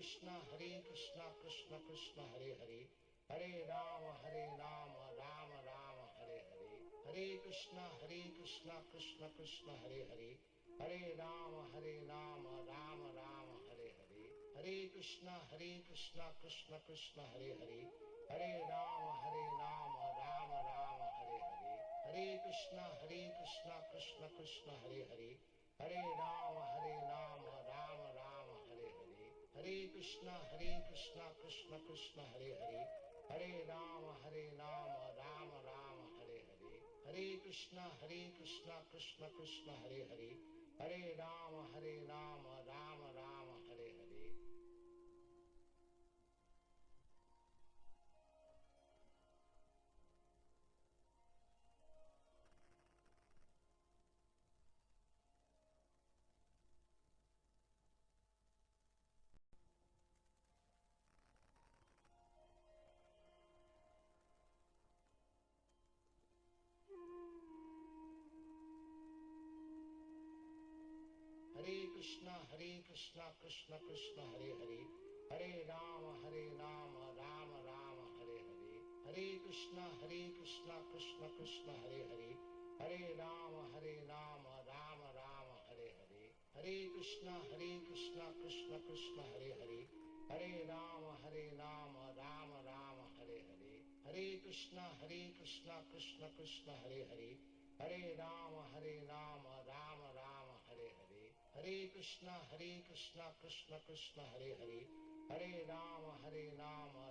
Krishna Krishna Krishna Hare Hare, Hare Ram Ram Ram Hare Hare, Hare Krishna Krishna Krishna Hare Hare, Hare Ram Ram Ram Hare Hare, Hare Krishna Krishna Krishna Hare Hare, Hare Ram Ram Ram Hare Hare, Hare Krishna Krishna Krishna Hare Hare, Hare Ram Ram Ram Hare Hare, Hare Krishna Krishna Krishna Hare Hare, Hare Ram Ram Ram Hare Hare, Hare Krishna Krishna Krishna Hare Hare, Hare Ram Ram Ram Hare Hare. Hare Krishna Krishna Krishna Hare Hare, Hare Ram Ram Ram Hare Hare, Hare Krishna Krishna Krishna Hare Hare, Hare Ram Ram Ram Hare Hare, Hare Krishna Krishna Krishna Hare Hare, Hare Ram Ram Ram Hare Hare, Hare Krishna Krishna Krishna Hare Hare, Hare Ram Ram Ram Hare Hare, Hare Krishna Krishna Krishna Hare Hare, Hare Ram Ram Ram Hare Hare, Hare Krishna Krishna Krishna Hare Hare, Hare Ram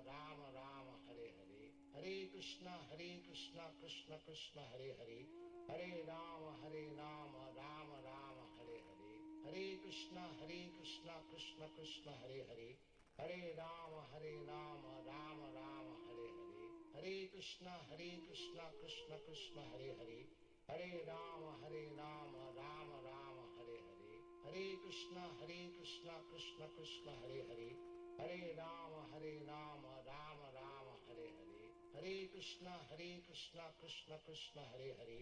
Ram Ram Hare Hare, Hare Krishna Krishna Krishna Hare Hare, Hare Ram Ram Ram Hare Hare, Hare Krishna Krishna Krishna Hare Hare, Hare Ram Ram Ram Hare Hare, Hare Krishna Krishna Krishna Hare Hare, Hare Ram Ram Ram Hare Hare, Hare Krishna Krishna Krishna Hare Hare,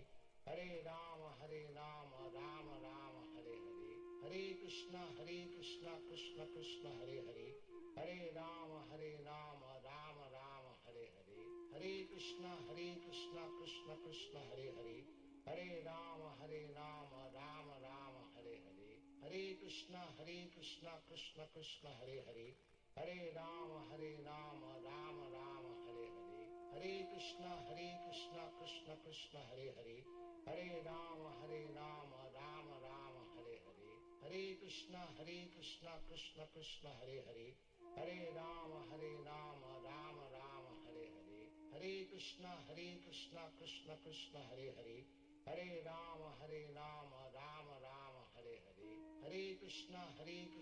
Hare Ram Ram Ram Hare Hare, Hare Krishna Krishna Krishna Hare Hare, Hare Ram Ram Ram Hare Hare, Hare Krishna Krishna Krishna Hare Hare, Hare Ram Ram Ram Hare Hare, Hare Krishna Krishna Krishna Hare Hare, Hare Ram Ram Ram Hare Hare, Hare Krishna Krishna Krishna Hare Hare, Hare Ram Ram Ram Hare Hare, Hare Krishna Krishna Krishna Hare Hare, Hare Ram Ram Ram Hare Hare, Hare Krishna Krishna Krishna Hare Hare, Hare Ram Ram Ram Hare Hare, Hare Krishna Krishna Krishna Hare Hare, Hare Ram Ram Ram Hare Hare, Hare Krishna Krishna Krishna Hare Hare, Hare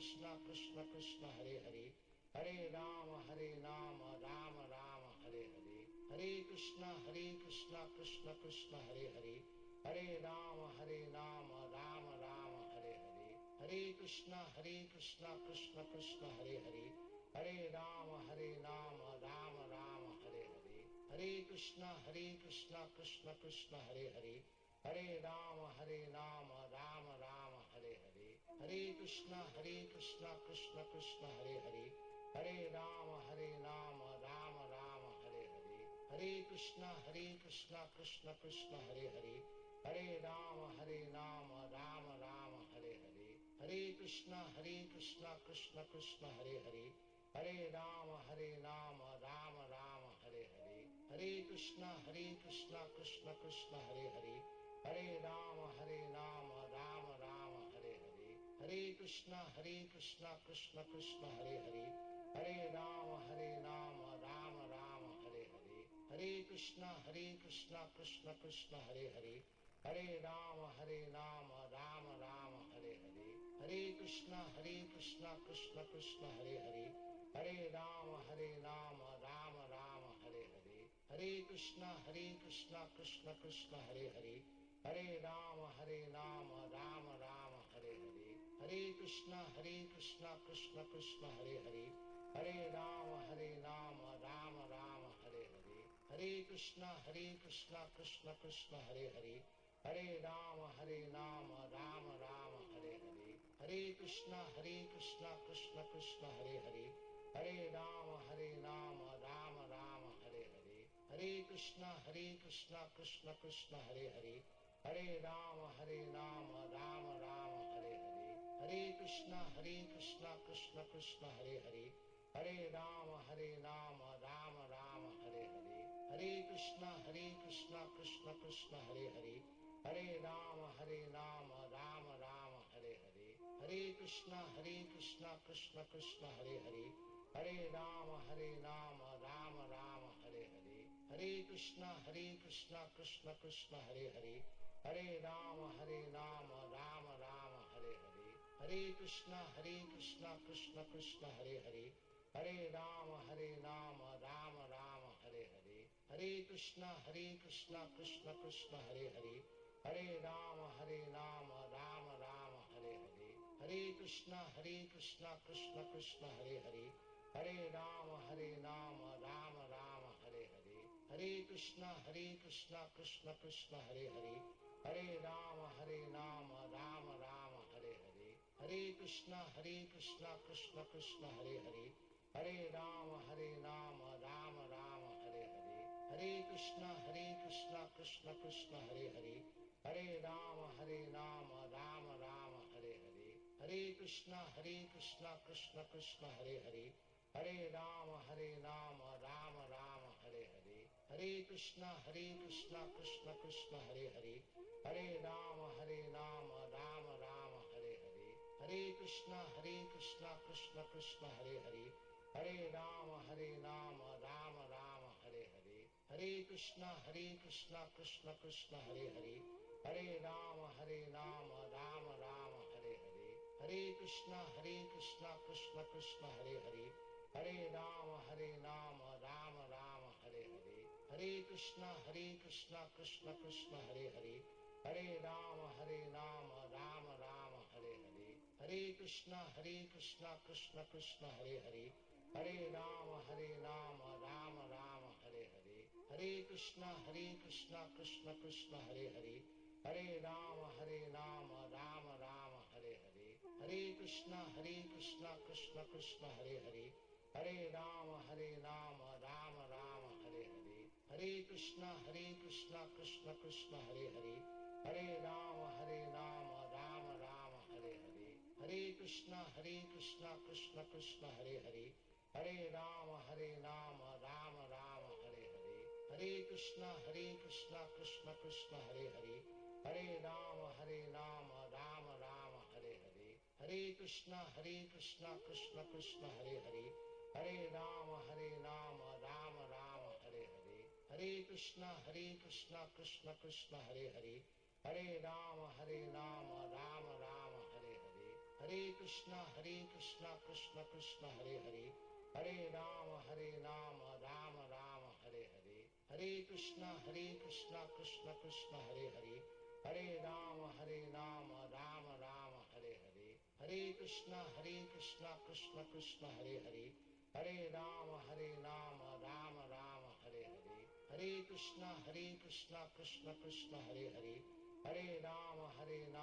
Ram Ram Ram Hare Hare, Hare Krishna Krishna Krishna Hare Hare, Hare Ram Ram Ram Hare Hare, Hare Krishna Krishna Krishna Hare Hare, Hare Ram Ram Ram Hare Hare, Hare Krishna Krishna Krishna Hare Hare, Hare Ram Ram Ram Hare Hare, Hare Krishna Krishna Krishna Hare Hare, Hare Ram Ram Ram Hare Hare, Hare Krishna Krishna Krishna Hare Hare, Hare Ram Ram Ram Hare Hare, Hare Krishna Krishna Krishna Hare Hare, Hare Ram Ram Ram Hare Hare, Hare Krishna Krishna Krishna Hare Hare, Hare Ram Ram Ram Hare Hare, Hare Krishna Krishna Krishna Hare Hare, Hare Ram Ram Ram Hare Hare, Hare Krishna Krishna Krishna Hare Hare, Hare Ram Ram Ram Hare Hare, Hare Krishna Krishna Krishna Hare Hare, Hare Ram Ram Ram Hare Hare, Hare Krishna Krishna Krishna Hare Hare, Hare Ram Ram Ram Hare Hare, Hare Krishna Krishna Krishna Hare Hare, Hare Ram Ram Ram Hare Hare, Hare Krishna Krishna Krishna Hare Hare, Hare Rama Rama Rama Hare Hare, Hare Krishna Krishna Krishna Hare Hare, Hare Rama Rama Rama Hare Hare, Hare Krishna Krishna Krishna Hare Hare, Hare Rama Rama Rama Hare Hare, Hare Krishna Krishna Krishna Hare Hare, Hare Rama Rama Rama Hare Hare, Hare Krishna Krishna Krishna Hare Hare, Hare Rama Rama Rama Hare Hare, Hare Krishna Krishna Krishna Hare Hare, Hare Rama Rama Rama Hare Hare, Hare Krishna Krishna Krishna Hare Hare, Hare Rama Rama Rama Hare Hare, Hare Krishna Krishna Krishna Hare Hare, Hare Rama Rama Rama Hare Hare, Hare Krishna Krishna Krishna Hare Hare, Hare Rama Rama Rama Hare Hare, Hare Krishna Krishna Krishna Hare Hare, Hare Rama Rama Rama Hare Hare, Hare Krishna Krishna Krishna Hare Hare, Hare Rama Rama Rama Hare Hare, Hare Krishna Krishna Krishna Hare Hare, Hare Rama Rama Rama Hare Hare, Hare Krishna Krishna Krishna Hare Hare, Hare Rama Rama Rama Hare Hare, Hare Krishna Krishna Krishna Hare Hare, Hare Rama Rama Rama Hare Hare, Hare Krishna Krishna Krishna Hare Hare, Hare Rama Rama Rama Hare Hare, Hare Krishna Krishna Krishna Hare Hare, Hare Rama Rama Rama Hare Hare, Hare Krishna Krishna Krishna Hare Hare, Hare Rama Rama Rama Hare Hare, Hare Krishna Krishna Krishna Hare Hare, Hare Rama Rama Rama Hare Hare, Hare Krishna Krishna Krishna Hare Hare, Hare Rama Rama Rama Hare Hare, Hare Krishna Krishna Krishna Hare Hare, Hare Rama Rama Rama Hare Hare, Hare Krishna Krishna Krishna Hare Hare, Hare Rama Rama Rama Hare Hare, Hare Krishna Krishna Krishna Hare Hare, Hare Rama Rama Rama Hare Hare, Hare Krishna Krishna Krishna Hare Hare, Hare Rama Rama Rama Hare Hare, Hare Krishna Krishna Krishna Hare Hare, Hare Rama Rama Rama Hare Hare, Hare Krishna Krishna Krishna Hare Hare, Hare Rama Rama Rama Hare Hare, Hare Krishna Krishna Krishna Hare Hare, Hare Rama Rama Rama Hare Hare, Hare Krishna Krishna Krishna Hare Hare, Hare Rama Rama Rama Hare Hare, Hare Krishna Krishna Krishna Hare Hare, Hare Rama Rama Rama Hare Hare, Hare Krishna Krishna Krishna Hare Hare, Hare Rama Rama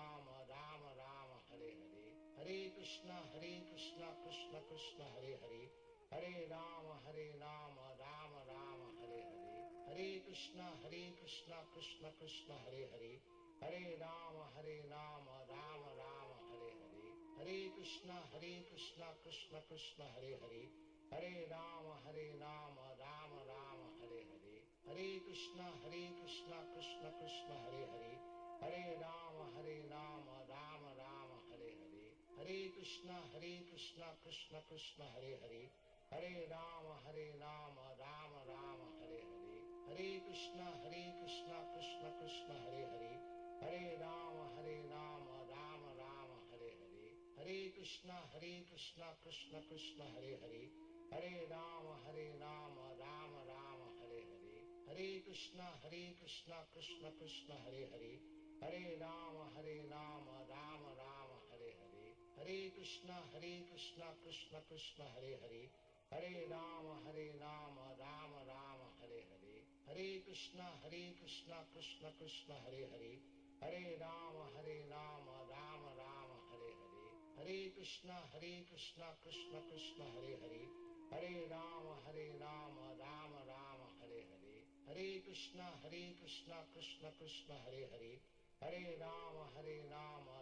Rama Hare Hare, Hare Krishna Krishna Krishna Hare Hare, Hare Rama Rama Rama Hare Hare, Hare Krishna Krishna Krishna Hare Hare, Hare Rama Rama Rama Hare Hare, Hare Krishna Krishna Krishna Hare Hare, Hare Rama Rama Rama Hare Hare, Hare Krishna Krishna Krishna Hare Hare, Hare Rama Rama Rama Hare Hare, Hare Krishna Krishna Krishna Hare Hare, Hare Rama Rama Rama Hare Hare, Hare Krishna Krishna Krishna Hare Hare, Hare Rama Rama Rama Hare Hare, Hare Krishna Krishna Krishna Hare Hare, Hare Rama Rama Rama Hare Hare, Hare Krishna Krishna Krishna Hare Hare, Hare Rama Rama Rama Hare Hare, Hare Krishna Krishna Krishna Hare Hare, Hare Rama Rama Rama Hare Hare, Hare Krishna Krishna Krishna Hare Hare, Hare Rama Rama Rama Hare Hare, Hare Krishna Krishna Krishna Hare Hare, Hare Rama Rama Rama Hare Hare, Hare Krishna Krishna Krishna Hare Hare, Hare Rama Rama Rama Hare Hare, Hare Krishna Krishna Krishna Hare Hare, Hare Rama Rama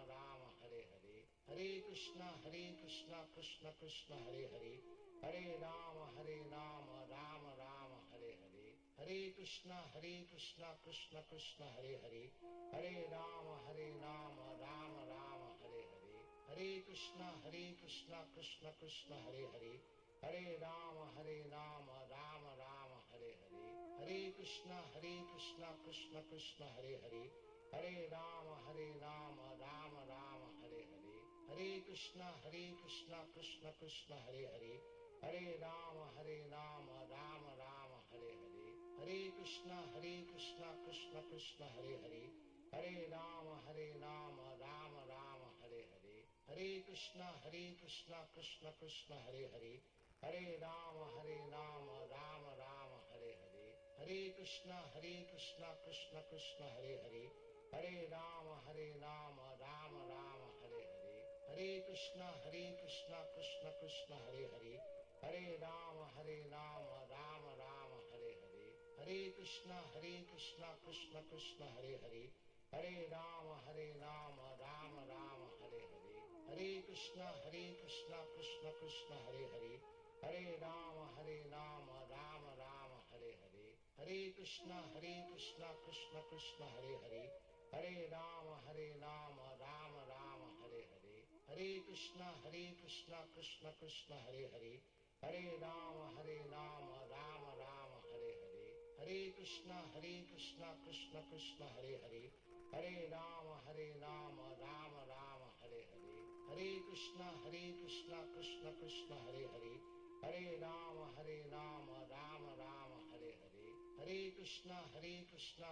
Rama Hare Hare, Hare Krishna Krishna Krishna Hare Hare, Hare Rama Rama Rama Hare Hare, Hare Krishna Krishna Krishna Hare Hare, Hare Rama Rama Rama Hare Hare, Hare Krishna Krishna Krishna Hare Hare, Hare Rama Rama Rama Hare Hare, Hare Krishna Krishna Krishna Hare Hare, Hare Rama Rama Rama Hare Hare, Hare Krishna Krishna Krishna Hare Hare, Hare Rama Rama Rama Hare Hare, Hare Krishna Krishna Krishna Hare Hare, Hare Rama Rama Rama Hare Hare, Hare Krishna Krishna Krishna Hare Hare, Hare Rama Rama Rama Hare Hare, Hare Krishna Krishna Krishna Hare Hare, Hare Rama Rama Rama Hare Hare, Hare Krishna Krishna Krishna Hare Hare, Hare Rama Rama Rama Hare Hare, Hare Krishna Krishna Krishna Hare Hare, Hare Rama Rama Rama Hare Hare, Hare Krishna Krishna Krishna Hare Hare, Hare Rama Rama Rama Hare Hare, Hare Krishna Krishna Krishna Hare Hare, Hare Rama Rama Rama Hare Hare, Hare Krishna Krishna Krishna Hare Hare, Hare Rama Rama Rama Hare Hare, Hare Krishna Krishna Krishna Hare Hare, Hare Rama Rama Rama Hare Hare, Hare Krishna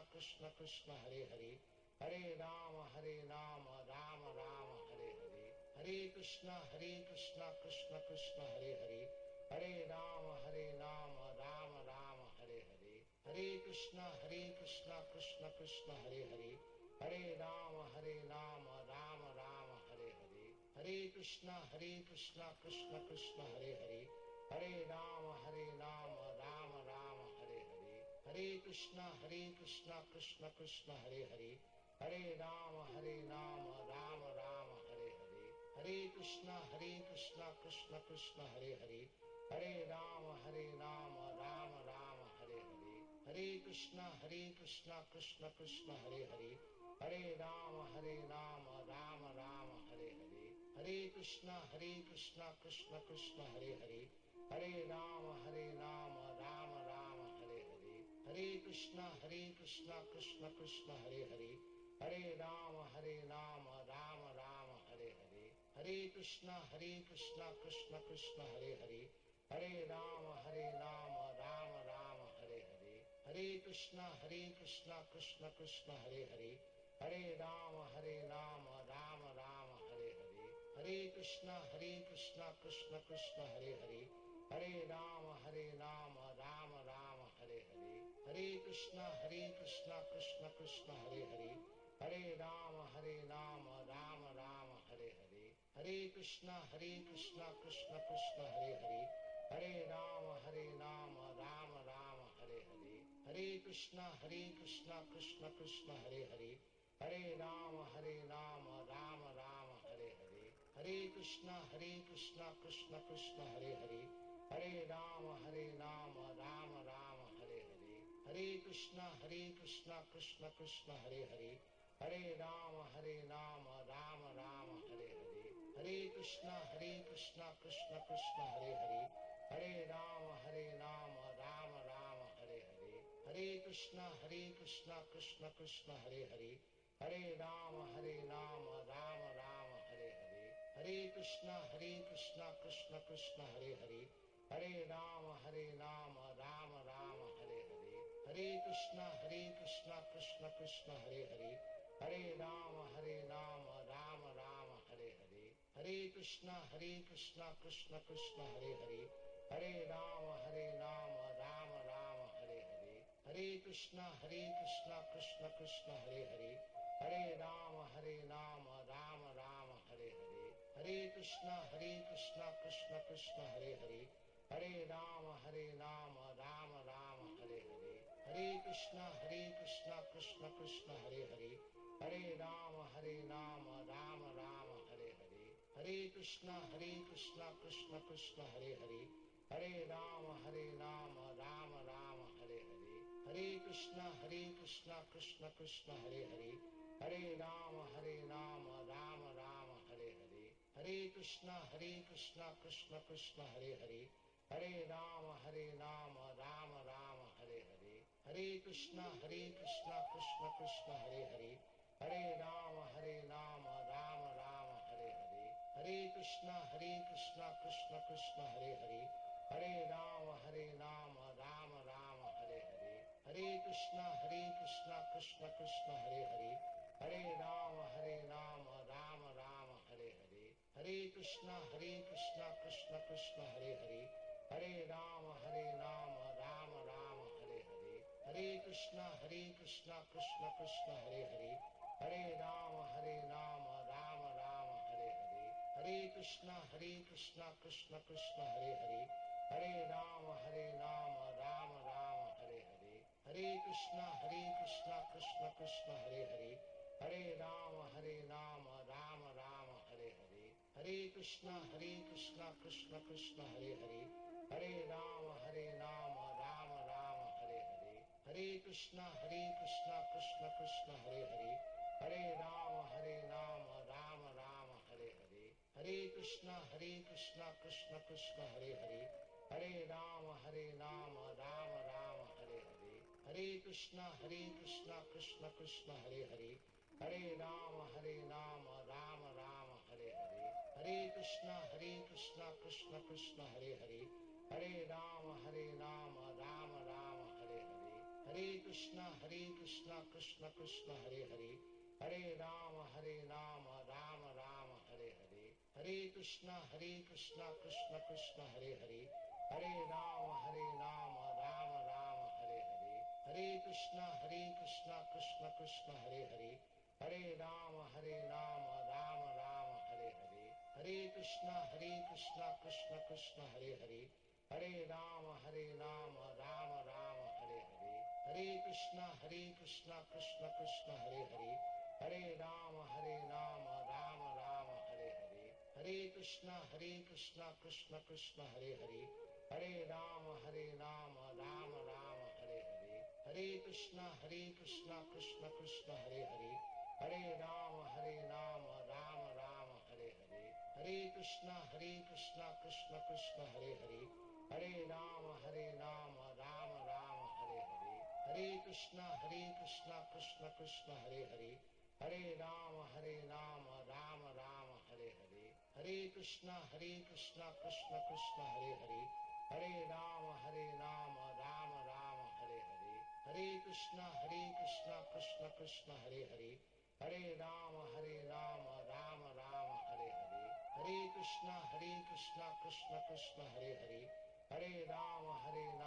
Krishna Krishna Hare Hare, Hare Rama Rama Rama Hare Hare, Hare Krishna Krishna Krishna Hare Hare, Hare Rama Rama Rama Hare Hare, Hare Krishna Krishna Krishna Hare Hare, Hare Rama Rama Rama Hare Hare, Hare Krishna Krishna Krishna Hare Hare, Hare Rama Rama Rama Hare Hare, Hare Krishna Krishna Krishna Hare Hare, Hare Rama Rama Rama Hare Hare, Hare Krishna Krishna Krishna Hare Hare, Hare Rama Rama Rama Hare Hare, Hare Krishna Krishna Krishna Hare Hare, Hare Rama Rama Rama Hare Hare, Hare Krishna Krishna Krishna Hare Hare, Hare Rama Rama Rama Hare Hare, Hare Krishna Krishna Krishna Hare Hare, Hare Rama Rama Rama Hare Hare, Hare Krishna Krishna Krishna Hare Hare, Hare Rama Rama Rama Hare Hare, Hare Krishna Krishna Krishna Hare Hare, Hare Rama Rama Rama Hare Hare, Hare Krishna Krishna Krishna Hare Hare, Hare Rama Rama Rama Hare Hare, Hare Krishna Krishna Krishna Hare Hare, Hare Rama Rama Rama Hare Hare, Hare Krishna Krishna Krishna Hare Hare, Hare Rama Rama Rama Hare Hare, Hare Krishna Krishna Krishna Hare Hare, Hare Rama Rama Rama Hare Hare, Hare Krishna Krishna Krishna Hare Hare, Hare Rama Rama Rama Hare Hare, Hare Krishna Krishna Krishna Hare Hare, Hare Rama Rama Rama Hare Hare, Hare Krishna Krishna Krishna Hare Hare, Hare Rama Rama Rama Hare Hare, Hare Krishna Krishna Krishna Hare Hare, Hare Rama Rama Rama Hare Hare, Hare Krishna Krishna Krishna Hare Hare, Hare Rama Rama Rama Hare Hare, Hare Krishna Krishna Krishna Hare Hare, Hare Rama Rama Rama Hare Hare, Hare Krishna Krishna Krishna Hare Hare, Hare Rama Rama Rama Hare Hare, Hare Krishna Krishna Krishna Hare Hare, Hare Rama Rama Rama Hare Hare, Hare Krishna Krishna Krishna Hare Hare, Hare Rama Rama Rama Hare Hare, Hare Krishna Krishna Krishna Hare Hare, Hare Rama Rama Rama Hare Hare, Hare Krishna Krishna Krishna Hare Hare, Hare Rama Rama Rama Hare Hare, Hare Krishna Krishna Krishna Hare Hare, Hare Rama Rama Rama Hare Hare, Hare Krishna Krishna Krishna Hare Hare, Hare Rama Rama Rama Hare Hare, Hare Krishna Krishna Krishna Hare Hare, Hare Rama Rama Rama Hare Hare, Hare Krishna Krishna Krishna Hare Hare, Hare Rama Rama Rama Hare Hare, Hare Krishna Krishna Krishna Hare Hare, Hare Rama Rama Rama Hare Hare, Hare Krishna Krishna Krishna Hare Hare, Hare Rama Rama Rama Hare Hare, Hare Krishna Krishna Krishna Hare Hare, Hare Rama Rama Rama Hare Hare, Hare Krishna Krishna Krishna Hare Hare, Hare Rama Rama Rama Hare Hare, Hare Krishna Krishna Krishna Hare Hare, Hare Rama Rama Rama Hare Hare, Hare Krishna Krishna Krishna Hare Hare, Hare Rama Rama Rama Hare Hare, Hare Krishna Krishna Krishna Hare Hare, Hare Rama Rama Rama Hare Hare, Hare Krishna Krishna Krishna Hare Hare, Hare Rama Rama Rama Hare Hare, Hare Krishna Krishna Krishna Hare Hare, Hare Rama Rama Rama Hare Hare, Hare Krishna Krishna Krishna Hare Hare, Hare Rama Rama Rama Hare Hare, Hare Krishna Krishna Krishna Hare Hare, Hare Rama Rama Rama Hare Hare, Hare Krishna Krishna Krishna Hare Hare, Hare Rama Rama Rama Hare Hare, Hare Krishna Krishna Krishna Hare Hare, Hare Rama Rama Rama Hare Hare, Hare Krishna Krishna Krishna Hare Hare, Hare Rama Rama Rama Hare Hare, Hare Krishna Krishna Krishna Hare Hare, Hare Rama Rama Rama Hare Hare, Hare Krishna Krishna Krishna Hare Hare, Hare Rama Rama Rama Hare Hare, Hare Krishna Krishna Krishna Hare Hare, Hare Rama Rama Rama Hare Hare, Hare Krishna Krishna Krishna Hare Hare, Hare Rama Rama Rama Hare Hare, Hare Krishna Krishna Krishna Hare Hare, Hare Rama Rama Rama Hare Hare, Hare Krishna Krishna Krishna Hare Hare, Hare Rama Rama Rama Hare Hare, Hare Krishna Krishna Krishna Hare Hare, Hare Rama Rama Rama Hare Hare, Hare Krishna Krishna Krishna Hare Hare, Hare Rama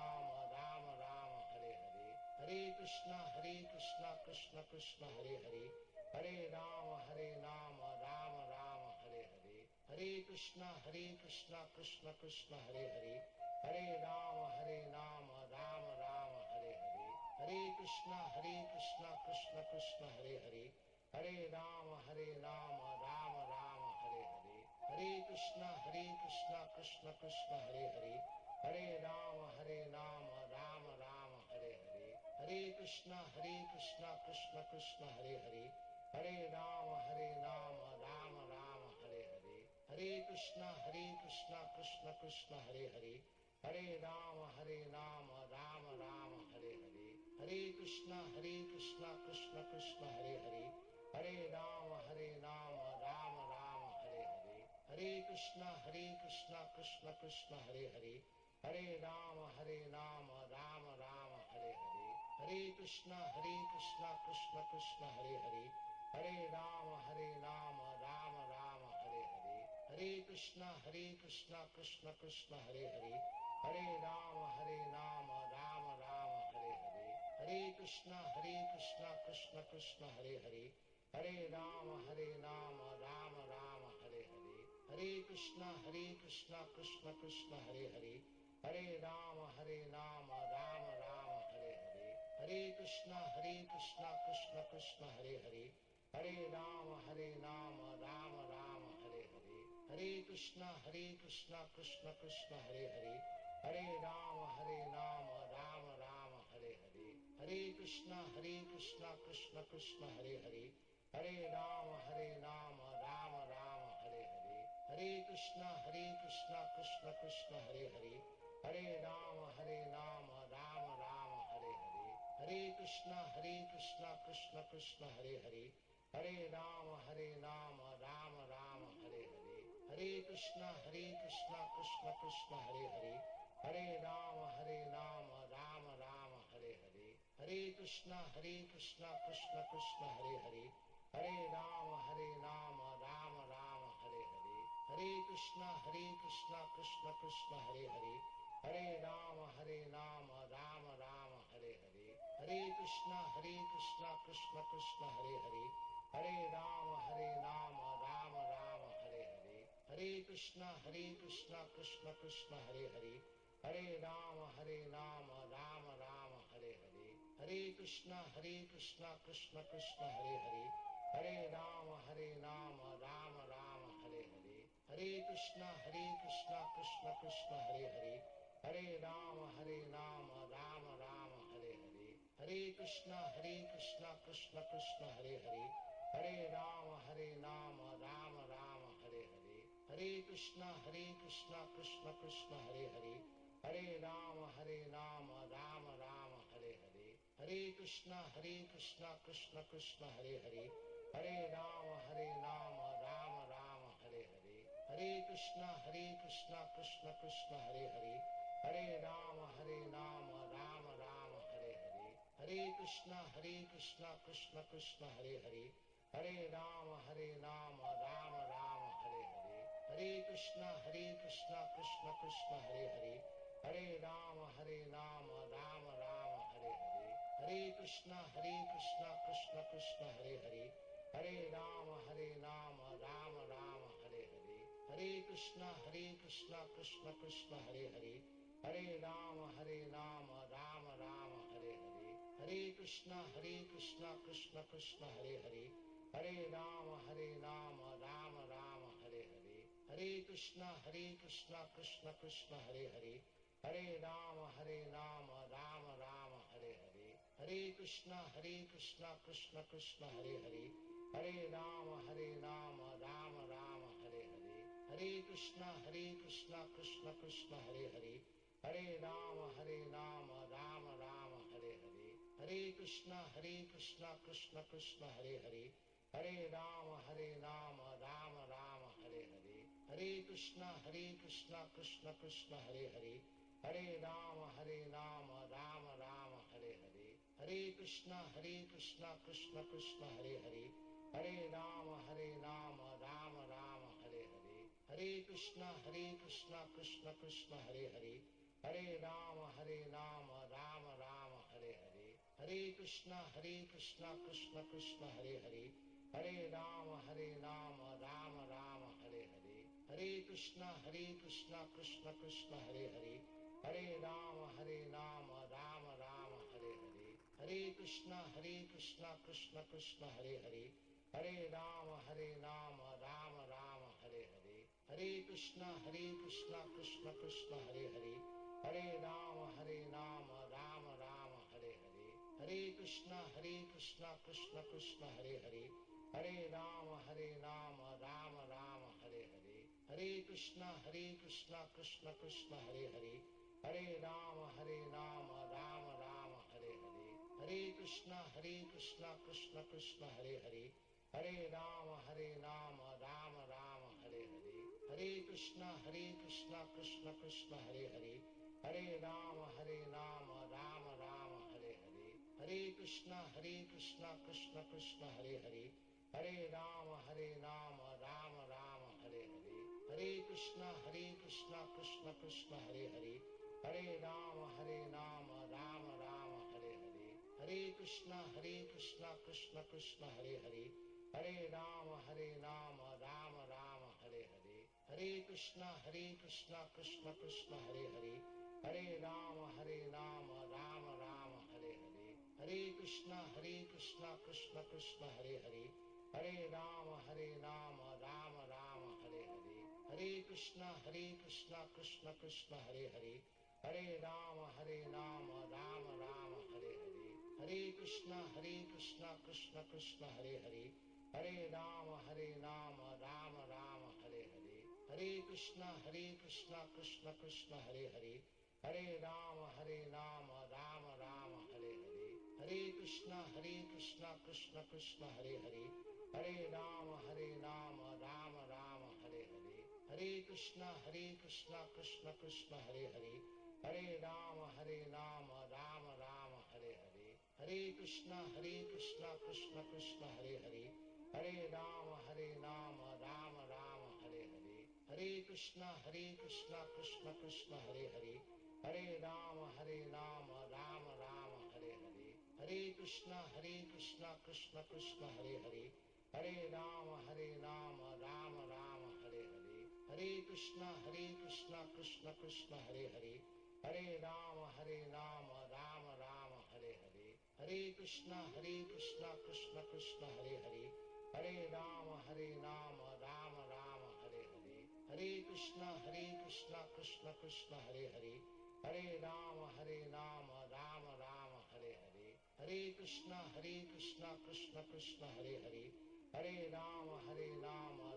Rama Rama Hare Hare, Hare Krishna Krishna Krishna Hare Hare, Hare Rama Rama Rama Hare Hare, Hare Krishna Krishna Krishna Hare Hare, Hare Rama Rama Rama Hare Hare, Hare Krishna Krishna Krishna Hare Hare, Hare Rama Rama Rama Hare Hare, Hare Krishna Krishna Krishna Hare Hare, Hare Rama Rama Rama Hare Hare, Hare Krishna Krishna Krishna Hare Hare, Hare Rama Rama Rama Hare Hare, Hare Krishna Krishna Krishna Hare Hare, Hare Rama Rama Rama Hare Hare, Hare Krishna Krishna Krishna Hare Hare, Hare Rama Rama Rama Hare Hare, Hare Krishna Krishna Krishna Hare Hare, Hare Rama Rama Rama Hare Hare, Hare Krishna Krishna Krishna Hare Hare, Hare Rama Rama Rama Hare Hare, Hare Krishna Krishna Krishna Hare Hare, Hare Rama Rama Rama Hare Hare, Hare Krishna Krishna Krishna Hare Hare, Hare Rama Rama Rama Hare Hare, Hare Krishna Krishna Krishna Hare Hare, Hare Rama Rama Rama Hare Hare, Krishna Krishna Krishna Hare Hare, Hare Rama Rama Rama Hare Hare, Hare Krishna Krishna Krishna Hare Hare, Hare Rama Rama Rama Hare Hare, Hare Krishna Krishna Krishna Hare Hare, Hare Rama Rama Rama Hare Hare, Hare Krishna Krishna Krishna Hare Hare, Hare Rama Rama Rama Hare Hare, Hare Krishna Krishna Krishna Hare Hare, Hare Rama Rama Rama Hare Hare, Hare Krishna Krishna Krishna Hare Hare, Hare Rama Rama Rama Hare Hare, Hare Krishna Krishna Krishna Hare Hare, Hare Rama Rama Rama Hare Hare, Hare Krishna Krishna Krishna Hare Hare, Hare Rama Rama Rama Hare Hare, Hare Krishna Krishna Krishna Hare Hare, Hare Rama Rama Rama Hare Hare, Hare Krishna Krishna Krishna Hare Hare, Hare Rama Rama Rama Hare Hare, Hare Krishna Krishna Krishna Hare Hare, Hare Rama Rama Rama Hare Hare, Hare Krishna Krishna Krishna Hare Hare, Hare Rama Rama Rama Hare Hare, Hare Krishna Krishna Krishna Hare Hare, Hare Rama Rama Rama Hare Hare, Hare Krishna Krishna Krishna Hare Hare, Hare Rama Rama Rama Hare Hare, Hare Krishna Krishna Krishna Hare Hare, Hare Rama Rama Rama Hare Hare, Hare Krishna Krishna Krishna Hare Hare, Hare Rama Rama Rama Hare Hare, Hare Krishna Krishna Krishna Hare Hare, Hare Rama Rama Rama Hare Hare, Hare Krishna Krishna Krishna Hare Hare, Hare Rama Rama Rama Hare Hare, Hare Krishna Krishna Krishna Hare Hare, Hare Rama Rama Rama Hare Hare, Hare Krishna Krishna Krishna Hare Hare, Hare Rama Rama Rama Hare Hare, Hare Krishna Krishna Krishna Hare Hare, Hare Rama Rama Rama Hare Hare, Hare Krishna Krishna Krishna Hare Hare, Hare Rama Rama Rama Hare Hare, Hare Krishna Krishna Krishna Hare Hare, Hare Rama Rama Rama Hare Hare, Hare Krishna Krishna Krishna Hare Hare, Hare Rama Rama Rama Hare Hare, Hare Krishna Krishna Krishna Hare Hare, Hare Rama Rama Rama Hare Hare, Hare Krishna Krishna Krishna Hare Hare, Hare Rama Rama Rama Hare Hare, Hare Krishna Krishna Krishna Hare Hare, Hare Rama Rama Rama Hare Hare, Hare Krishna Krishna Krishna Hare Hare, Hare Rama Rama Rama Hare Hare, Hare Krishna Krishna Krishna Hare Hare, Hare Rama Rama Rama Hare Hare, Hare Krishna Krishna Krishna Hare Hare, Hare Rama Rama Rama Hare Hare, Hare Krishna Krishna Krishna Hare Hare, Hare Rama Rama Rama Hare Hare, Hare Krishna Krishna Krishna Hare Hare, Hare Rama Rama Rama Hare Hare, Hare Krishna Krishna Krishna Hare Hare, Hare Rama Rama Rama Hare Hare, Hare Krishna Krishna Krishna Hare Hare, Hare Rama Rama Rama Hare Hare, Hare Krishna Krishna Krishna Hare Hare, Hare Rama Rama Rama Hare Hare, Hare Krishna Krishna Krishna Hare Hare, Hare Rama Rama Rama Hare Hare, Hare Krishna Krishna Krishna Hare Hare, Hare Rama Rama Rama Hare Hare, Hare Krishna Krishna Krishna Hare Hare, Hare Rama Rama Rama Hare Hare, Hare Krishna Krishna Krishna Hare Hare, Hare Rama Rama Rama Hare Hare, Hare Krishna Krishna Krishna Hare Hare, Hare Rama Rama Rama Hare Hare, Hare Krishna Krishna Krishna Hare Hare, Hare Ram Ram Ram Hare Hare, Hare Krishna Krishna Krishna Hare Hare, Hare Ram Ram Ram Hare Hare, Hare Krishna Krishna Krishna Hare Hare, Hare Ram Ram Ram Hare Hare, Hare Krishna Krishna Krishna Hare Hare, Hare Ram Ram Ram Hare Hare, Hare Krishna Krishna Krishna Hare Hare, Hare Ram Ram Ram Hare Hare, Hare Krishna Krishna Krishna Hare Hare, Hare Ram Ram Ram Hare Hare, Hare Krishna Krishna Krishna Hare Hare, Hare Ram Ram Ram Hare Hare, Hare Krishna Krishna Krishna Hare Hare, Hare Ram Ram Ram Hare Hare, Hare Krishna Krishna Krishna Hare Hare, Hare Ram Ram Ram Hare Hare, Hare Krishna Krishna Krishna Hare Hare, Hare Ram Ram Ram Hare Hare, Hare Krishna Krishna Krishna Hare Hare, Hare Ram Ram Ram Hare Hare, Hare Krishna Krishna Krishna Hare Hare, Hare Ram Ram Ram Hare Hare, Hare Krishna Krishna Krishna Hare Hare, Hare Ram Ram Ram Hare Hare, Hare Krishna Krishna Krishna Hare Hare, Hare Ram Ram Ram Hare Hare, Hare Krishna Krishna Krishna Hare Hare, Hare Ram Ram Ram Hare Hare, Hare Krishna Krishna Krishna Hare Hare, Hare Ram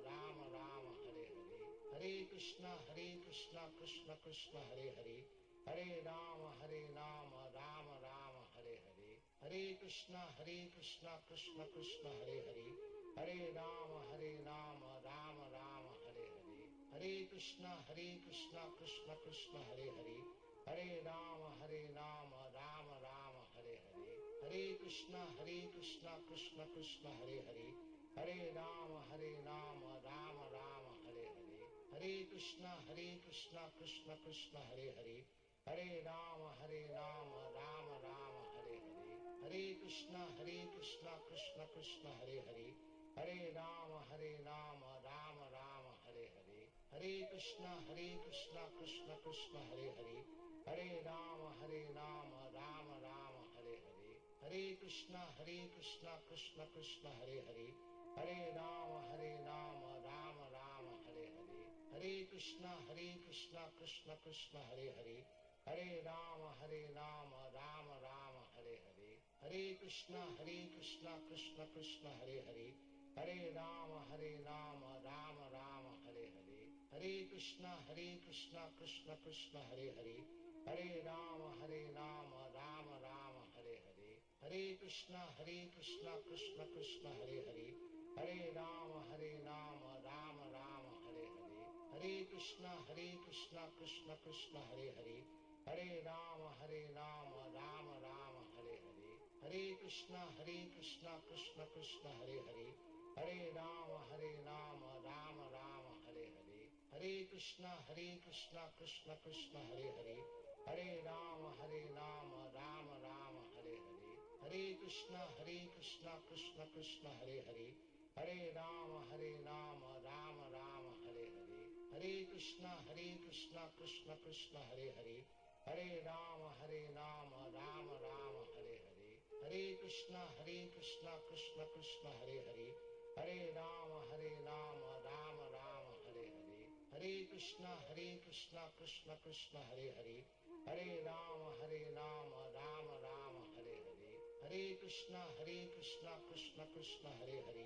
Ram Ram Hare Hare, Hare Krishna Krishna Krishna Hare Hare, Hare Ram Ram Ram Hare Hare, Hare Krishna Krishna Krishna Hare Hare, Hare Ram Ram Ram Hare Hare, Hare Krishna Krishna Krishna Hare Hare, Hare Ram Ram Ram Hare Hare, Hare Krishna Krishna Krishna Hare Hare, Hare Ram Ram Ram Hare Hare, Hare Krishna Krishna Krishna Hare Hare, Hare Ram Ram Ram Hare Hare, Hare Krishna Krishna Krishna Hare Hare, Hare Ram Ram Ram Hare Hare, Hare Krishna Krishna Krishna Hare Hare, Hare Ram Ram Ram Hare Hare, Hare Krishna Krishna Krishna Hare Hare, Hare Ram Ram Ram Hare Hare, Hare Krishna Krishna Krishna Hare Hare, Hare Ram Ram Ram Hare Hare, Hare Krishna Krishna Krishna Hare Hare, Hare Ram Ram Ram Hare Hare, Hare Krishna Krishna Krishna Hare Hare, Hare Ram Ram Ram Hare Hare, Hare Krishna Krishna Krishna Hare Hare, Hare Ram Ram Ram Hare Hare, Hare Krishna Krishna Krishna Hare Hare, Hare Ram Ram Ram Hare Hare, Hare Krishna Krishna Krishna Hare Hare, Hare Ram Ram Ram Hare Hare, Hare Krishna Krishna Krishna Hare Hare, Hare Ram Ram Ram Hare Hare, Hare Krishna Krishna Krishna Hare Hare, Hare Ram Ram Ram Hare Hare, Hare Krishna Krishna Krishna Hare Hare, Hare Ram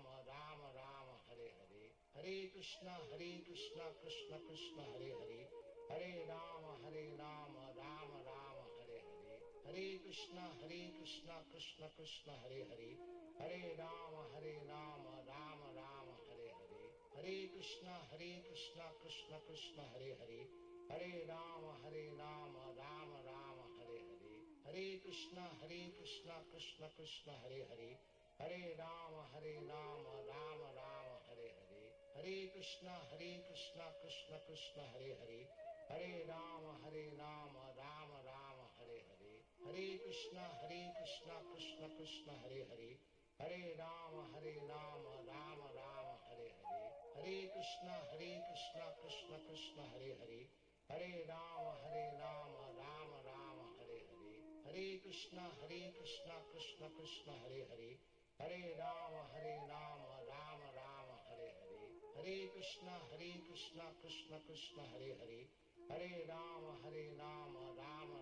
Ram Ram Hare Hare, Hare Krishna Krishna Krishna Hare Hare, Hare Ram Ram Ram Hare Hare, Hare Krishna Krishna Krishna Hare Hare, Hare Ram Ram Ram Hare Hare, Hare Krishna Krishna Krishna Hare Hare, Hare Ram Ram Ram Hare Hare, Hare Krishna Krishna Krishna Hare Hare, Hare Ram Ram Ram Hare Hare, Hare Krishna Krishna Krishna Hare Hare, Hare Ram Ram Ram Hare Hare, Hare Krishna Krishna Krishna Hare Hare, Hare Ram Ram Ram Hare Hare, Hare Krishna Krishna Krishna Hare Hare, Hare Ram Ram Ram Hare Hare, Krishna Krishna Krishna Hare Hare, Hare Rama Rama Rama Hare Hare, Hare Krishna Krishna Krishna Hare Hare, Hare Rama Rama Rama Hare Hare, Hare Krishna Krishna Krishna Hare Hare, Hare Rama Rama Rama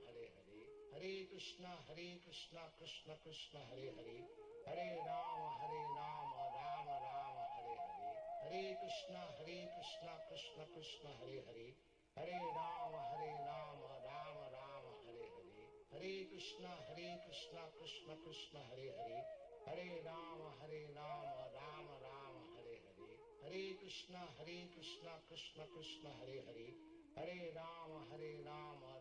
Hare Hare, Hare Krishna Krishna Krishna Hare Hare, Hare Rama Rama Rama Hare Hare, Hare Krishna Krishna Krishna Hare Hare, Hare Rama Rama Rama Hare Hare, Hare Krishna Krishna Krishna Hare Hare, Hare Rama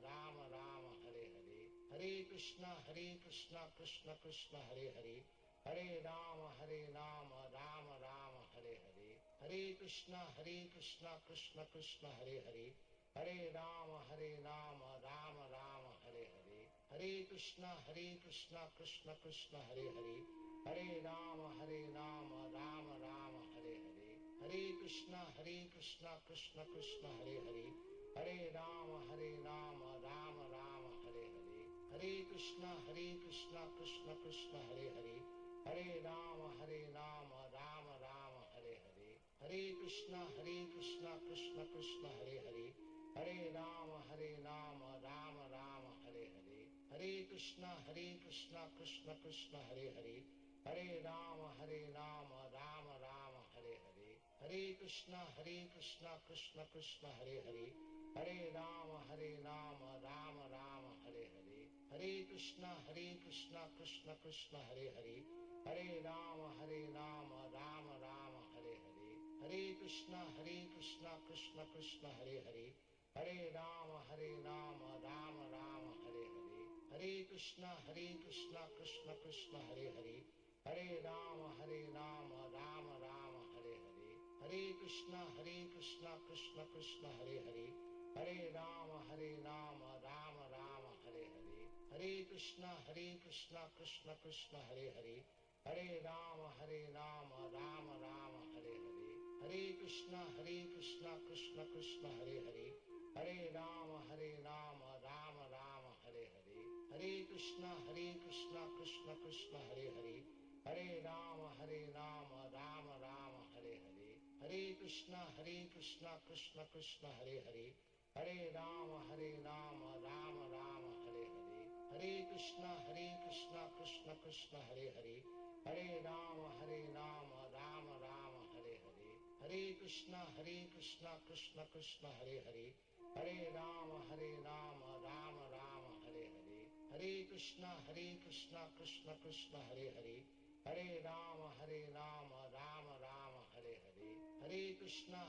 Rama Rama Hare Hare, Hare Krishna Krishna Krishna Hare Hare, Hare Rama Rama Rama Hare Hare, Hare Krishna Krishna Krishna Hare Hare, Hare Rama Rama Rama Hare Hare, Hare Krishna Krishna Krishna Hare Hare, Hare Rama Rama Rama Hare Hare, Hare Krishna Krishna Krishna Hare Hare, Hare Rama Rama Rama Hare Hare, Hare Krishna Krishna Krishna Hare Hare, Hare Rama Rama Rama Hare Hare, Hare Krishna Krishna Krishna Hare Hare, Hare Rama Rama Rama Hare Hare, Hare Krishna Krishna Krishna Hare Hare, Hare Rama Rama Rama Hare Hare, Hare Krishna Krishna Krishna Hare Hare, Hare Rama Rama Rama Hare Hare, Hare Krishna Krishna Krishna Hare Hare, Hare Rama Rama Rama Hare Hare, Hare Krishna Krishna Krishna Hare Hare, Hare Rama Rama Rama Hare Hare, Hare Krishna Krishna Krishna Hare Hare, Hare Rama Rama Rama Hare Hare, Hare Krishna Krishna Krishna Hare Hare, Hare Rama Rama Rama Hare Hare, Hare Krishna Krishna Krishna Hare Hare, Hare Rama Rama Rama Hare Hare, Hare Krishna Krishna Krishna Hare Hare, Hare Rama Rama Rama Hare Hare, Hare Krishna Krishna Krishna Hare Hare, Hare Rama Rama Rama Hare Hare, Hare Krishna Krishna Krishna Hare Hare, Hare Rama Rama Rama Hare Hare, Hare Krishna Krishna Krishna Hare Hare, Hare Rama Rama Rama Hare Hare, Hare Krishna Krishna Krishna Hare Hare, Hare Rama Rama Rama Hare Hare, Hare Krishna Krishna Krishna Hare Hare, Hare Rama Rama Rama Hare Hare, Hare Krishna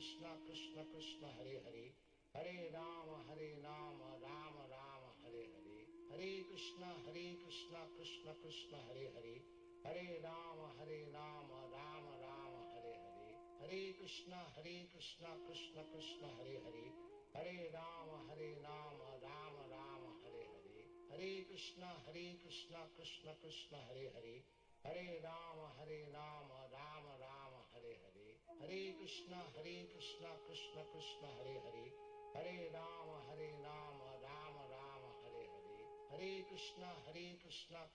Krishna Krishna Hare Hare, Hare Rama Rama Rama Hare Hare, Hare Krishna Krishna Krishna Hare Hare, Hare Rama Rama Rama Hare Hare, Hare Krishna Krishna Krishna Hare Hare, Hare Rama Rama Rama Hare Hare, Hare Krishna Krishna Krishna Hare Hare, Hare Rama Rama Rama Hare Hare, Hare Krishna Krishna Krishna Hare Hare, Hare Rama Rama Rama Hare Hare, Hare Krishna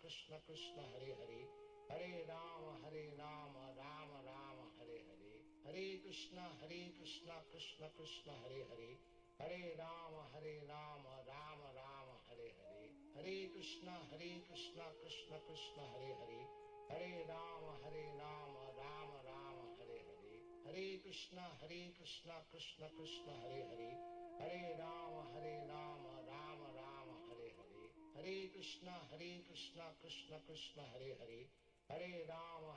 Krishna Krishna Hare Hare, Hare Rama Rama Rama Hare Hare, Hare Krishna Krishna Krishna Hare Hare, Hare Rama Rama Rama Hare Hare, Hare Krishna Krishna Krishna Hare Hare, Hare Rama Rama Rama Hare Hare, Hare Krishna Krishna Krishna Hare Hare, Hare Rama Rama Rama Hare Hare, Hare Krishna Krishna Krishna Hare Hare, Hare Rama Rama Rama Hare Hare, Hare Krishna Krishna Krishna Hare Hare, Hare Rama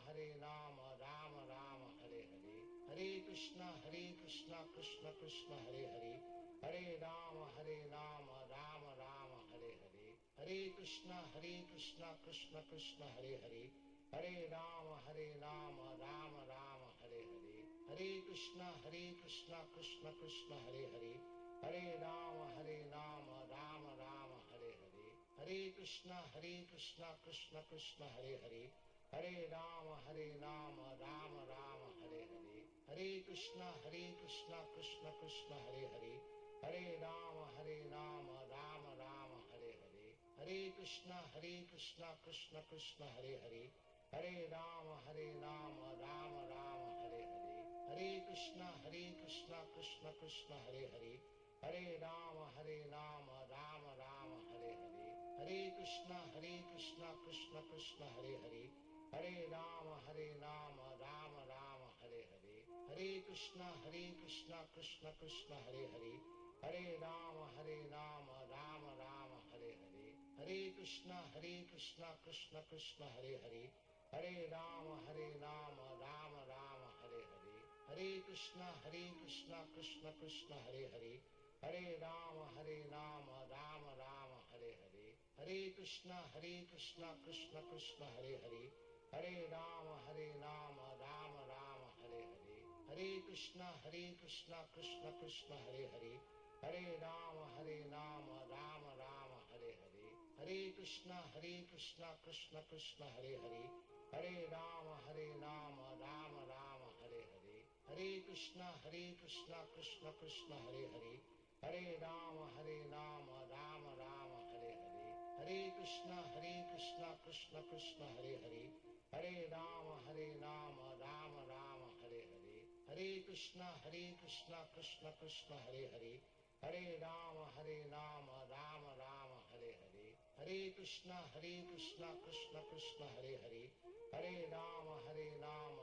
Rama Rama Hare Hare, Hare Krishna Krishna Krishna Hare Hare, Hare Rama Rama Rama Hare Hare, Hare Krishna Krishna Krishna Hare Hare, Hare Rama Rama Rama Hare Hare, Hare Krishna Krishna Krishna Hare Hare, Hare Rama Rama Rama Hare Hare, Hare Krishna Krishna Krishna Hare Hare, Hare Rama Rama Rama Hare Hare, Hare Krishna Krishna Krishna Hare Hare, Hare Rama Rama Rama Hare Hare, Hare Krishna Krishna Krishna Hare Hare, Hare Rama Rama Rama Hare Hare, Hare Krishna Krishna Krishna Hare Hare, Hare Rama Rama Rama Hare Hare, Hare Krishna Krishna Krishna Hare Hare, Hare Rama Rama Rama Hare Hare, Hare Krishna Krishna Krishna Hare Hare, Hare Rama Rama Rama Hare Hare, Hare Krishna Krishna Krishna Hare Hare, Hare Rama Rama Rama Hare Hare, Hare Krishna Krishna Krishna Hare Hare, Hare Rama Rama Rama Hare Hare, Hare Krishna Krishna Krishna Hare Hare, Hare Rama Rama Rama Hare Hare, Hare Krishna Krishna Krishna Hare Hare, Hare Rama Rama Rama Hare Hare, Hare Krishna Krishna Krishna Hare Hare, Hare Rama Rama Rama Hare Hare, Hare Krishna Krishna Krishna Hare Hare, Hare Rama Rama Rama Hare Hare, Hare Krishna Krishna Krishna Hare Hare, Hare Rama Rama Rama Hare Hare, Hare Krishna Krishna Krishna Hare Hare, Hare Rama Rama Rama Hare Hare, Hare Krishna Krishna Krishna Hare Hare, Hare Rama Rama Rama Hare Hare, Hare Krishna Krishna Krishna Hare Hare, Hare Rama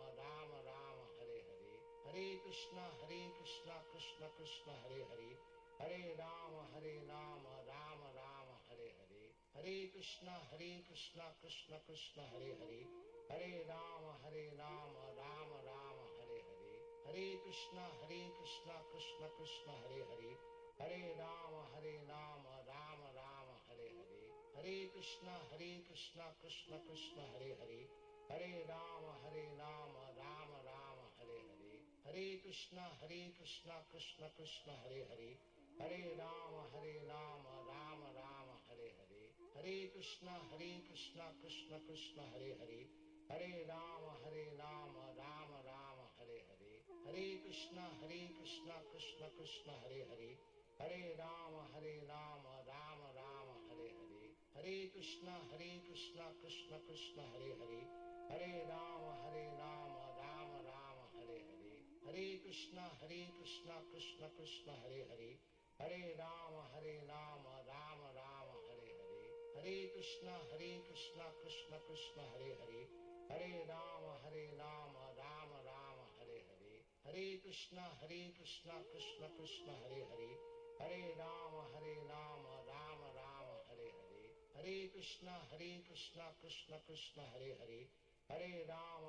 Rama Rama Hare Hare, Hare Krishna Krishna Krishna Hare Hare, Hare Rama Rama Rama Hare Hare, Hare Krishna Krishna Krishna Hare Hare, Hare Rama Rama Rama Hare Hare, Hare Krishna Krishna Krishna Hare Hare, Hare Rama Rama Rama Hare Hare, Hare Krishna Krishna Krishna Hare Hare, Hare Rama Rama Rama Hare Hare, Hare Krishna Krishna Krishna Hare Hare, Hare Rama Rama Rama Hare Hare, Hare Krishna Krishna Krishna Hare Hare, Hare Rama Rama Rama Hare Hare, Hare Krishna Krishna Krishna Hare Hare, Hare Rama Rama Rama Hare Hare, Hare Krishna Krishna Krishna Hare Hare, Hare Rama Rama Rama Hare Hare, Hare Krishna Krishna Krishna Hare Hare, Hare Rama Rama Rama Hare Hare, Hare Krishna Krishna Krishna Hare Hare, Hare Rama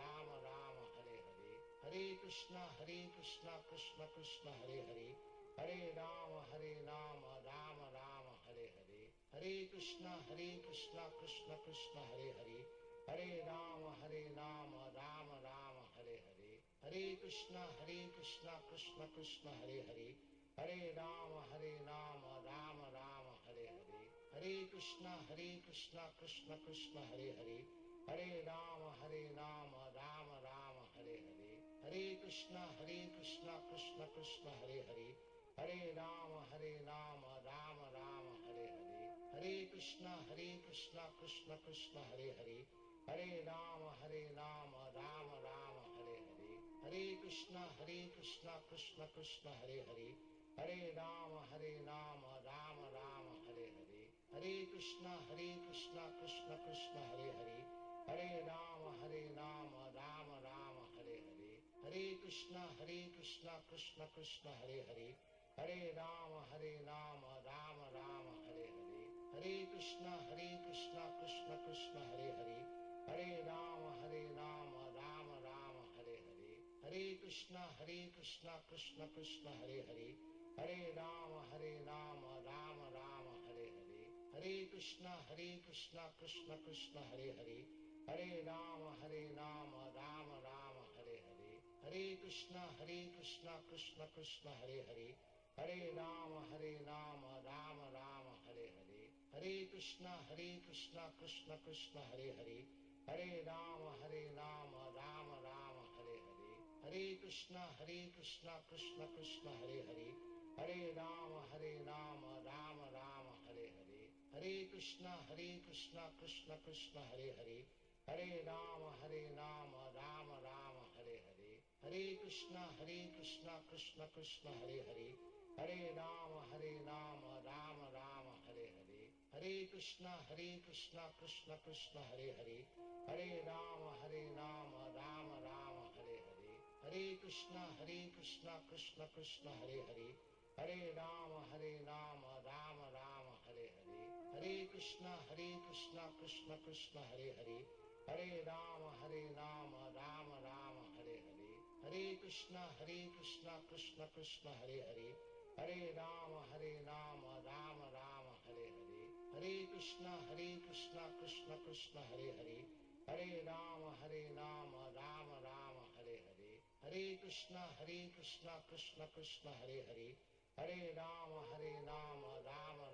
Rama Rama Hare Hare, Hare Krishna Krishna Krishna Hare Hare, Hare Rama Rama Rama Hare Hare, Hare Krishna Krishna Krishna Hare Hare, Hare Rama Rama Rama Hare Hare, Hare Krishna Krishna Krishna Hare Hare, Hare Rama Rama Rama Hare Hare, Hare Krishna Krishna Krishna Hare Hare, Hare Rama Rama Rama Hare Hare, Hare Krishna Krishna Krishna Hare Hare, Hare Rama Rama Rama Hare Hare, Hare Krishna Krishna Krishna Hare Hare, Hare Rama Rama Rama Hare Hare, Hare Krishna Krishna Krishna Hare Hare, Hare Rama Rama Rama Hare Hare, Hare Krishna Krishna Krishna Hare Hare, Hare Rama Rama Rama Hare Hare, Hare Krishna Krishna Krishna Hare Hare, Hare Rama Rama Rama Hare Hare, Hare Krishna Krishna Krishna Hare Hare, Hare Rama Rama Rama Hare Hare, Hare Krishna Krishna Krishna Hare Hare, Hare Rama Rama Rama Hare Hare, Hare Krishna Krishna Krishna Hare Hare, Hare Rama Rama Rama Hare Hare, Hare Krishna Krishna Krishna Hare Hare, Hare Rama Rama Rama Hare Hare, Hare Krishna Krishna Krishna Hare Hare, Hare Rama Rama Rama Hare Hare, Hare Krishna Krishna Krishna Hare Hare, Hare Rama Rama Rama Hare Hare, Hare Krishna Krishna Krishna Hare Hare, Hare Rama Rama Rama Hare Hare, Hare Krishna Krishna Krishna Hare Hare, Hare Rama Rama Rama Hare Hare, Hare Krishna Krishna Krishna Hare Hare, Hare Rama Rama Rama Hare Hare, Hare Krishna Krishna Krishna Hare Hare, Hare Rama Rama Rama Hare Hare, Hare Krishna Krishna Krishna Hare Hare, Hare Rama Rama Rama Hare Hare, Hare Krishna Krishna Krishna Hare Hare, Hare Rama Rama Rama Hare Hare, Hare Krishna Krishna Krishna Hare Hare, Hare Rama Rama Rama Hare Hare, Hare Krishna Krishna Krishna Hare Hare, Hare Rama Rama Rama Hare Hare, Hare Krishna Krishna Krishna Hare Hare, Hare Rama Rama Rama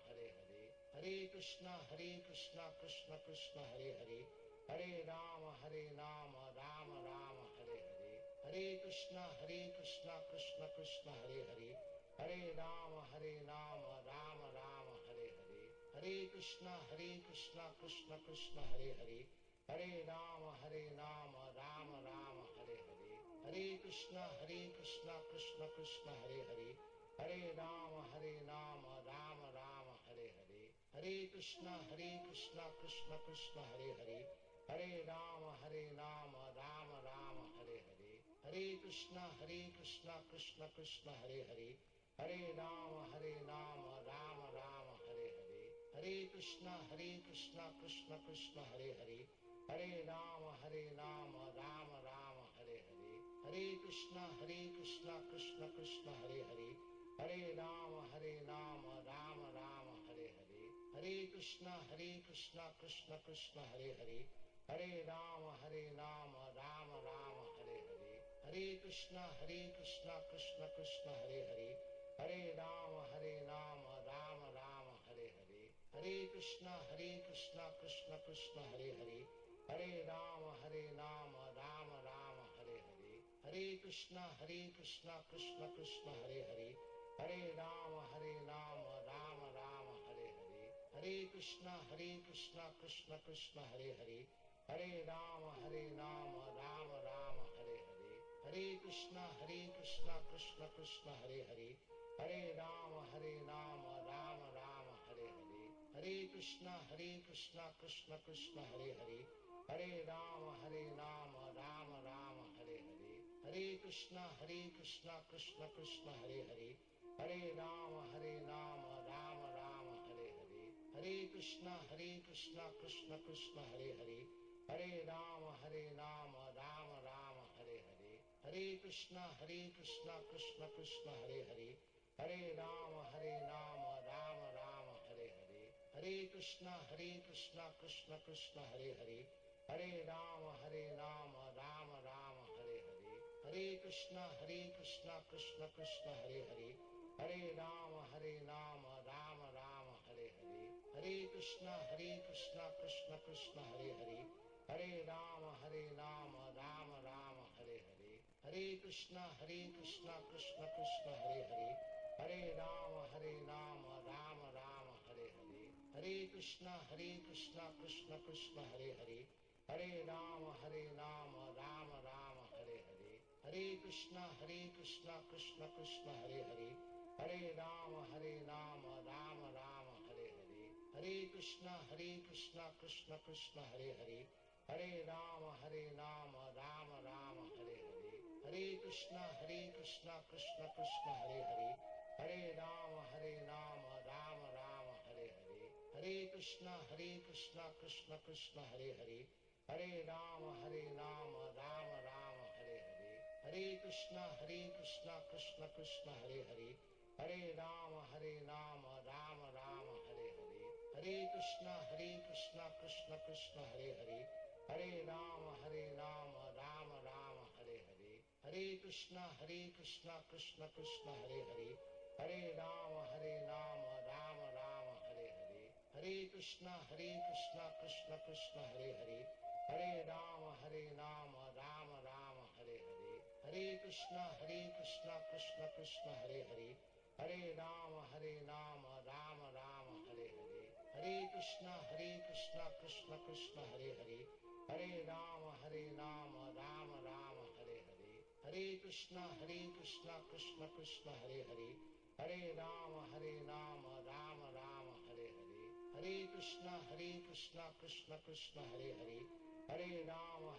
Hare Hare, Hare Krishna Krishna Krishna Hare Hare, Hare Rama Rama Rama Hare Hare, Hare Krishna Krishna Krishna Hare Hare, Hare Rama Rama Rama Hare Hare, Hare Krishna Krishna Krishna Hare Hare, Hare Rama Rama Rama Hare Hare, Hare Krishna Krishna Krishna Hare Hare, Hare Rama Rama Rama Hare Hare, Hare Krishna Krishna Krishna Hare Hare, Hare Rama Rama Rama Hare Hare, Hare Krishna Krishna Krishna Hare Hare, Hare Rama Rama Rama Hare Hare, Hare Krishna Krishna Krishna Hare Hare, Hare Rama Rama Rama Hare Hare, Hare Krishna Krishna Krishna Hare Hare, Hare Rama Rama Rama Hare Hare, Hare Krishna Krishna Krishna Hare Hare, Hare Rama Rama Rama Hare Hare, Hare Krishna Krishna Krishna Hare Hare, Hare Rama Rama Rama Hare Hare, Hare Krishna Krishna Krishna Hare Hare, Hare Rama Rama Rama Hare Hare, Hare Krishna Krishna Krishna Hare Hare, Hare Rama Rama Rama Hare Hare, Hare Krishna Krishna Krishna Hare Hare, Hare Rama Rama Rama Hare Hare, Hare Krishna Krishna Krishna Hare Hare, Hare Rama Rama Rama Hare Hare, Hare Krishna Krishna Krishna Hare Hare, Hare Rama Rama Rama Hare Hare, Hare Krishna Krishna Krishna Hare Hare, Hare Rama Rama Rama Hare Hare, Hare Krishna Krishna Krishna Hare Hare, Hare Rama Rama Rama Hare Hare, Hare Krishna Krishna Krishna Hare Hare, Hare Rama Rama Rama Hare Hare, Hare Krishna Krishna Krishna Hare Hare, Hare Rama Rama Rama Hare Hare, Hare Krishna Krishna Krishna Hare Hare, Hare Rama Rama Rama Hare Hare, Hare Krishna Krishna Krishna Hare Hare, Hare Rama Rama Rama Hare Hare, Hare Krishna Krishna Krishna Hare Hare, Hare Rama Rama Rama Hare Hare, Hare Krishna Krishna Krishna Hare Hare, Hare Rama Rama Rama Hare Hare, Hare Krishna Krishna Krishna Hare Hare, Hare Rama Rama Rama Hare Hare, Hare Krishna Krishna Krishna Hare Hare, Hare Rama Rama Rama Hare Hare, Hare Krishna Krishna Krishna Hare Hare, Hare Rama Rama Rama Hare Hare, Hare Krishna Krishna Krishna Hare Hare, Hare Rama Rama Rama Hare Hare, Hare Krishna Krishna Krishna Hare Hare, Hare Rama Rama Rama Hare Hare, Hare Krishna Krishna Krishna Hare Hare, Hare Rama Rama Rama Hare Hare, Hare Krishna Krishna Krishna Hare Hare, Hare Rama Rama Rama Hare Hare, Hare Krishna Krishna Krishna Hare Hare, Hare Rama Rama Rama Hare Hare, Hare Krishna Krishna Krishna Hare Hare, Hare Rama Rama Rama Hare Hare, Hare Krishna Krishna Krishna Hare Hare, Hare Rama Rama Rama Hare Hare, Hare Krishna Krishna Krishna Hare Hare, Hare Rama Rama Rama Hare Hare, Hare Krishna Krishna Krishna Hare Hare, Hare Rama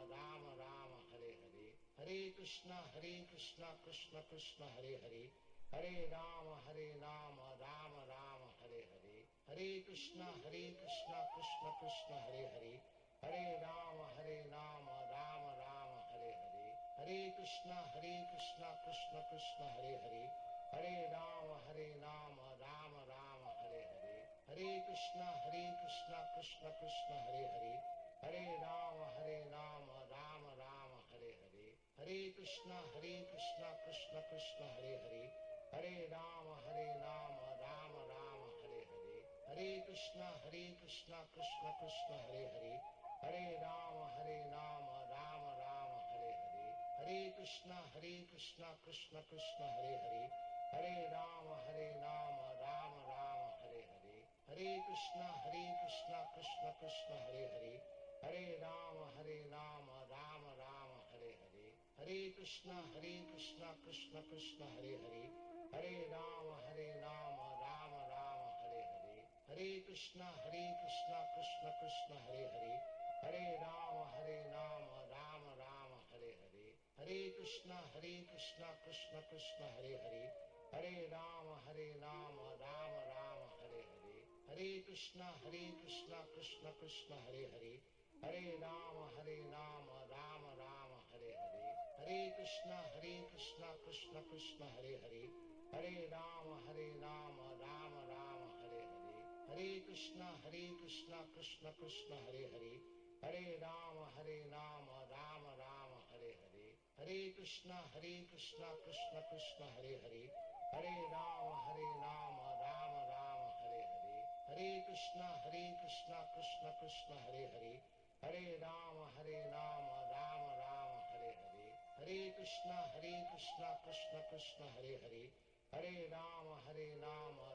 Rama Rama Hare Hare, Hare Krishna Krishna Krishna Hare Hare, Hare Rama Rama Rama Hare Hare, Hare Krishna Krishna Krishna Hare Hare, Hare Rama Rama Rama Hare Hare, Hare Krishna Krishna Krishna Hare Hare, Hare Rama Rama Rama Hare Hare, Hare Krishna Krishna Krishna Hare Hare, Hare Rama Rama Rama Hare Hare, Hare Krishna Krishna Krishna Hare Hare, Hare Rama Rama Rama Hare Hare, Hare Krishna Krishna Krishna Hare Hare, Hare Rama Rama Rama Hare Hare, Hare Krishna Krishna Krishna Hare Hare, Hare Rama Rama Rama Hare Hare, Hare Krishna Krishna Krishna Hare Hare, Hare Rama Rama Rama Hare Hare, Hare Krishna Krishna Krishna Hare Hare, Hare Rama Rama Rama Hare Hare, Hare Krishna Krishna Krishna Hare Hare, Hare Rama Rama Rama Hare Hare, Hare Krishna Krishna Krishna Hare Hare, Hare Rama Rama Rama Hare Hare, Hare Krishna Krishna Krishna Hare Hare, Hare Rama Rama Rama Hare Hare, Hare Krishna Krishna Krishna Hare Hare, Hare Rama Rama Rama Hare Hare, Hare Krishna Krishna Krishna Hare Hare, Hare Rama Rama Rama Hare Hare, Hare Krishna Krishna Krishna Hare Hare, Hare Rama Rama Rama Hare Hare, Hare Krishna Krishna Krishna Hare Hare, Hare Rama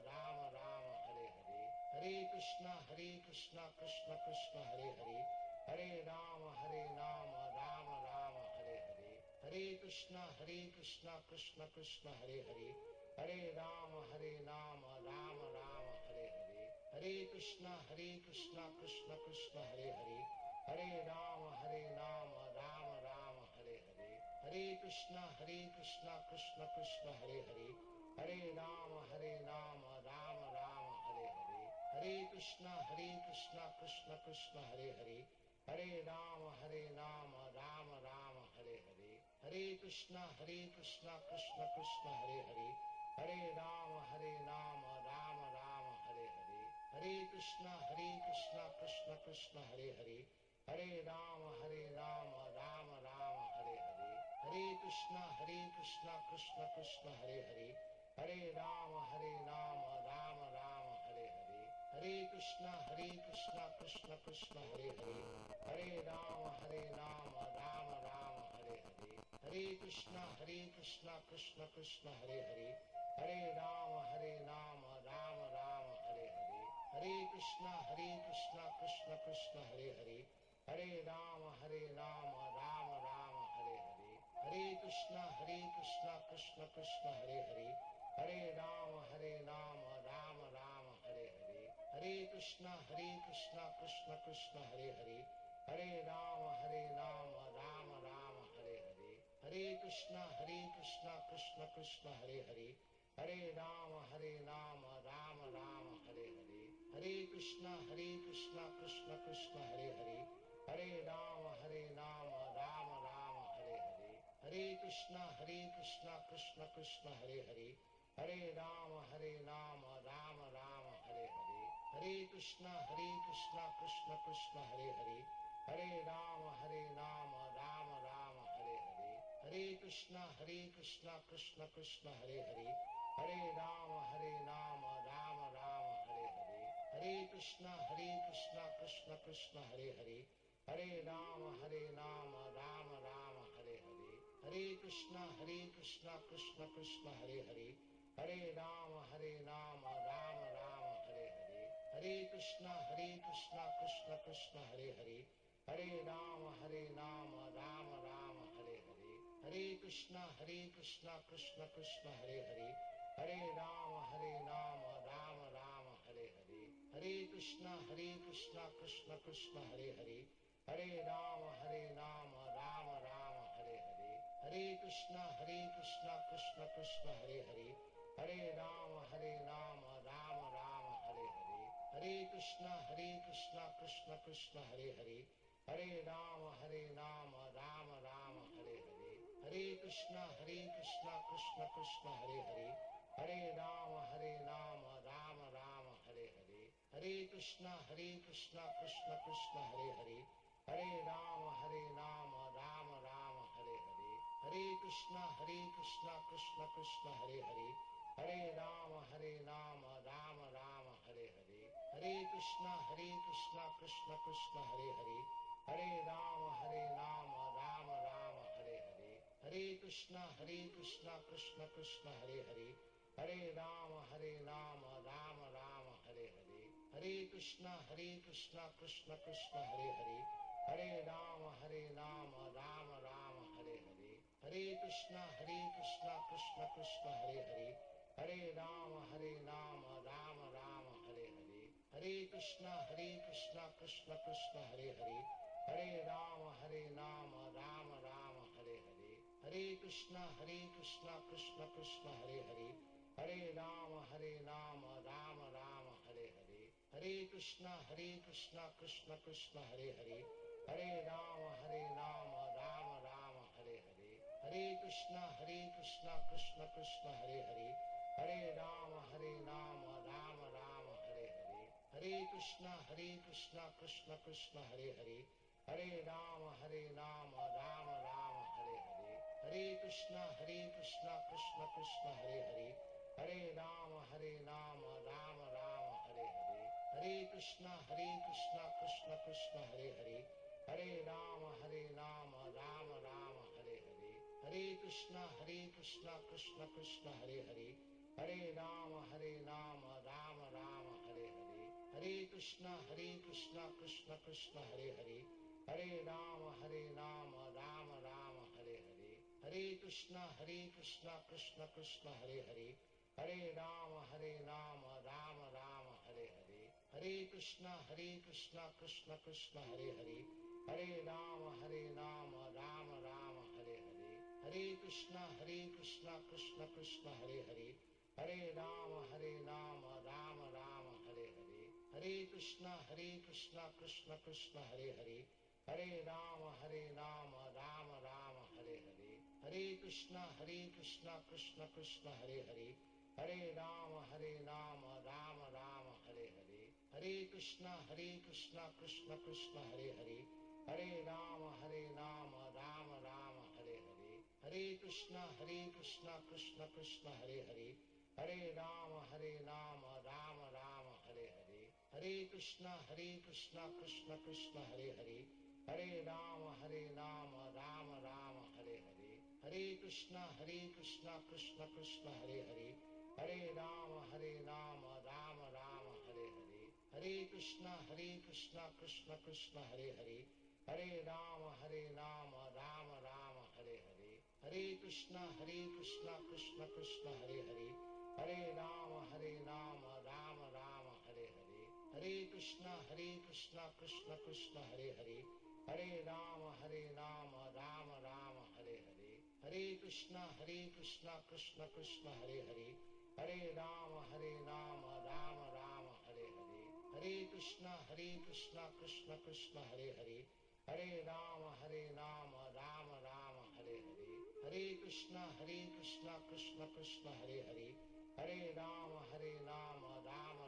Rama Rama Hare Hare, Hare Krishna Krishna Krishna Hare Hare, Hare Rama Rama Rama Hare Hare, Hare Krishna Krishna Krishna Hare Hare, Hare Rama Rama Rama Hare Hare, Hare Krishna Krishna Krishna Hare Hare, Hare Rama Rama Rama Hare Hare, Hare Krishna Krishna Krishna Hare Hare, Hare Rama Rama Rama Hare Hare, Hare Krishna Krishna Krishna Hare Hare, Hare Rama Rama Rama Hare Hare, Hare Krishna Krishna Krishna Hare Hare, Hare Rama Rama Rama Hare Hare, Hare Krishna Krishna Krishna Hare Hare, Hare Rama Rama Rama Hare Hare, Hare Krishna Krishna Krishna Hare Hare, Hare Rama Rama Rama Hare Hare, Hare Krishna Krishna Krishna Hare Hare, Hare Rama Rama Rama Hare Hare, Hare Krishna Krishna Krishna Hare Hare, Hare Rama Rama Rama Hare Hare, Hare Krishna Krishna Krishna Hare Hare, Hare Rama Rama Rama Hare Hare, Hare Krishna Krishna Krishna Hare Hare, Hare Rama Rama Rama Hare Hare, Hare Krishna Krishna Krishna Hare Hare, Hare Rama Rama Rama Hare Hare, Hare Krishna Krishna Krishna Hare Hare, Hare Rama Rama Rama Hare Hare, Hare Krishna Krishna Krishna Hare Hare, Hare Rama Rama Rama Hare Hare, Hare Krishna Krishna Krishna Hare Hare, Hare Rama Rama Rama Hare Hare, Hare Krishna Krishna Krishna Hare Hare, Hare Rama Rama Rama Hare Hare, Hare Krishna Krishna Krishna Hare Hare, Hare Rama Rama Rama Hare Hare, Hare Krishna Krishna Krishna Hare Hare, Hare Rama Rama Rama Hare Hare, Hare Krishna Krishna Krishna Hare Hare, Hare Rama Rama Rama Hare Hare, Hare Krishna Krishna Krishna Hare Hare, Hare Rama Rama Rama Hare Hare, Hare Krishna Krishna Krishna Hare Hare, Hare Rama Rama Rama Hare Hare, Hare Krishna Krishna Krishna Hare Hare, Hare Rama Rama Rama Hare Hare, Hare Krishna Krishna Krishna Hare Hare, Hare Rama Rama Rama Hare Hare, Hare Krishna Krishna Krishna Hare Hare, Hare Rama Rama Rama Hare Hare, Hare Krishna Krishna Krishna Hare Hare, Hare Rama Rama Rama Hare Hare, Hare Krishna Krishna Krishna Hare Hare, Hare Rama Rama Rama Hare Hare, Hare Krishna Krishna Krishna Hare Hare, Hare Rama Rama Rama Hare Hare, Hare Krishna Krishna Krishna Hare Hare, Hare Rama Rama Rama Hare Hare, Hare Krishna Krishna Krishna Hare Hare, Hare Rama Rama Rama Hare Hare, Hare Krishna Krishna Krishna Hare Hare, Hare Rama Rama Rama Hare Hare, Hare Krishna Krishna Krishna Hare Hare, Hare Rama Rama Rama Hare Hare, Hare Krishna Krishna Krishna Hare Hare, Hare Rama Rama Rama Hare Hare, Hare Krishna Krishna Krishna Hare Hare, Hare Rama Rama Rama Hare Hare, Hare Krishna Krishna Krishna Hare Hare, Hare Rama Rama Rama Hare Hare, Hare Krishna Krishna Krishna Hare Hare, Hare Rama Rama Rama Hare Hare, Hare Krishna Krishna Krishna Hare Hare, Hare Rama Rama Rama Hare Hare, Hare Krishna Krishna Krishna Hare Hare, Hare Rama Rama Rama Hare Hare, Hare Krishna Krishna Krishna Hare Hare, Hare Rama Rama Rama Hare Hare, Hare Krishna Krishna Krishna Hare Hare, Hare Rama Rama Rama Hare Hare, Hare Krishna Krishna Krishna Hare Hare, Hare Rama Rama Rama Hare Hare, Hare Krishna Krishna Krishna Hare Hare, Hare Rama Rama Rama Hare Hare, Hare Krishna Krishna Krishna Hare Hare, Hare Rama Rama Rama Hare Hare, Hare Krishna Krishna Krishna Hare Hare, Hare Rama Rama Rama Hare Hare, Hare Krishna Krishna Krishna Hare Hare, Hare Rama Rama Rama Hare Hare, Hare Krishna Krishna Krishna Hare Hare, Hare Rama Rama Rama Hare Hare, Hare Krishna Krishna Krishna Hare Hare, Hare Rama Rama Rama Hare Hare, Hare Krishna Krishna Krishna Hare Hare, Hare Rama Rama Rama Hare Hare, Hare Krishna Krishna Krishna Hare Hare, Hare Rama Rama Rama Hare Hare, Hare Krishna Krishna Krishna Hare Hare, Hare Rama Rama Rama Hare Hare, Hare Krishna Krishna Krishna Hare Hare, Hare Rama Rama Rama Hare Hare, Hare Krishna Krishna Krishna Hare Hare, Hare Rama Rama Rama Hare Hare, Hare Krishna Krishna Krishna Hare Hare, Hare Rama Rama Rama Hare Hare, Hare Krishna Krishna Krishna Hare Hare, Hare Rama Rama Rama Hare Hare, Hare Krishna Krishna Krishna Hare Hare, Hare Rama Rama Rama Hare Hare, Hare Krishna Krishna Krishna Hare Hare, Hare Rama Rama Rama Hare Hare, Hare Krishna Krishna Krishna Hare Hare, Hare Rama Rama Rama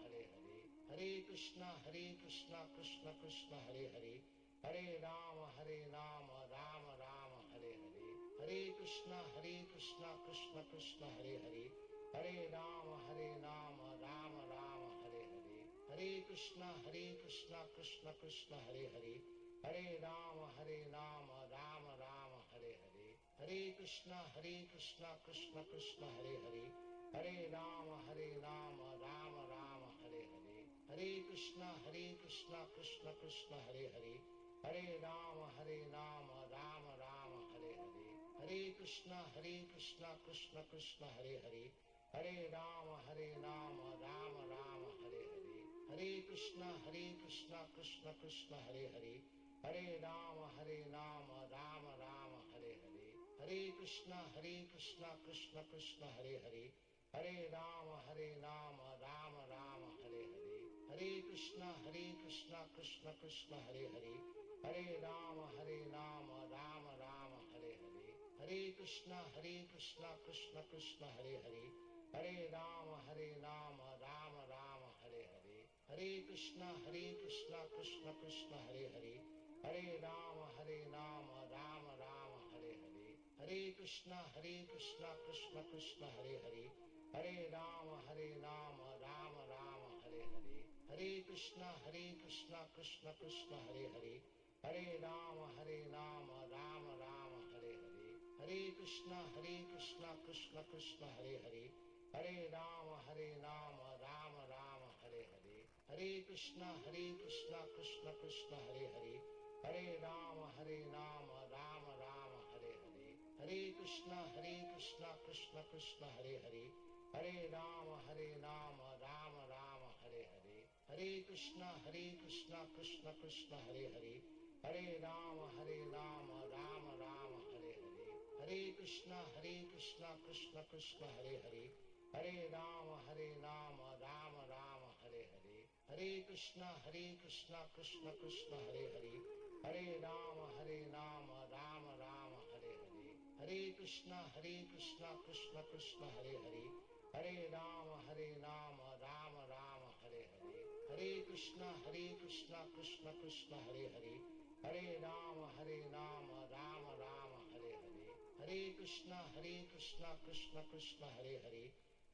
Hare Hare, Hare Krishna Krishna Krishna Hare Hare, Hare Rama Rama Rama Hare Hare, Hare Krishna Krishna Krishna Hare Hare, Hare Rama Rama Rama Hare Hare, Hare Krishna Krishna Krishna Hare Hare, Hare Rama Rama Rama Hare Hare, Hare Krishna Krishna Krishna Hare Hare, Hare Ram Ram Ram Hare Hare, Hare Krishna Krishna Krishna Hare Hare, Hare Ram Ram Ram Hare Hare, Hare Krishna Krishna Krishna Hare Hare, Hare Ram Ram Ram Hare Hare, Hare Krishna Krishna Krishna Hare Hare, Hare Ram Ram Ram Hare Hare, Hare Krishna Krishna Krishna Hare Hare, Hare Ram Ram Ram Hare Hare, Hare Krishna Krishna Krishna Hare Hare, Hare Ram Ram Ram Hare Hare, Hare Krishna Krishna Krishna Hare Hare, Hare Ram Ram Ram Hare Hare, Hare Krishna Krishna Krishna Hare Hare, Hare Ram Ram Ram Hare Hare, Hare Krishna Krishna Krishna Hare Hare, Hare Ram Ram Ram Hare Hare, Hare Krishna Krishna Krishna Hare Hare, Hare Ram Ram Ram Hare Hare, Hare Krishna Krishna Krishna Hare Hare, Hare Ram Ram Ram Hare Hare, Hare Krishna Krishna Krishna Hare Hare, Hare Ram Ram Ram Hare Hare, Hare Krishna Krishna Krishna Hare Hare, Hare Ram Ram Ram Hare Hare, Hare Krishna Krishna Krishna Hare Hare, Hare Ram Ram Ram Hare Hare, Hare Krishna Krishna Krishna Hare Hare, Hare Ram Ram Ram Hare Hare, Hare Krishna Krishna Krishna Hare Hare, Hare Ram Ram Ram Hare Hare, Hare Krishna Krishna Krishna Hare Hare, Hare Ram Ram Ram Hare Hare, Hare Krishna Krishna Krishna Hare Hare, Hare Ram Ram Ram Hare Hare, Hare Krishna Krishna Krishna Hare Hare, Hare Ram Ram Ram Hare Hare, Hare Krishna Krishna Krishna Hare Hare,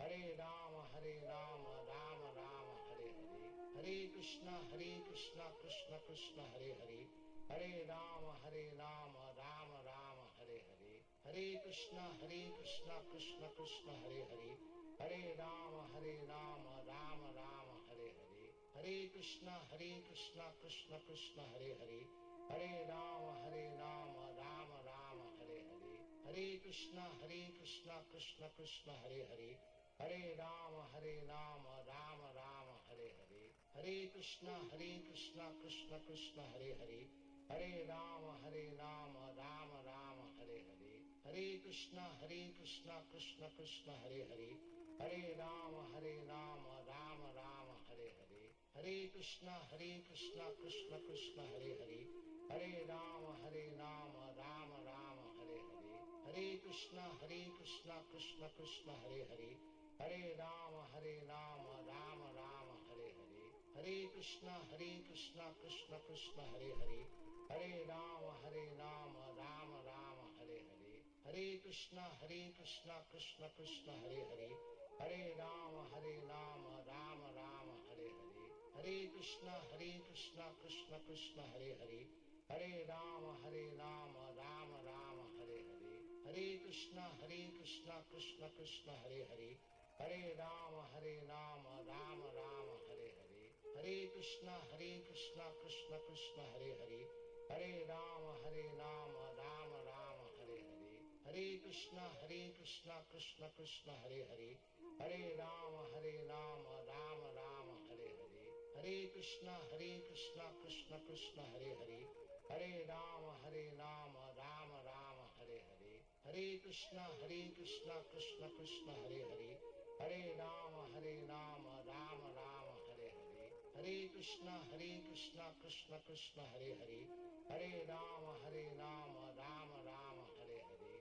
Hare Ram Ram Ram Hare Hare, Hare Krishna Krishna Krishna Hare Hare, Hare Ram Ram Ram Hare Hare, Hare Krishna Krishna Krishna Hare Hare, Hare Ram Ram Ram Hare Hare, Hare Krishna Krishna Krishna Hare Hare, Hare Ram Ram Ram Hare Hare, Hare Krishna Krishna Krishna Hare Hare, Hare Ram Ram Ram Hare Hare, Hare Krishna Krishna Krishna Hare Hare, Hare Ram Ram Ram Hare Hare, Hare Krishna Krishna Krishna Hare Hare, Hare Ram Ram Ram Hare Hare, Hare Krishna Krishna Krishna Hare Hare, Hare Ram Ram Ram Hare Hare, Hare Krishna Krishna Krishna Hare Hare, Hare Ram Ram Ram Hare Hare, Hare Krishna Krishna Krishna Hare Hare, Hare Ram Ram Ram Hare Hare, Hare Krishna Krishna Krishna Hare Hare, Hare Ram Ram Ram Hare Hare, Hare Krishna Krishna Krishna Hare Hare, Hare Ram Ram Ram Hare Hare, Hare Krishna Krishna Krishna Hare Hare, Hare Ram Ram Ram Hare Hare, Hare Krishna Krishna Krishna Hare Hare, Hare Ram Ram Ram Hare Hare, Hare Krishna Krishna Krishna Hare Hare, Hare Ram Ram Ram Hare Hare, Hare Krishna Krishna Krishna Hare Hare, Hare Ram Ram Ram Hare Hare, Hare Krishna Krishna Krishna Hare Hare, Hare Ram Ram Ram Hare Hare,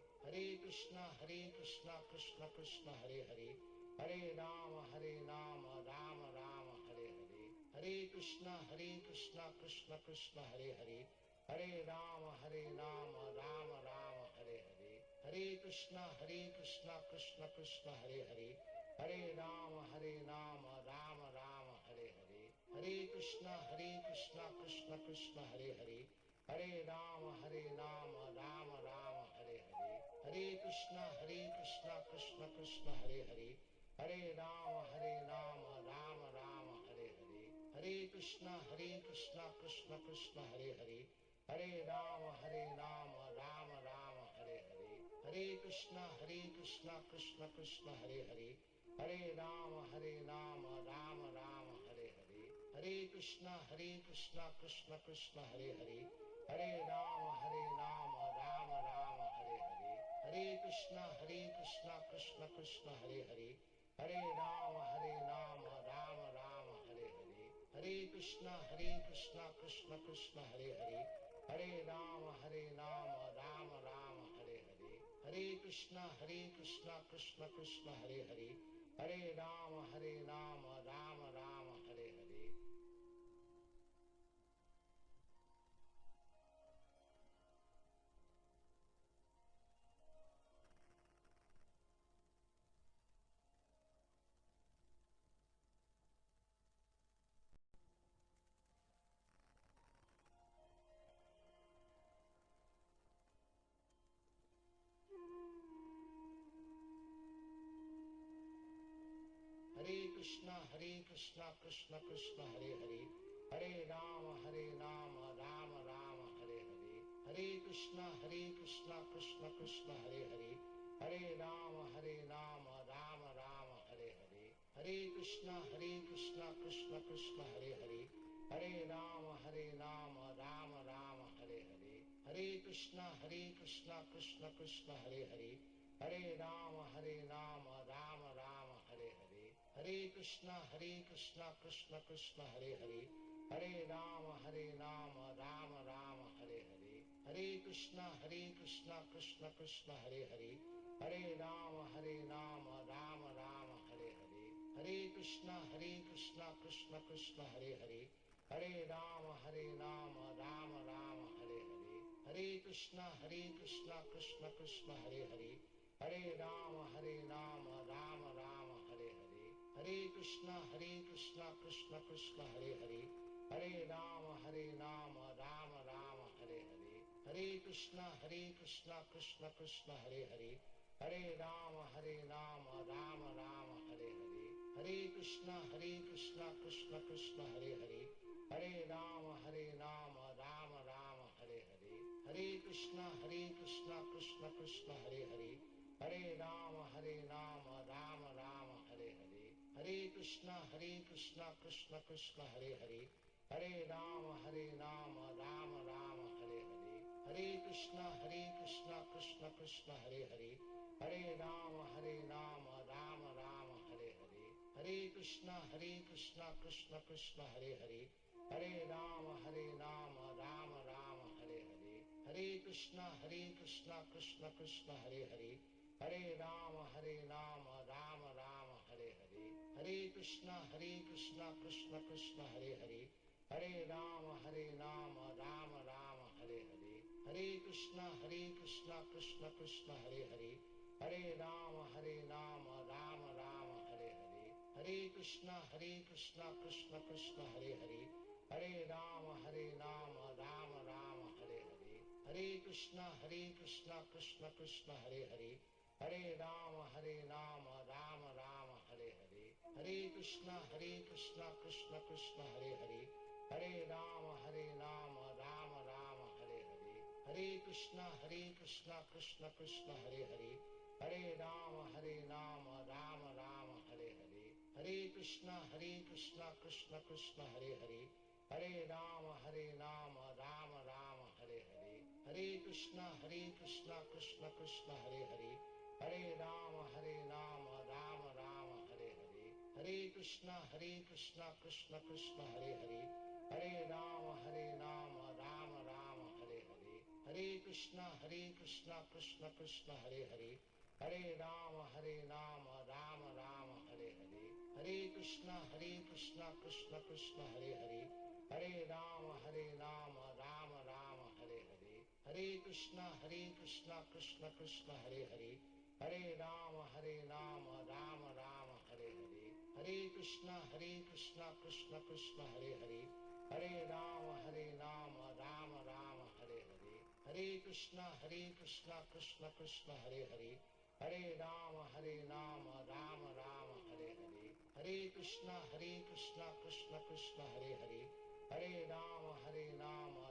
Hare Krishna Krishna Krishna Hare Hare, Hare Ram Ram Ram Hare Hare, Hare Krishna Krishna Krishna Hare Hare, Hare Ram Ram Ram Hare Hare, Hare Krishna Krishna Krishna Hare Hare, Hare Ram Ram Ram Hare Hare, Hare Krishna Krishna Krishna Hare Hare, Hare Ram Ram Ram Hare Hare, Krishna Krishna Krishna Hare Hare, Hare Rama Rama Rama Hare Hare, Hare Krishna Krishna Krishna Hare Hare, Hare Rama Rama Rama Hare Hare, Hare Krishna Krishna Krishna Hare Hare, Hare Rama Rama Rama Hare Hare, Hare Krishna Krishna Krishna Hare Hare, Hare Rama Rama Rama Hare Hare, Hare Krishna Krishna Krishna Hare Hare, Hare Rama Rama Rama Hare Hare, Hare Krishna Krishna Krishna Hare Hare, Hare Rama Rama Rama Hare Hare, Hare Krishna Krishna Krishna Hare Hare, Hare Rama Rama Rama Hare Hare. Hare Krishna Krishna Krishna Hare Hare, Hare Rama Rama Rama Hare Hare, Hare Krishna Krishna Krishna Hare Hare, Hare Rama Rama Rama Hare Hare, Hare Krishna Krishna Krishna Hare Hare, Hare Rama Rama Rama Hare Hare, Hare Krishna Krishna Krishna Hare Hare, Hare Rama Rama Rama Hare Hare, Hare Krishna Krishna Krishna Hare Hare, Hare Rama Rama Rama Hare Hare, Hare Krishna Krishna Krishna Hare Hare, Hare Rama Rama Rama Hare Hare, Hare Krishna Krishna Krishna Hare Hare, Hare Rama Rama Rama Hare Hare, Hare Krishna Krishna Krishna Hare Hare, Hare Rama Rama Rama Hare Hare, Hare Krishna Krishna Krishna Hare Hare, Hare Rama Rama Rama Hare Hare, Hare Krishna Krishna Krishna Hare Hare, Hare Rama Rama Rama Hare Hare, Hare Krishna Krishna Krishna Hare Hare, Hare Rama Rama Rama Hare Hare, Hare Krishna Krishna Krishna Hare Hare, Hare Rama Rama Rama Hare Hare, Hare Krishna Krishna Krishna Hare Hare, Hare Rama Rama Rama Hare Hare, Hare Krishna Krishna Krishna Hare Hare, Hare Rama Rama Rama Hare Hare, Hare Krishna Krishna Krishna Hare Hare, Hare Rama Rama Rama Hare Hare, Hare Krishna Krishna Krishna Hare Hare, Hare Rama Rama Rama Hare Hare, Hare Krishna Krishna Krishna Hare Hare, Hare Rama Rama Rama Hare Hare, Hare Krishna Krishna Krishna Hare Hare, Hare Rama Rama Rama Hare Hare, Hare Krishna Krishna Krishna Hare Hare, Hare Rama Rama Rama Hare Hare, Hare Krishna Krishna Krishna Hare Hare, Hare Rama Rama Rama Hare Hare, Hare Krishna Krishna Krishna Hare Hare, Hare Rama Rama Rama Hare Hare, Hare Krishna Krishna Krishna Hare Hare, Hare Rama Rama Rama Hare Hare, Hare Krishna Krishna Krishna Hare Hare, Hare Rama Rama Rama Hare Hare, Hare Krishna Krishna Krishna Hare Hare, Hare Rama Rama Rama Hare Hare, Hare Krishna Krishna Krishna Hare Hare, Hare Rama Rama Rama Hare Hare, Hare Krishna Krishna Krishna Hare Hare, Hare Rama Rama Rama Hare Hare, Hare Krishna Krishna Krishna Hare Hare, Hare Rama Rama Rama Hare Hare, Hare Krishna Krishna Krishna Hare Hare, Hare Rama Rama Rama Hare Hare, Hare Krishna Krishna Krishna Hare Hare, Hare Rama Rama Rama Hare Hare, Hare Krishna Krishna Krishna Hare Hare, Hare Rama Rama Rama Hare Hare, Hare Krishna Krishna Krishna Hare Hare, Hare Rama Rama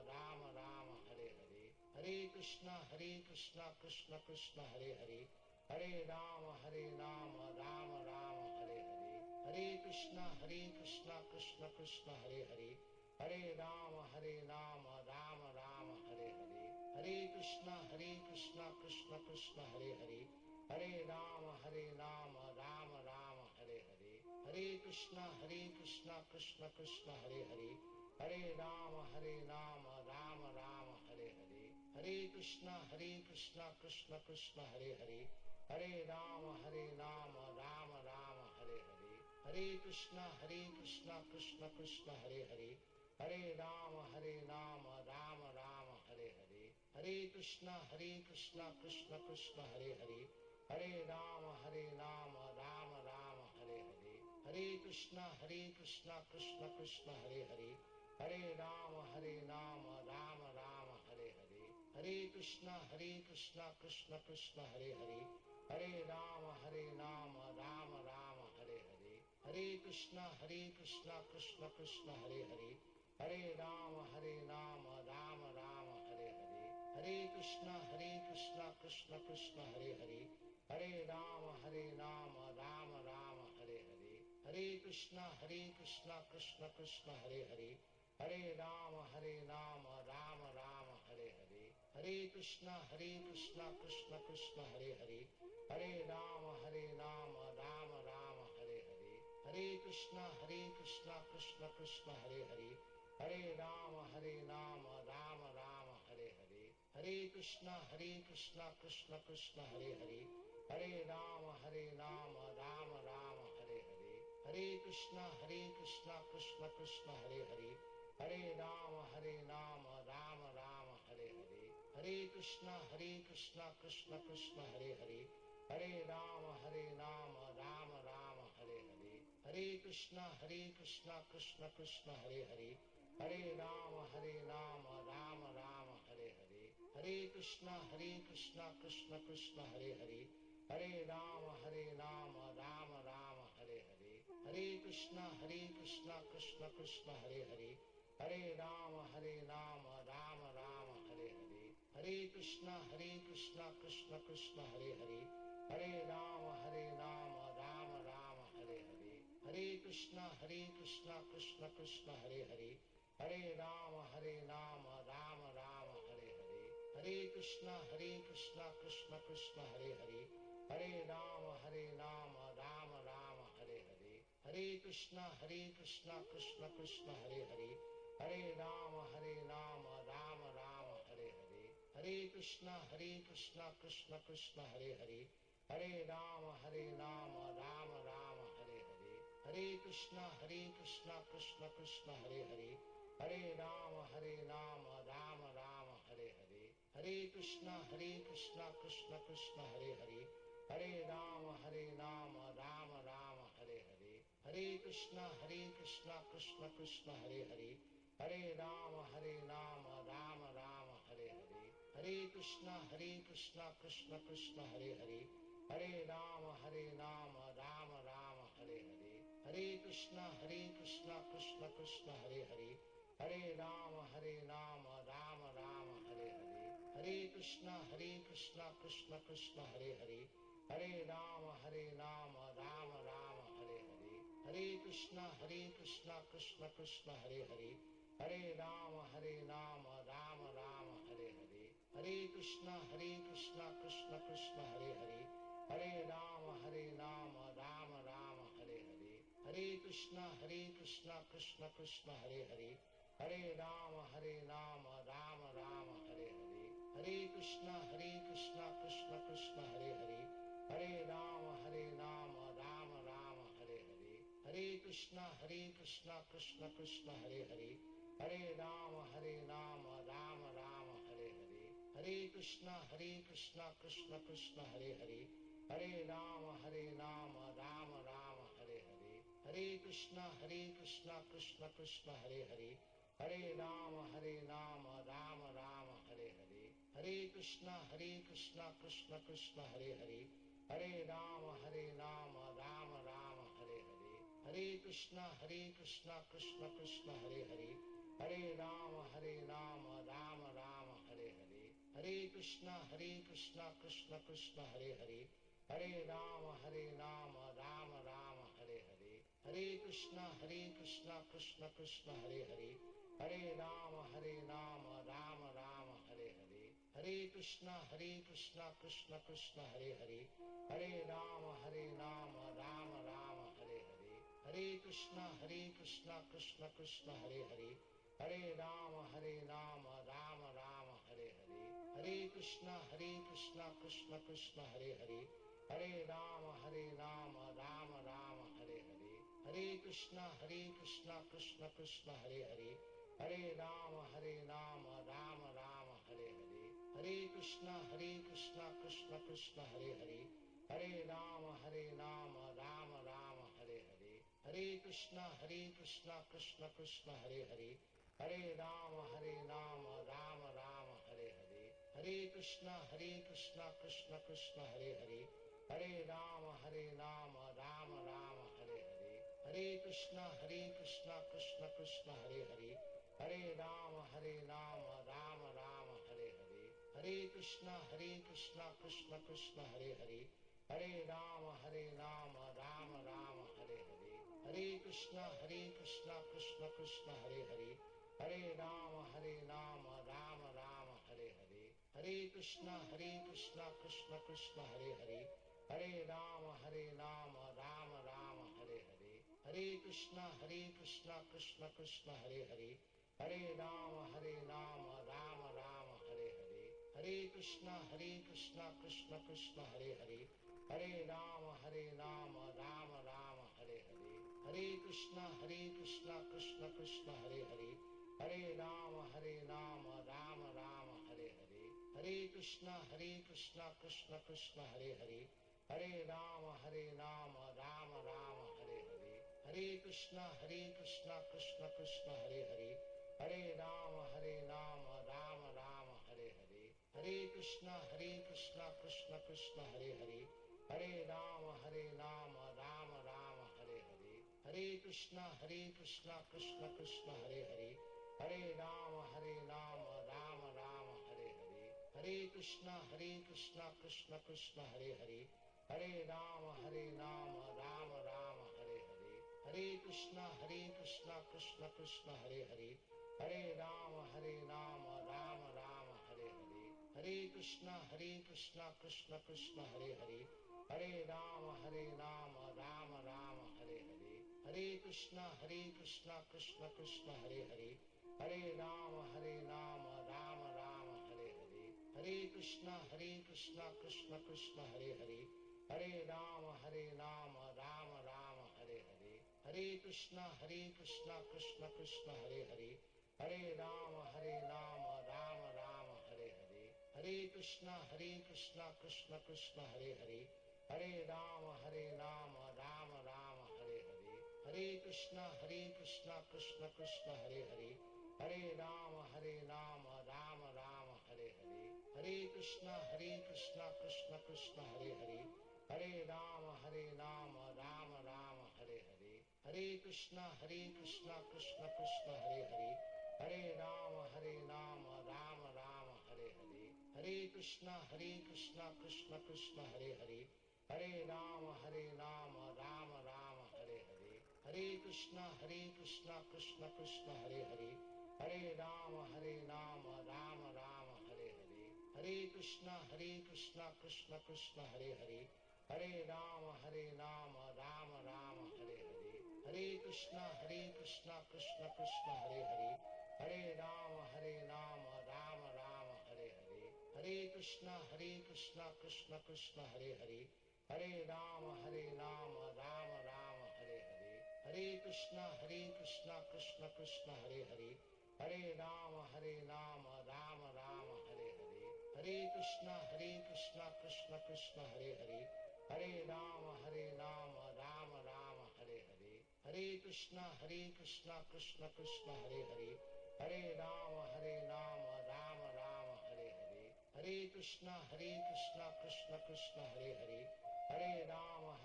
Rama Hare Hare, Hare Krishna Krishna Krishna Hare Hare, Hare Rama Rama Rama Hare Hare, Hare Krishna Krishna Krishna Hare Hare, Hare Rama Rama Rama Hare Hare, Hare Krishna Krishna Krishna Hare Hare, Hare Rama Rama Rama Hare Hare, Hare Krishna Krishna Krishna Hare Hare, Hare Rama Rama Rama Hare Hare, Hare Krishna Krishna Krishna Hare Hare, Hare Rama Rama Rama Hare Hare, Hare Krishna Krishna Krishna Hare Hare, Hare Rama Rama Rama Hare Hare, Hare Krishna Krishna Krishna Hare Hare, Hare Rama Rama Rama Hare Hare, Hare Krishna Krishna Krishna Hare Hare, Hare Rama Rama Rama Hare Hare, Hare Krishna Krishna Krishna Hare Hare, Hare Rama Rama Rama Hare Hare, Hare Krishna Krishna Krishna Hare Hare, Hare Rama Rama Rama Hare Hare, Hare Krishna Krishna Krishna Hare Hare, Hare Rama Rama Rama Hare Hare, Hare Krishna Krishna Krishna Hare Hare, Hare Rama Rama Rama Hare Hare, Hare Krishna Krishna Krishna Hare Hare, Hare Rama Rama Rama Hare Hare, Hare Krishna Krishna Krishna Hare Hare, Hare Rama Rama Rama Hare Hare, Hare Krishna Krishna Krishna Hare Hare, Hare Rama Rama Rama Hare Hare, Hare Krishna Krishna Krishna Hare Hare, Hare Rama Rama Rama Hare Hare, Hare Krishna Krishna Krishna Hare Hare, Hare Rama Rama Rama Hare Hare, Hare Krishna Krishna Krishna Hare Hare, Hare Rama Rama Rama Hare Hare, Hare Krishna Krishna Krishna Hare Hare, Hare Rama Rama Rama Hare Hare, Hare Krishna Krishna Krishna Hare Hare, Hare Rama Rama Rama Hare Hare, Hare Krishna Krishna Krishna Hare Hare, Hare Rama Rama Rama Hare Hare, Hare Krishna Krishna Krishna Hare Hare, Hare Rama Rama Rama Hare Hare, Hare Krishna Krishna Krishna Hare Hare, Hare Rama Rama Rama Hare Hare, Hare Krishna Krishna Krishna Hare Hare, Hare Rama Rama Rama Hare Hare, Hare Krishna Krishna Krishna Hare Hare, Hare Rama Rama Rama Hare Hare, Hare Krishna Krishna Krishna Hare Hare, Hare Rama Rama Rama Hare Hare, Hare Krishna Krishna Krishna Hare Hare, Hare Rama Rama Rama Hare Hare, Hare Krishna Krishna Krishna Hare Hare, Hare Rama Rama Rama Hare Hare, Hare Krishna Krishna Krishna Hare Hare, Hare Rama Rama Rama Hare Hare, Hare Krishna Krishna Krishna Hare Hare, Hare Rama Rama Rama Hare Hare, Hare Krishna Krishna Krishna Hare Hare, Hare Rama Rama Rama Hare Hare, Hare Krishna Krishna Krishna Hare Hare, Hare Rama Rama Rama Hare Hare, Hare Krishna Krishna Krishna Hare Hare, Hare Rama Rama Rama Hare Hare, Hare Krishna Krishna Krishna Hare Hare, Hare Rama Rama Rama Hare Hare, Hare Krishna Krishna Krishna Hare Hare, Hare Rama Rama Rama Hare Hare, Hare Krishna Krishna Krishna Hare Hare, Hare Rama Rama Rama Hare Hare, Hare Krishna Krishna Krishna Hare Hare, Hare Rama Rama Rama Hare Hare, Hare Krishna Krishna Krishna Hare Hare, Hare Rama Rama Rama Hare Hare, Hare Krishna Krishna Krishna Hare Hare, Hare Ram Ram Ram Hare Hare, Hare Krishna Krishna Krishna Hare Hare, Hare Ram Ram Ram Hare Hare, Hare Krishna Krishna Krishna Hare Hare, Hare Ram Ram Ram Hare Hare, Hare Krishna Krishna Krishna Hare Hare, Hare Ram Ram Ram Hare Hare, Hare Krishna Krishna Krishna Hare Hare, Hare Ram Ram Ram Hare Hare, Hare Krishna Krishna Krishna Hare Hare, Hare Ram Ram Ram Hare Hare, Hare Krishna Krishna Krishna Hare Hare, Hare Ram Ram Ram Hare Hare, Hare Krishna Krishna Krishna Hare Hare, Hare Ram Ram Ram Hare Hare, Hare Krishna Krishna Krishna Hare Hare, Hare Ram Ram Ram Hare Hare, Hare Krishna Krishna Krishna Hare Hare, Hare Ram Ram Ram Hare Hare, Hare Krishna Krishna Krishna Hare Hare, Hare Ram Ram Ram Hare Hare, Hare Krishna Krishna Krishna Hare Hare, Hare Ram Ram Ram Hare Hare, Hare Krishna Krishna Krishna Hare Hare, Hare Ram Ram Ram Hare Hare, Hare Krishna Krishna Krishna Hare Hare, Hare Ram Ram Ram Hare Hare, Hare Krishna Krishna Krishna Hare Hare, Hare Ram Ram Ram Hare Hare, Hare Krishna Krishna Krishna Hare Hare, Hare Ram Ram Ram Hare Hare, Hare Krishna Krishna Krishna Hare Hare, Hare Ram Ram Ram Hare Hare, Hare Krishna Krishna Krishna Hare Hare, Hare Ram Ram Ram Hare Hare, Hare Krishna Krishna Krishna Hare Hare, Hare Ram Ram Ram Hare Hare, Hare Krishna Krishna Krishna Hare Hare, Hare Ram Ram Ram Hare Hare, Hare Krishna Krishna Krishna Hare Hare, Hare Ram Ram Ram Hare Hare, Hare Krishna Krishna Krishna Hare Hare, Hare Ram Ram Ram Hare Hare, Hare Krishna Krishna Krishna Hare Hare, Hare Ram Ram Ram Hare Hare, Hare Krishna Krishna Krishna Hare Hare, Hare Ram Ram Ram Hare Hare, Hare Krishna Krishna Krishna Hare Hare, Hare Ram Ram Ram Hare Hare, Hare Krishna Krishna Krishna Hare Hare, Hare Ram Ram Ram Hare Hare, Hare Krishna Krishna Krishna Hare Hare, Hare Ram Ram Ram Hare Hare, Hare Krishna Krishna Krishna Hare Hare, Hare Ram Ram Ram Hare Hare, Hare Krishna Krishna Krishna Hare Hare, Hare Ram Ram Ram Hare Hare, Hare Krishna Krishna Krishna Hare Hare, Hare Ram Ram Ram Hare Hare, Hare Krishna Krishna Krishna Hare Hare, Hare Ram Ram Ram Hare Hare, Hare Krishna Krishna Krishna Hare Hare, Hare Ram Ram Ram Hare Hare, Hare Krishna Krishna Krishna Hare Hare, Hare Ram Ram Ram Hare Hare, Hare Krishna Krishna Krishna Hare Hare, Hare Ram Ram Ram Hare Hare, Hare Krishna Krishna Krishna Hare Hare, Hare Ram Ram Ram Hare Hare, Hare Krishna Krishna Krishna Hare Hare, Hare Ram Ram Ram Hare Hare, Hare Krishna Krishna Krishna Hare Hare, Hare Ram Ram Ram Hare Hare, Hare Krishna Krishna Krishna Hare Hare, Hare Ram Ram Ram Hare Hare, Hare Krishna Krishna Krishna Hare Hare, Hare Ram Ram Ram Hare Hare, Hare Krishna Krishna Krishna Hare Hare, Hare Ram Ram Ram Hare Hare, Hare Krishna Krishna Krishna Hare Hare, Hare Rama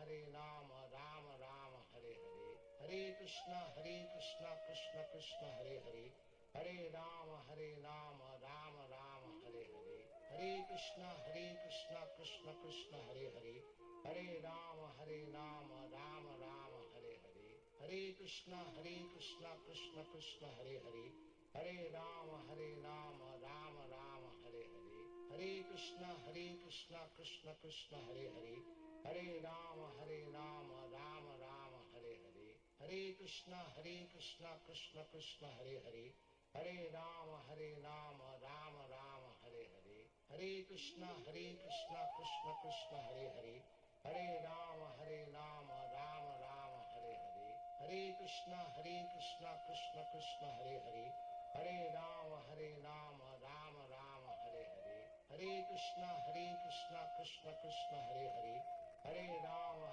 Rama Rama Hare Hare, Hare Krishna Krishna Krishna Hare Hare, Hare Rama Rama Rama Hare Hare, Hare Krishna Krishna Krishna Hare Hare, Hare Rama Rama Rama Hare Hare, Hare Krishna Krishna Krishna Hare Hare, Hare Rama Rama Rama Hare Hare, Hare Krishna Krishna Krishna Hare Hare, Hare Rama Rama Rama Hare Hare, Hare Krishna Krishna Krishna Hare Hare, Hare Rama Rama Rama Hare Hare, Hare Krishna Krishna Krishna Hare Hare, Hare Rama Rama Rama Hare Hare, Hare Krishna Krishna Krishna Hare Hare, Hare Rama Rama Rama Hare Hare, Hare Krishna Krishna Krishna Hare Hare, Hare Rama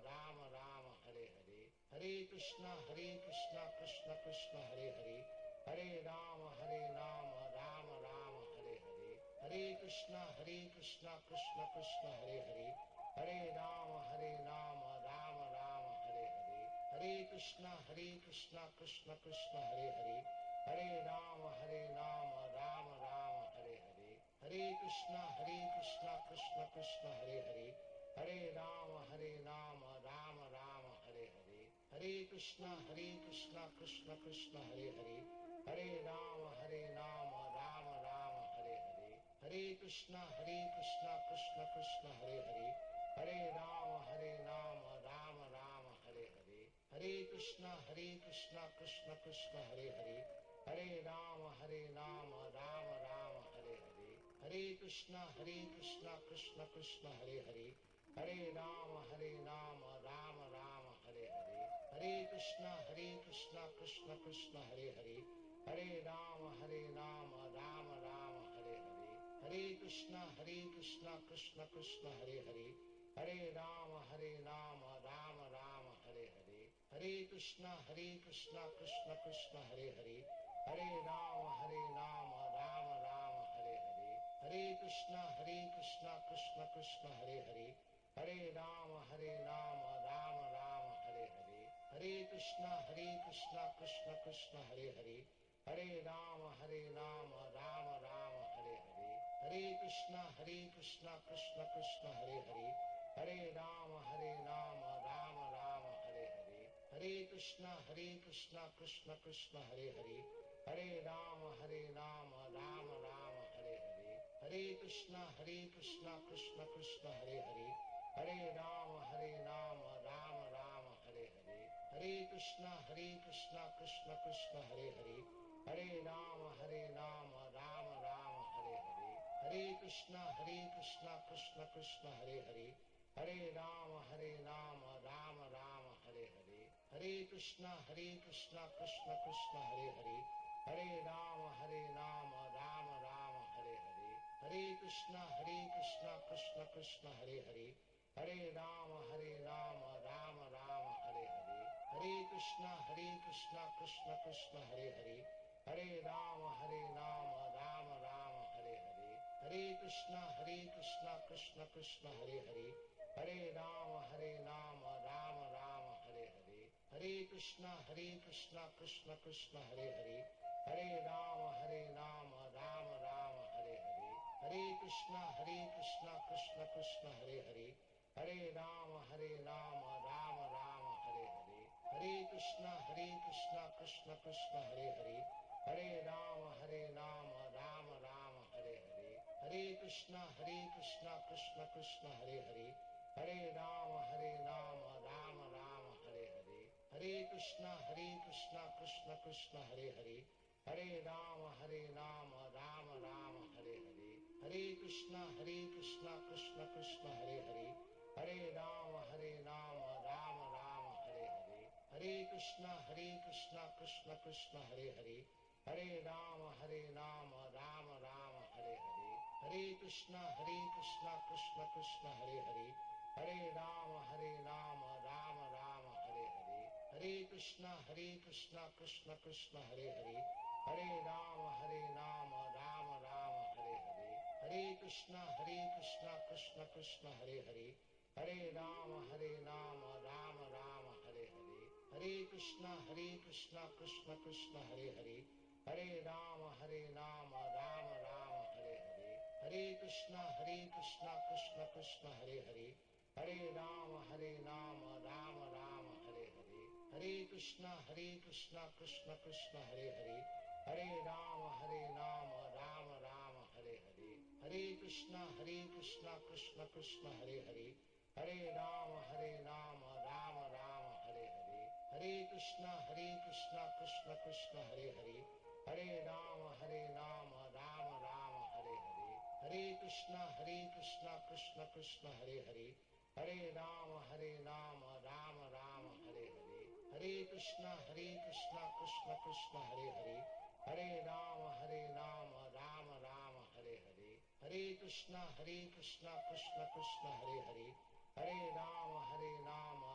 Rama Rama Hare Hare, Hare Krishna Krishna Krishna Hare Hare, Hare Rama Rama Rama Hare Hare, Hare Krishna Krishna Krishna Hare Hare, Hare Rama Rama Rama Hare Hare, Hare Krishna Krishna Krishna Hare Hare, Hare Rama Rama Rama Hare Hare, Hare Krishna Krishna Krishna Hare Hare, Hare Rama Rama Rama Hare Hare, Hare Krishna Krishna Krishna Hare Hare, Hare Rama Rama Rama Hare Hare, Hare Krishna Krishna Krishna Hare Hare, Hare Rama Rama Rama Hare Hare, Hare Krishna Krishna Krishna Hare Hare, Hare Rama Rama Rama Hare Hare, Hare Krishna Krishna Krishna Hare Hare, Hare Rama Rama Rama Hare Hare, Hare Krishna Krishna Krishna Hare Hare, Hare Rama Rama Rama Hare Hare, Hare Krishna Krishna Krishna Hare Hare, Hare Rama Rama Rama Hare Hare, Hare Krishna Krishna Krishna Hare Hare, Hare Rama Rama Rama Hare Hare, Hare Krishna Krishna Krishna Hare Hare, Hare Rama Rama Rama Hare Hare, Hare Krishna Krishna Krishna Hare Hare, Hare Rama Rama Rama Hare Hare, Hare Krishna Krishna Krishna Hare Hare, Hare Rama Rama Rama Hare Hare, Hare Krishna Krishna Krishna Hare Hare, Hare Rama Rama Rama Hare Hare, Hare Krishna Krishna Krishna Hare Hare, Hare Rama Rama Rama Hare Hare, Hare Krishna Krishna Krishna Hare Hare, Hare Rama Rama Rama Hare Hare, Hare Krishna Krishna Krishna Hare Hare, Hare Rama Rama Rama Hare Hare, Hare Krishna Krishna Krishna Hare Hare, Hare Rama Rama Rama Hare Hare, Hare Krishna Krishna Krishna Hare Hare, Hare Rama Rama Rama Hare Hare, Hare Krishna Krishna Krishna Hare Hare, Hare Rama Rama Rama Hare Hare, Hare Krishna Krishna Krishna Hare Hare, Hare Rama Rama Rama Hare Hare, Hare Krishna Krishna Krishna Hare Hare, Hare Rama Rama Rama Hare Hare, Hare Krishna Krishna Krishna Hare Hare, Hare Rama Rama Rama Hare Hare, Hare Krishna Krishna Krishna Hare Hare, Hare Rama Rama Rama Hare Hare, Hare Krishna Krishna Krishna Hare Hare, Hare Rama Rama Rama Hare Hare, Hare Krishna Krishna Krishna Hare Hare, Hare Rama Rama Rama Hare Hare, Hare Krishna Krishna Krishna Hare Hare, Hare Rama Rama Rama Hare Hare, Hare Krishna Krishna Krishna Hare Hare, Hare Rama Rama Rama Hare Hare, Hare Krishna Krishna Krishna Hare Hare, Hare Rama Rama Rama Hare Hare, Hare Krishna Krishna Krishna Hare Hare, Hare Rama Rama Rama Hare Hare, Hare Krishna Krishna Krishna Hare Hare, Hare Rama Rama Rama Hare Hare, Hare Krishna Krishna Krishna Hare Hare, Hare Rama Rama Rama Hare Hare, Hare Krishna Krishna Krishna Hare Hare, Hare Rama Rama Rama Hare Hare, Hare Krishna Krishna Krishna Hare Hare, Hare Rama Rama Rama Hare Hare, Hare Krishna Krishna Krishna Hare Hare, Hare Rama Rama Rama Hare Hare, Hare Krishna Krishna Krishna Hare Hare, Hare Rama Rama Rama Hare Hare, Hare Krishna Krishna Krishna Hare Hare, Hare Rama Rama Rama Hare Hare, Hare Krishna Krishna Krishna Hare Hare, Hare Rama Rama Rama Hare Hare, Hare Krishna Krishna Krishna Hare Hare, Hare Rama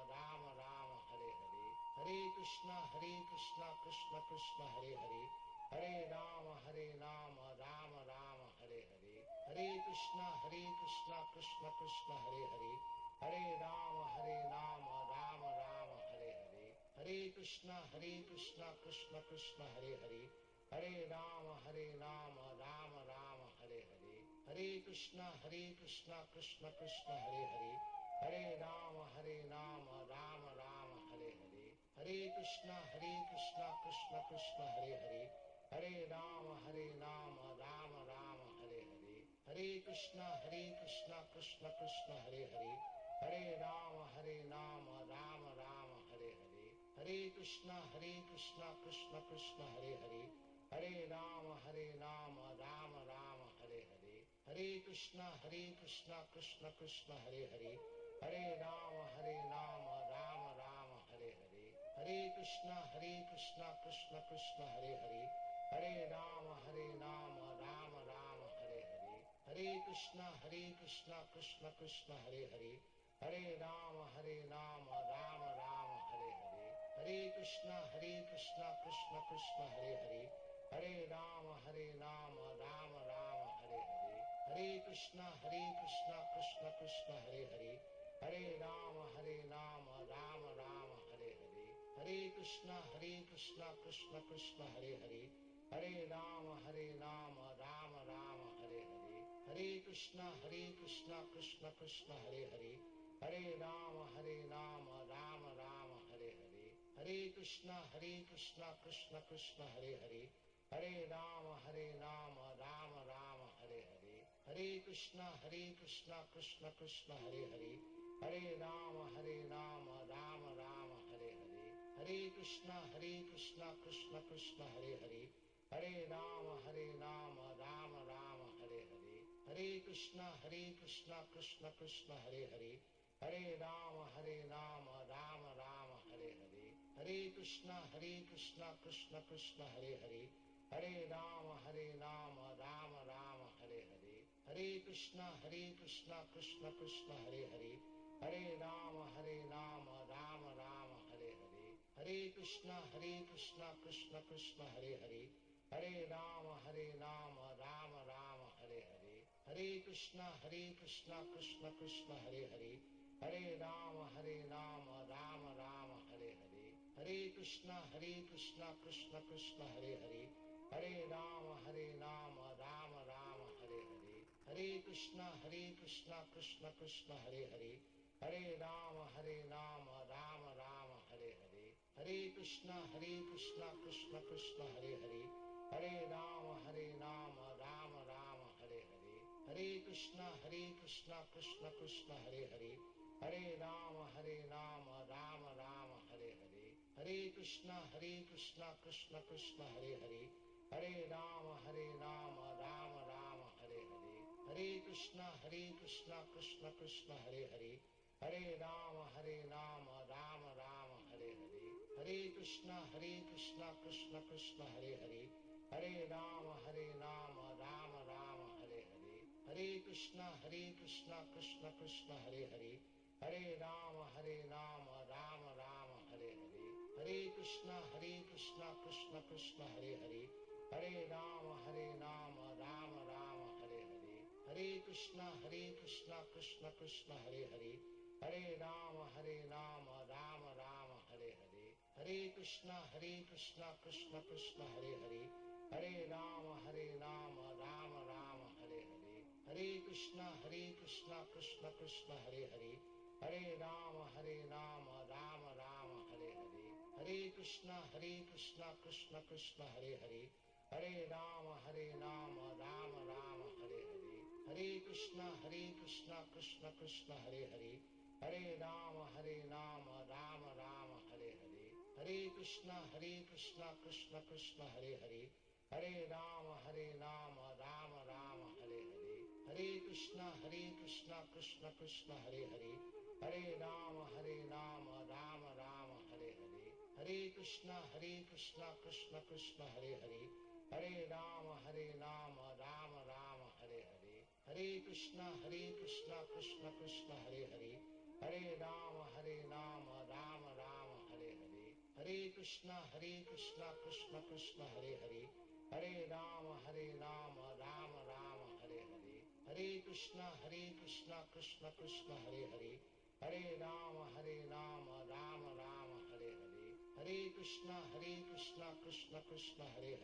Rama Rama Hare Hare, Hare Krishna Krishna Krishna Hare Hare, Hare Rama Rama Rama Hare Hare, Hare Krishna Krishna Krishna Hare Hare, Hare Rama Rama Rama Hare Hare, Hare Krishna Krishna Krishna Hare Hare, Hare Rama Rama Rama Hare Hare, Hare Krishna Krishna Krishna Hare Hare, Hare Rama Rama Rama Hare Hare, Hare Krishna Krishna Krishna Hare Hare, Hare Rama Rama Rama Hare Hare, Hare Krishna Krishna Krishna Hare Hare, Hare Rama Rama Rama Hare Hare, Hare Krishna Krishna Krishna Hare Hare, Hare Rama Rama Rama Hare Hare, Hare Krishna Krishna Krishna Hare Hare, Hare Rama Rama Rama Hare Hare, Hare Krishna Krishna Krishna Hare Hare, Hare Rama Rama Rama Hare Hare, Hare Krishna Krishna Krishna Hare Hare, Hare Rama Rama Rama Hare Hare, Hare Krishna Krishna Krishna Hare Hare, Hare Rama Rama Rama Hare Hare, Hare Krishna Krishna Krishna Hare Hare, Hare Rama Rama Rama Hare Hare, Hare Krishna Krishna Krishna Hare Hare, Hare Rama Rama Rama Hare Hare, Hare Krishna Krishna Krishna Hare Hare, Hare Rama Rama Rama Hare Hare, Hare Krishna Krishna Krishna Hare Hare, Hare Rama Rama Rama Hare Hare, Hare Krishna Krishna Krishna Hare Hare, Hare Rama Rama Rama Hare Hare, Hare Krishna Krishna Krishna Hare Hare, Hare Rama Rama Rama Hare Hare, Hare Krishna Krishna Krishna Hare Hare, Hare Rama Rama Rama Hare Hare, Hare Krishna Krishna Krishna Hare Hare, Hare Rama Rama Rama Hare Hare, Hare Krishna Krishna Krishna Hare Hare, Hare Rama Rama Rama Hare Hare, Hare Krishna Krishna Krishna Hare Hare, Hare Rama Rama Rama Hare Hare, Hare Krishna Krishna Krishna Hare Hare, Hare Rama Rama Rama Hare Hare, Hare Krishna Krishna Krishna Hare Hare, Hare Rama Rama Rama Hare Hare, Hare Krishna Krishna Krishna Hare Hare, Hare Rama Rama Rama Hare Hare, Hare Krishna Krishna Krishna Hare Hare, Hare Rama Rama Rama Hare Hare, Hare Krishna Krishna Krishna Hare Hare, Hare Rama Rama Rama Hare Hare, Hare Krishna Krishna Krishna Hare Hare, Hare Rama Rama Rama Hare Hare, Hare Krishna Krishna Krishna Hare Hare, Hare Rama Rama Rama Hare Hare, Hare Krishna Krishna Krishna Hare Hare, Hare Rama Rama Rama Hare Hare, Hare Krishna Krishna Krishna Hare Hare, Hare Rama Rama Rama Hare Hare, Hare Krishna Krishna Krishna Hare Hare, Hare Rama Rama Rama Hare Hare, Hare Krishna Krishna Krishna Hare Hare, Hare Ram Ram Ram Hare Hare, Hare Krishna Krishna Krishna Hare Hare, Hare Ram Ram Ram Hare Hare, Hare Krishna Krishna Krishna Hare Hare, Hare Ram Ram Ram Hare Hare, Hare Krishna Krishna Krishna Hare Hare, Hare Ram Ram Ram Hare Hare, Hare Krishna Krishna Krishna Hare Hare, Hare Ram Ram Ram Hare Hare, Hare Krishna Krishna Krishna Hare Hare, Hare Ram Ram Ram Hare Hare, Hare Krishna Krishna Krishna Hare Hare, Hare Ram Ram Ram Hare Hare, Hare Krishna Krishna Krishna Hare Hare, Hare Ram Ram Ram Hare Hare, Hare Krishna Krishna Krishna Hare Hare, Hare Ram Ram Ram Hare Hare, Hare Krishna Krishna Krishna Hare Hare, Hare Ram Ram Ram Hare Hare, Hare Krishna Krishna Krishna Hare Hare, Hare Ram Ram Ram Hare Hare, Hare Krishna Krishna Krishna Hare Hare, Hare Ram Ram Ram Hare Hare, Hare Krishna Krishna Krishna Hare Hare, Hare Ram Ram Ram Hare Hare, Hare Krishna Krishna Krishna Hare Hare, Hare Ram Ram Ram Hare Hare, Hare Krishna Krishna Krishna Hare Hare,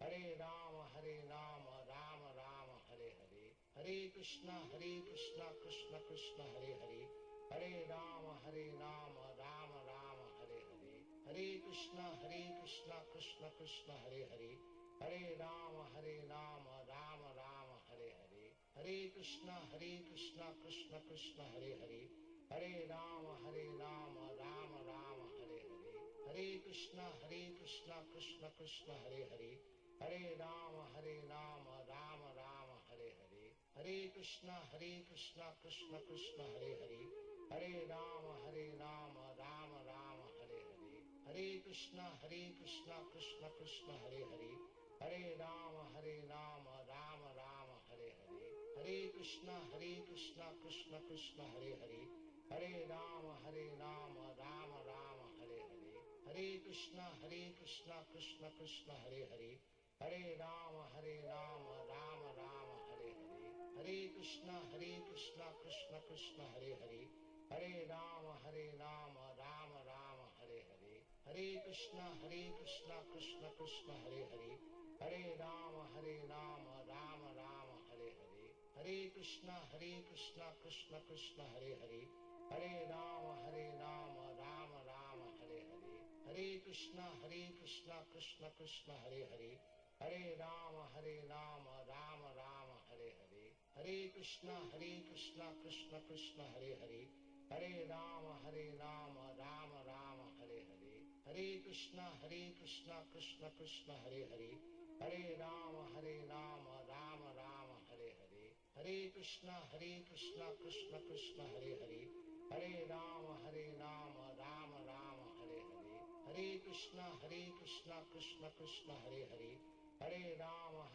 Hare Ram Ram Ram Hare Hare, Hare Krishna Krishna Krishna Hare Hare, Hare Ram Ram Ram Hare Hare, Hare Krishna Krishna Krishna Hare Hare, Hare Ram Ram Ram Hare Hare, Hare Krishna Krishna Krishna Hare Hare, Hare Ram Ram Ram Hare Hare, Hare Krishna Krishna Krishna Hare Hare, Hare Ram Ram Ram Hare Hare, Hare Krishna Krishna Krishna Hare Hare, Hare Ram Ram Ram Hare Hare, Hare Krishna Krishna Krishna Hare Hare, Hare Ram Ram Ram Hare Hare, Hare Krishna Krishna Krishna Hare Hare, Hare Ram Ram Ram Hare Hare, Hare Krishna Krishna Krishna Hare Hare, Hare Ram Ram Ram Hare Hare, Hare Krishna Krishna Krishna Hare Hare, Hare Ram Ram Ram Hare Hare, Hare Krishna Krishna Krishna Hare Hare, Hare Ram Ram Ram Hare Hare, Hare Krishna Krishna Krishna Hare Hare, Hare Ram Ram Ram Hare Hare, Hare Krishna Krishna Krishna Hare Hare, Hare Ram Ram Ram Hare Hare, Hare Krishna Krishna Krishna Hare Hare, Hare Ram Ram Ram Hare Hare, Hare Krishna Krishna Krishna Hare Hare, Hare Ram Ram Ram Hare Hare, Hare Krishna Krishna Krishna Hare Hare, Hare Ram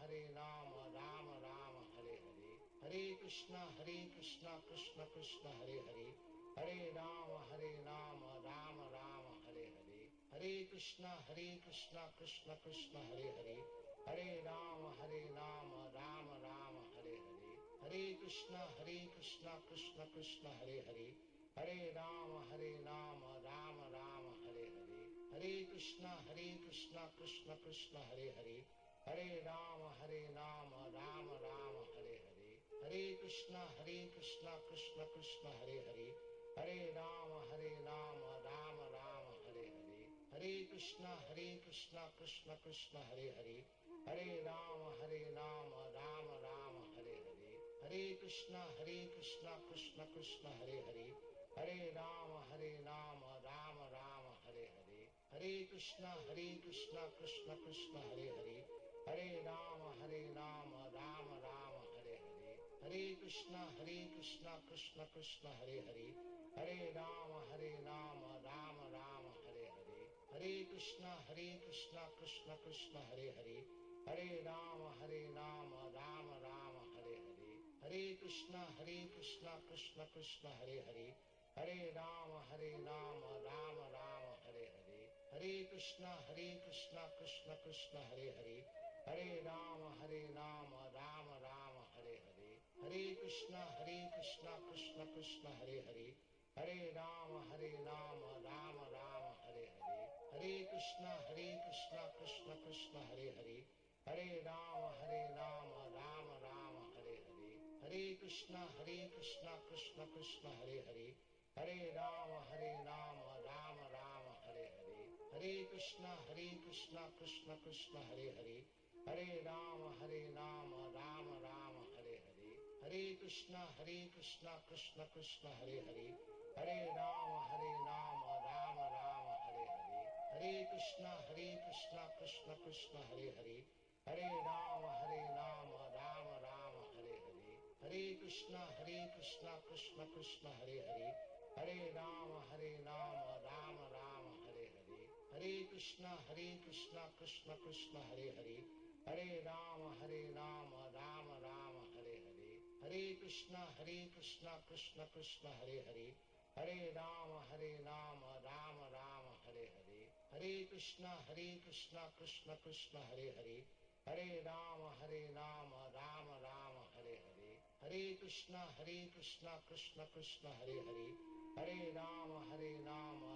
Ram Ram Hare Hare, Hare Krishna Krishna Krishna Hare Hare, Hare Ram Ram Ram Hare Hare, Hare Krishna Krishna Krishna Hare Hare, Hare Ram Ram Ram Hare Hare, Hare Krishna Krishna Krishna Hare Hare, Hare Ram Ram Ram Hare Hare, Hare Krishna Krishna Krishna Hare Hare, Hare Ram Ram Ram Hare Hare, Hare Krishna Krishna Krishna Hare Hare, Hare Ram Ram Ram Hare Hare, Hare Krishna Krishna Krishna Hare Hare, Hare Ram Ram Ram Hare Hare, Hare Krishna Krishna Krishna Hare Hare, Hare Ram Ram Ram Hare Hare, Hare Krishna Krishna Krishna Hare Hare, Hare Ram Ram Ram Hare Hare, Hare Krishna Krishna Krishna Hare Hare, Hare Ram Ram Ram Hare Hare, Hare Krishna Krishna Krishna Hare Hare, Hare Ram Ram Ram Hare Hare, Hare Krishna Krishna Krishna Hare Hare, Hare Rama Rama Rama Hare Hare, Hare Krishna Krishna Krishna Hare Hare, Hare Rama Rama Rama Hare Hare, Hare Krishna Krishna Krishna Hare Hare, Hare Rama Rama Rama Hare Hare, Hare Krishna Krishna Krishna Hare Hare, Hare Rama Rama Rama Hare Hare, Hare Krishna Krishna Krishna Hare Hare, Hare Rama Rama Rama Hare Hare, Hare Krishna Krishna Krishna Hare Hare, Hare Rama Rama Rama Hare Hare, Hare Krishna Krishna Krishna Hare Hare, Hare Rama Rama Rama Hare Hare, Hare Krishna Krishna Krishna Hare Hare, Hare Rama Rama Rama Hare Hare, Hare Krishna Krishna Krishna Hare Hare, Hare Rama Rama Rama Hare Hare, Hare Krishna Krishna Krishna Hare Hare, Hare Rama Rama Rama Hare Hare, Hare Krishna Krishna Krishna Hare Hare, Hare Rama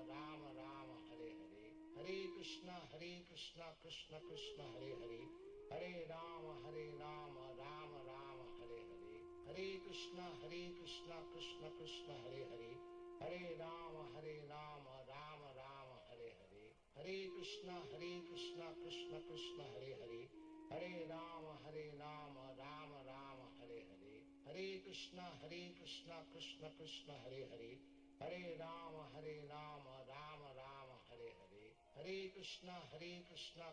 Rama Rama Hare Hare, Hare Krishna Krishna Krishna Hare Hare, Hare Rama Rama Rama Hare Hare, Hare Krishna Krishna Krishna Hare Hare, Hare Rama Rama Rama Hare Hare, Hare Krishna Krishna Krishna Hare Hare, Hare Rama Rama Rama Hare Hare, Hare Krishna Krishna Krishna Hare Hare, Hare Rama Rama Rama Hare Hare, Hare Krishna Krishna Krishna Hare Hare, Hare Rama Rama Rama Hare Hare, Hare Krishna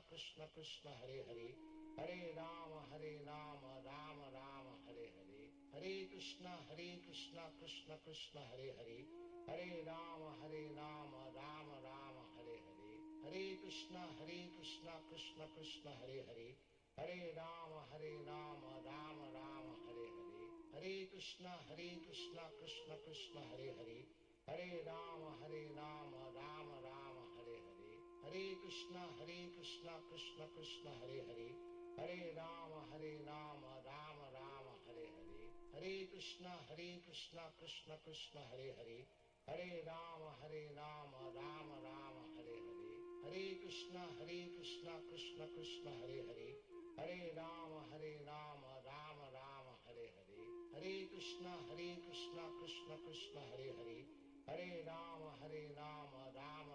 Krishna Krishna Hare Hare, Hare Rama Rama Rama Hare Hare, Hare Krishna Krishna Krishna Hare Hare, Hare Rama Rama Rama Hare Hare, Hare Krishna Krishna Krishna Hare Hare, Hare Rama Rama Rama Hare Hare, Hare Krishna Krishna Krishna Hare Hare, Hare Rama Rama Rama Hare Hare, Hare Krishna Krishna Krishna Hare Hare, Hare Rama Rama Rama Hare Hare, Hare Krishna Krishna Krishna Hare Hare, Hare Rama Rama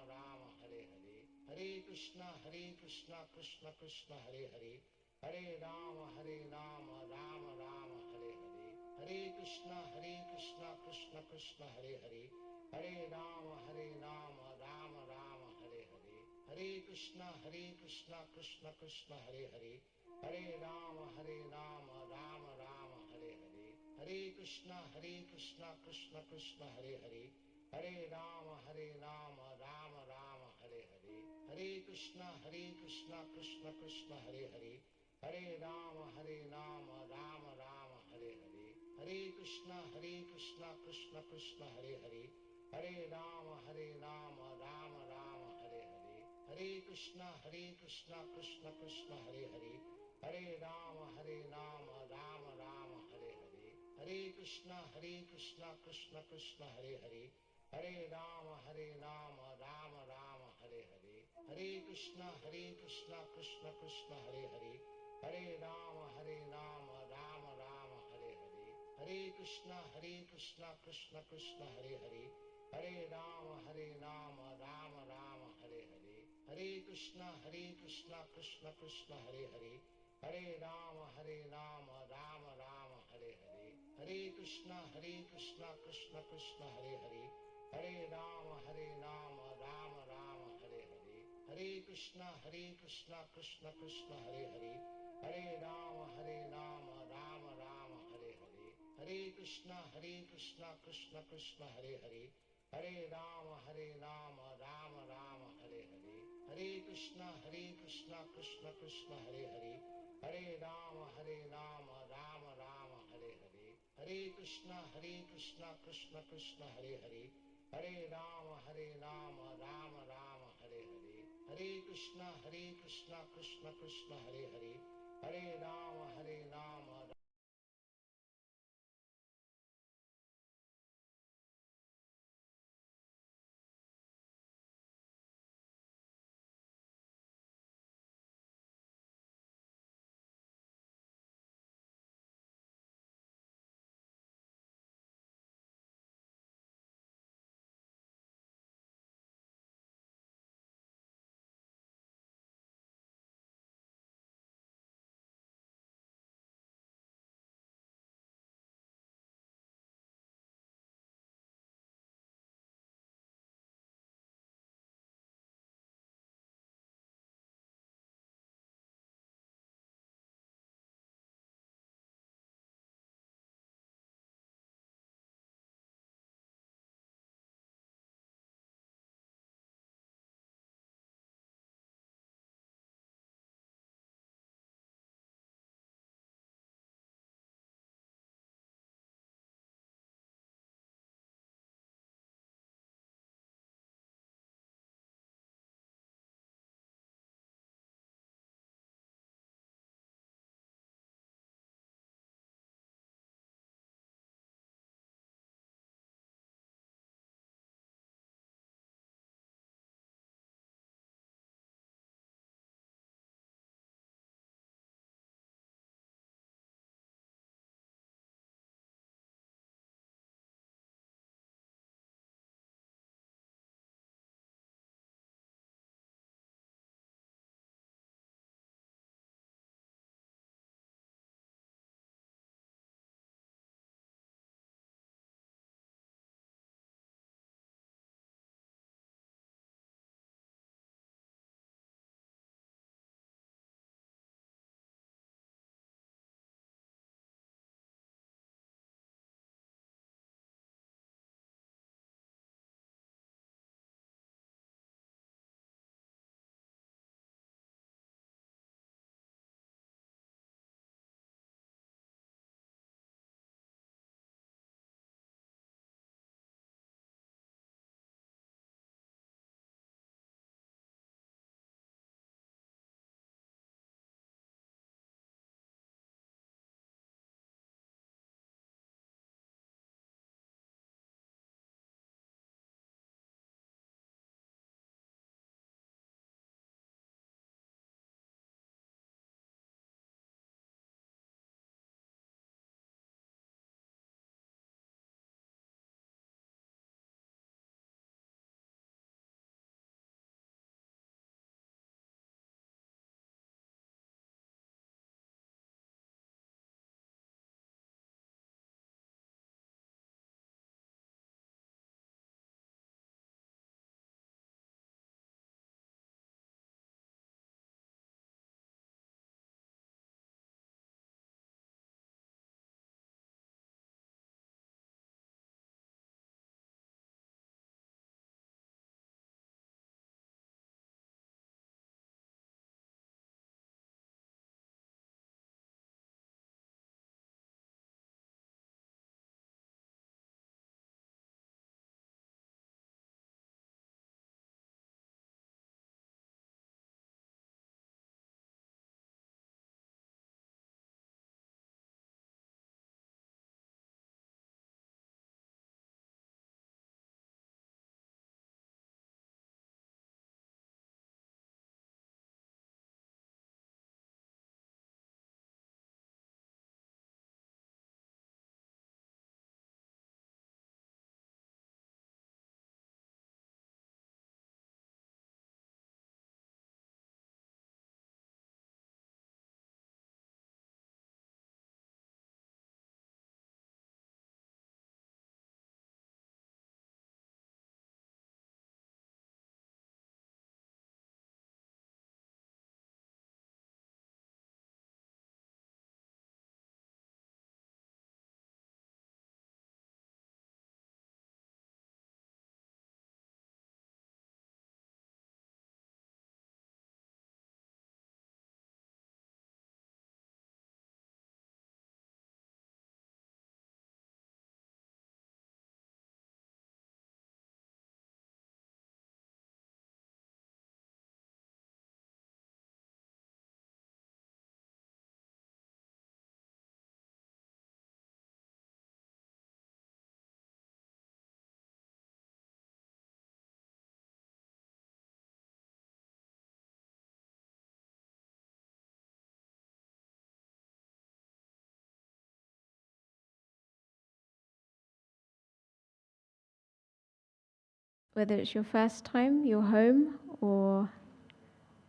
Rama Hare Hare, Hare Krishna Krishna Krishna Hare Hare, Hare Rama Rama Rama Hare Hare, Hare Krishna Krishna Krishna Hare Hare, Hare Rama Rama Rama Hare Hare, Hare Krishna Krishna Krishna Hare Hare, Hare Rama Rama Rama Hare Hare, Hare Krishna Krishna Krishna Hare Hare, Hare Rama Rama Rama Hare Hare, Hare Krishna Krishna Krishna Hare Hare, Hare Rama Rama Rama Hare Hare, Hare Krishna Krishna Krishna Hare Hare, Hare Rama Rama Rama Hare Hare, Hare Krishna Krishna Krishna Hare Hare, Hare Rama Rama Rama Hare Hare, Hare Krishna Krishna Krishna Hare Hare, Hare Rama Rama Rama Hare Hare, Hare Krishna Krishna Krishna Hare Hare, Hare Rama Rama Rama Hare Hare, Hare Krishna Krishna Krishna Hare Hare, Hare Rama Rama Rama Hare Hare, Hare Krishna Krishna Krishna Hare Hare, Hare Rama Rama Rama Hare Hare, Hare Krishna Krishna Krishna Hare Hare, Hare Rama Rama Rama Hare Hare, Hare Krishna Krishna Krishna Hare Hare, Hare Rama Rama Rama Hare Hare, Hare Krishna Krishna Krishna Hare Hare, Hare Rama Rama Rama Hare Hare, Hare Krishna Krishna Krishna Hare Hare, Hare Rama Rama Rama Hare Hare, Hare Krishna Krishna Krishna Hare Hare, Hare Rama Rama Rama Hare Hare, Hare Krishna Krishna Krishna Hare Hare, Hare Rama Rama Rama Hare Hare, Hare Krishna Krishna Krishna Hare Hare, Hare Rama Whether it's your first time, you're home, or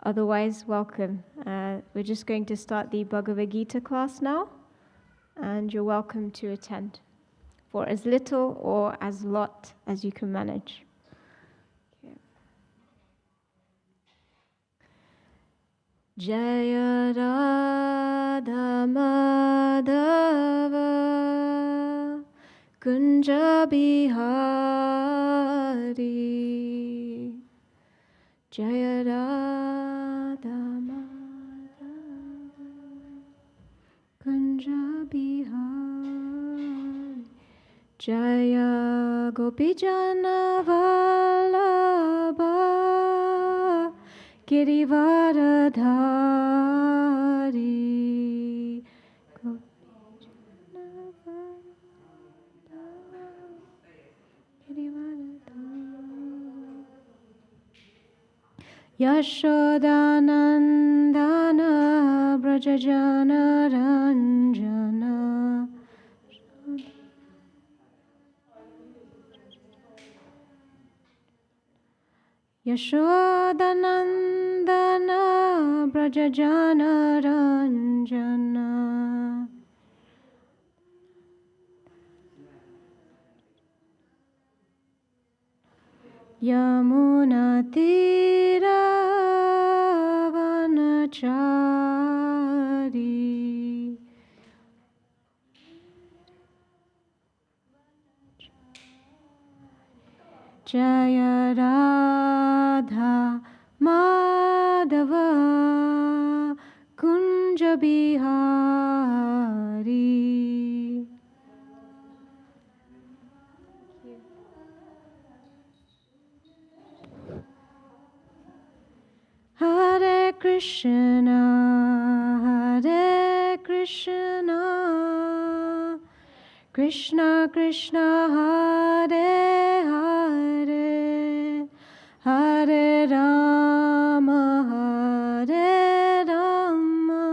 otherwise, welcome. We're just going to start the Bhagavad Gita class now, and you're welcome to attend for as little or as lot as you can manage. Okay. Jaya Radha Madhava Kunja Bihari Jaya Radha Madhava Kunja Bihari Jaya Gopijana Vallabha Girivaradhari Gopijana Vallabha Girivaradhari Yashodanandana Brajajana Ranjana Yashodanandana Brajajana Ranjana Yamuna Tira Vanachari Jaya Radha Madhava Kunja Bihari Hare Krishna Krishna Krishna Hare Hare Hare Rama Hare Rama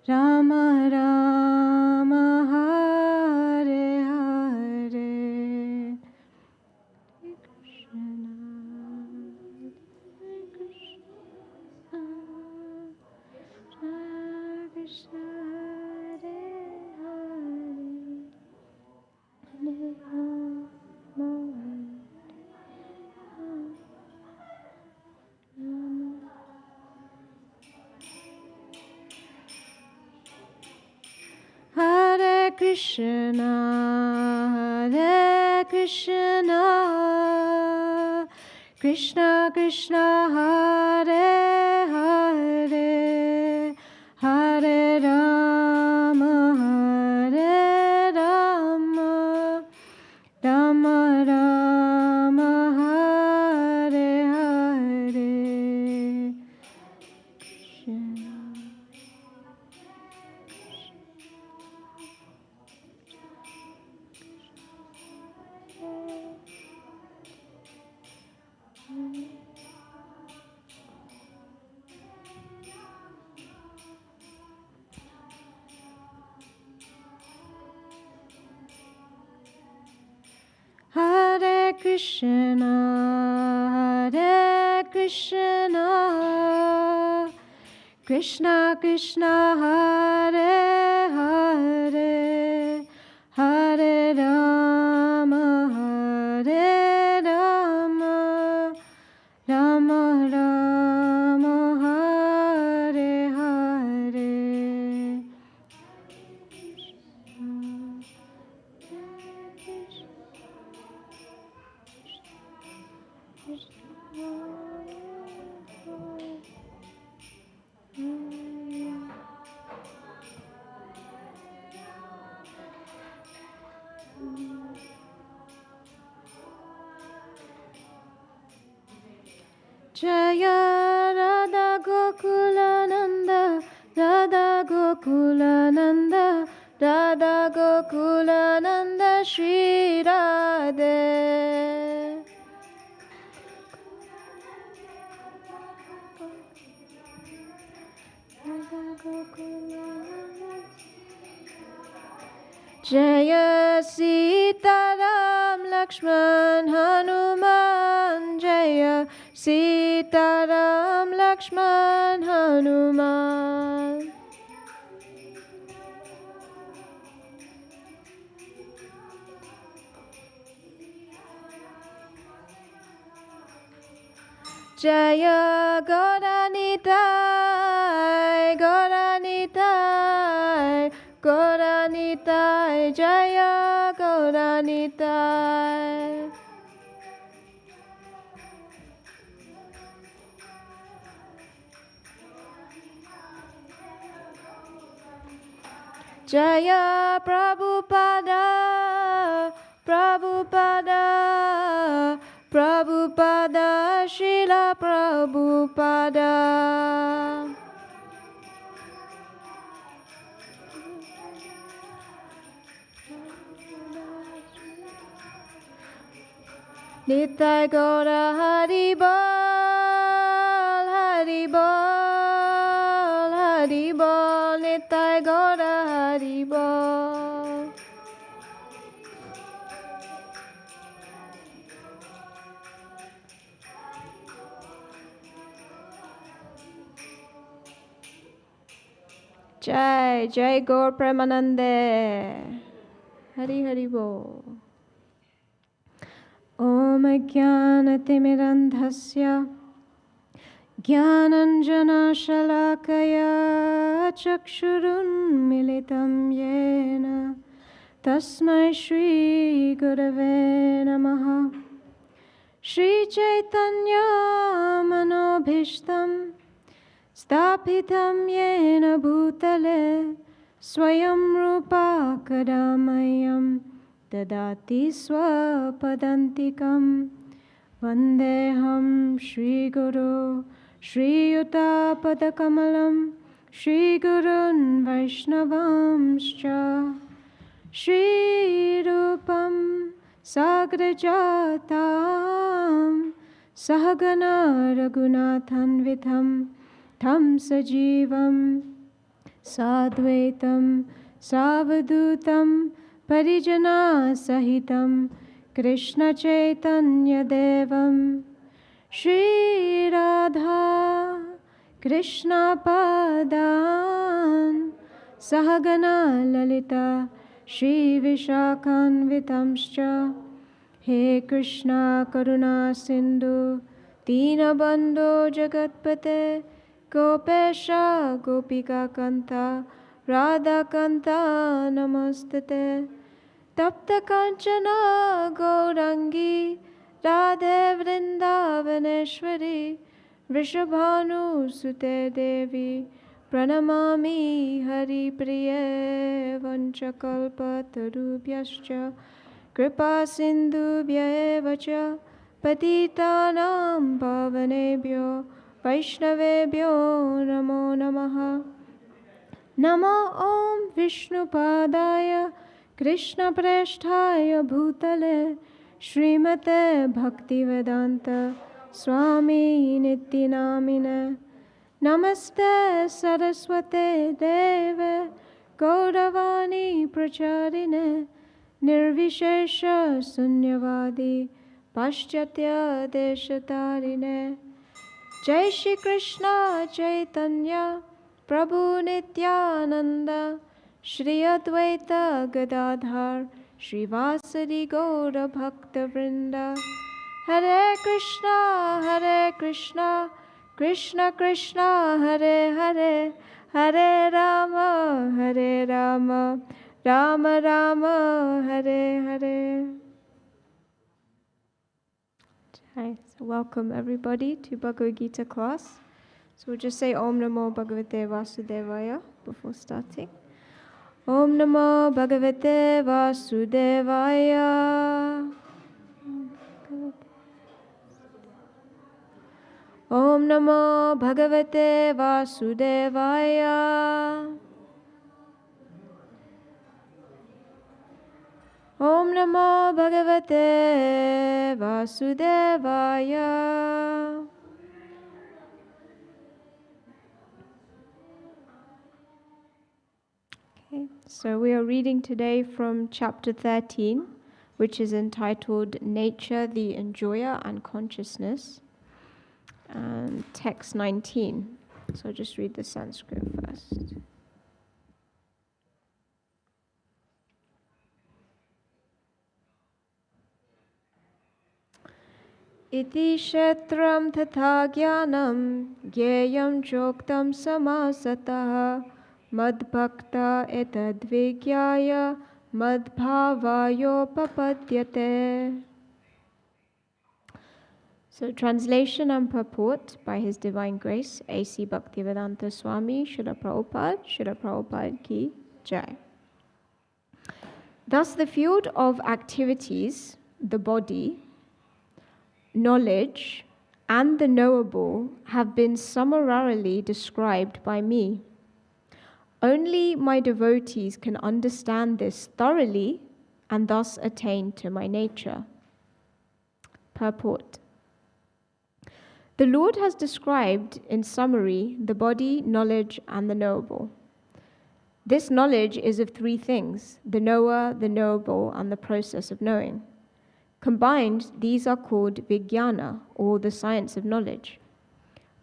Rama Rama Hare Hare Hare Krishna Krishna Krishna Hare Hare Hare Rama Hare Rama Rama Rama Hare Hare Hare Krishna Krishna Krishna Hare Hare Hare Rama Hare Rama Rama Rama Hare Hare Jaya Radha Gokulananda Radha Gokulananda Radha Gokulananda Shri Radhe Jaya Sitaram Lakshman Hanuman Sitaram Lakshman Hanuman. Jaya Gauranitai, Gauranitai, Gauranitai, Jaya Gauranitai. Jaya Prabhupada, Prabhupada, Prabhupada, Srila Prabhupada. Nitai Gaura Haribol, Haribol, Haribol, Nitai Gaura Haribol. Jai, Jai Gaur Premanande. Hari Hari Bol. Om Jnanatimirandhasya Jnananjana Shalakaya Chakshurunmilitam Yena Tasmai Shri Gurave Namaha. Shri Chaitanya Manobhishtam Stapitam Yena Bhutale Swayam Rupa Kadamayam Dadati Swapadantikam. Vandeham Shri Guru Shri Yuta Padakamalam Shri Gurun Vaishnavamscha Shri Rupam Sagrajatam Sahagana Raghunathanvitham Tham Sajivam Sadvaitam Savadutam Parijana Sahitam Krishna Chaitanya Devam Shri Radha Krishna Padan Sahagana Lalita Shri Vishakhanvitamscha. He Krishna Karuna Sindhu Dinabandho Jagatpate Gopesha Gopika Kanta Radha Kanta Namastate. Tapta Kanchana Gaurangi Radhe Vrindavaneshwari Vrishabhanu Sute Devi Pranamami Hari Priye Vanchakalpa Tarubhyascha Kripa Sindhubhya eva cha Patitanam Pavanebhyo Vaishnavebhyo Namo Namaha. Namo Om Vishnupadaya Krishna Preshthaya Bhutale Srimate Bhaktivedanta Swami Nityanamine. Namaste Saraswate Deve Gauravani Pracharine Nirvishesha Sunyavadi Paschatya Deshatarine. Jai Shri Krishna Chaitanya Prabhu Nityananda Shri Advaita Gadadhar Shri Vasari Gaura Bhakta Vrinda. Hare Krishna, Krishna Krishna, Hare Hare, Hare Rama, Rama Rama, Hare Hare. Hi, so welcome everybody to Bhagavad Gita class. So we'll just say Om Namo Bhagavate Vasudevaya before starting. Om Namo Bhagavate Vasudevaya. Om Namo Bhagavate Vasudevaya. Om Namo Bhagavate Vasudevaya. Okay, so we are reading today from chapter 13, which is entitled Nature, the Enjoyer and Consciousness. and text 19. So I'll just read the Sanskrit first. Iti kshetram tatha jnanam gyeyam choktam samasataha madbhakta etadvigyaya madbhavayopapadyate. So translation and purport by His Divine Grace, A.C. Bhaktivedanta Swami, Srila Prabhupada ki Jai. Thus the field of activities, the body, knowledge, and the knowable have been summarily described by me. Only my devotees can understand this thoroughly and thus attain to my nature. Purport. The Lord has described in summary the body, knowledge, and the knowable. This knowledge is of three things: the knower, the knowable, and the process of knowing. Combined, these are called vijnana, or the science of knowledge.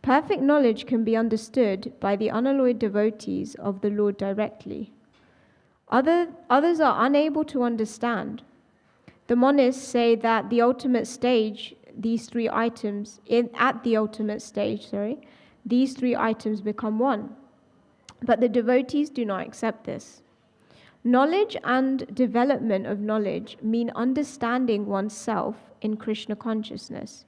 Perfect knowledge can be understood by the unalloyed devotees of the Lord directly. Others are unable to understand. The monists say that the ultimate stage, these three items become one. But the devotees do not accept this. Knowledge and development of knowledge mean understanding oneself in Krishna consciousness.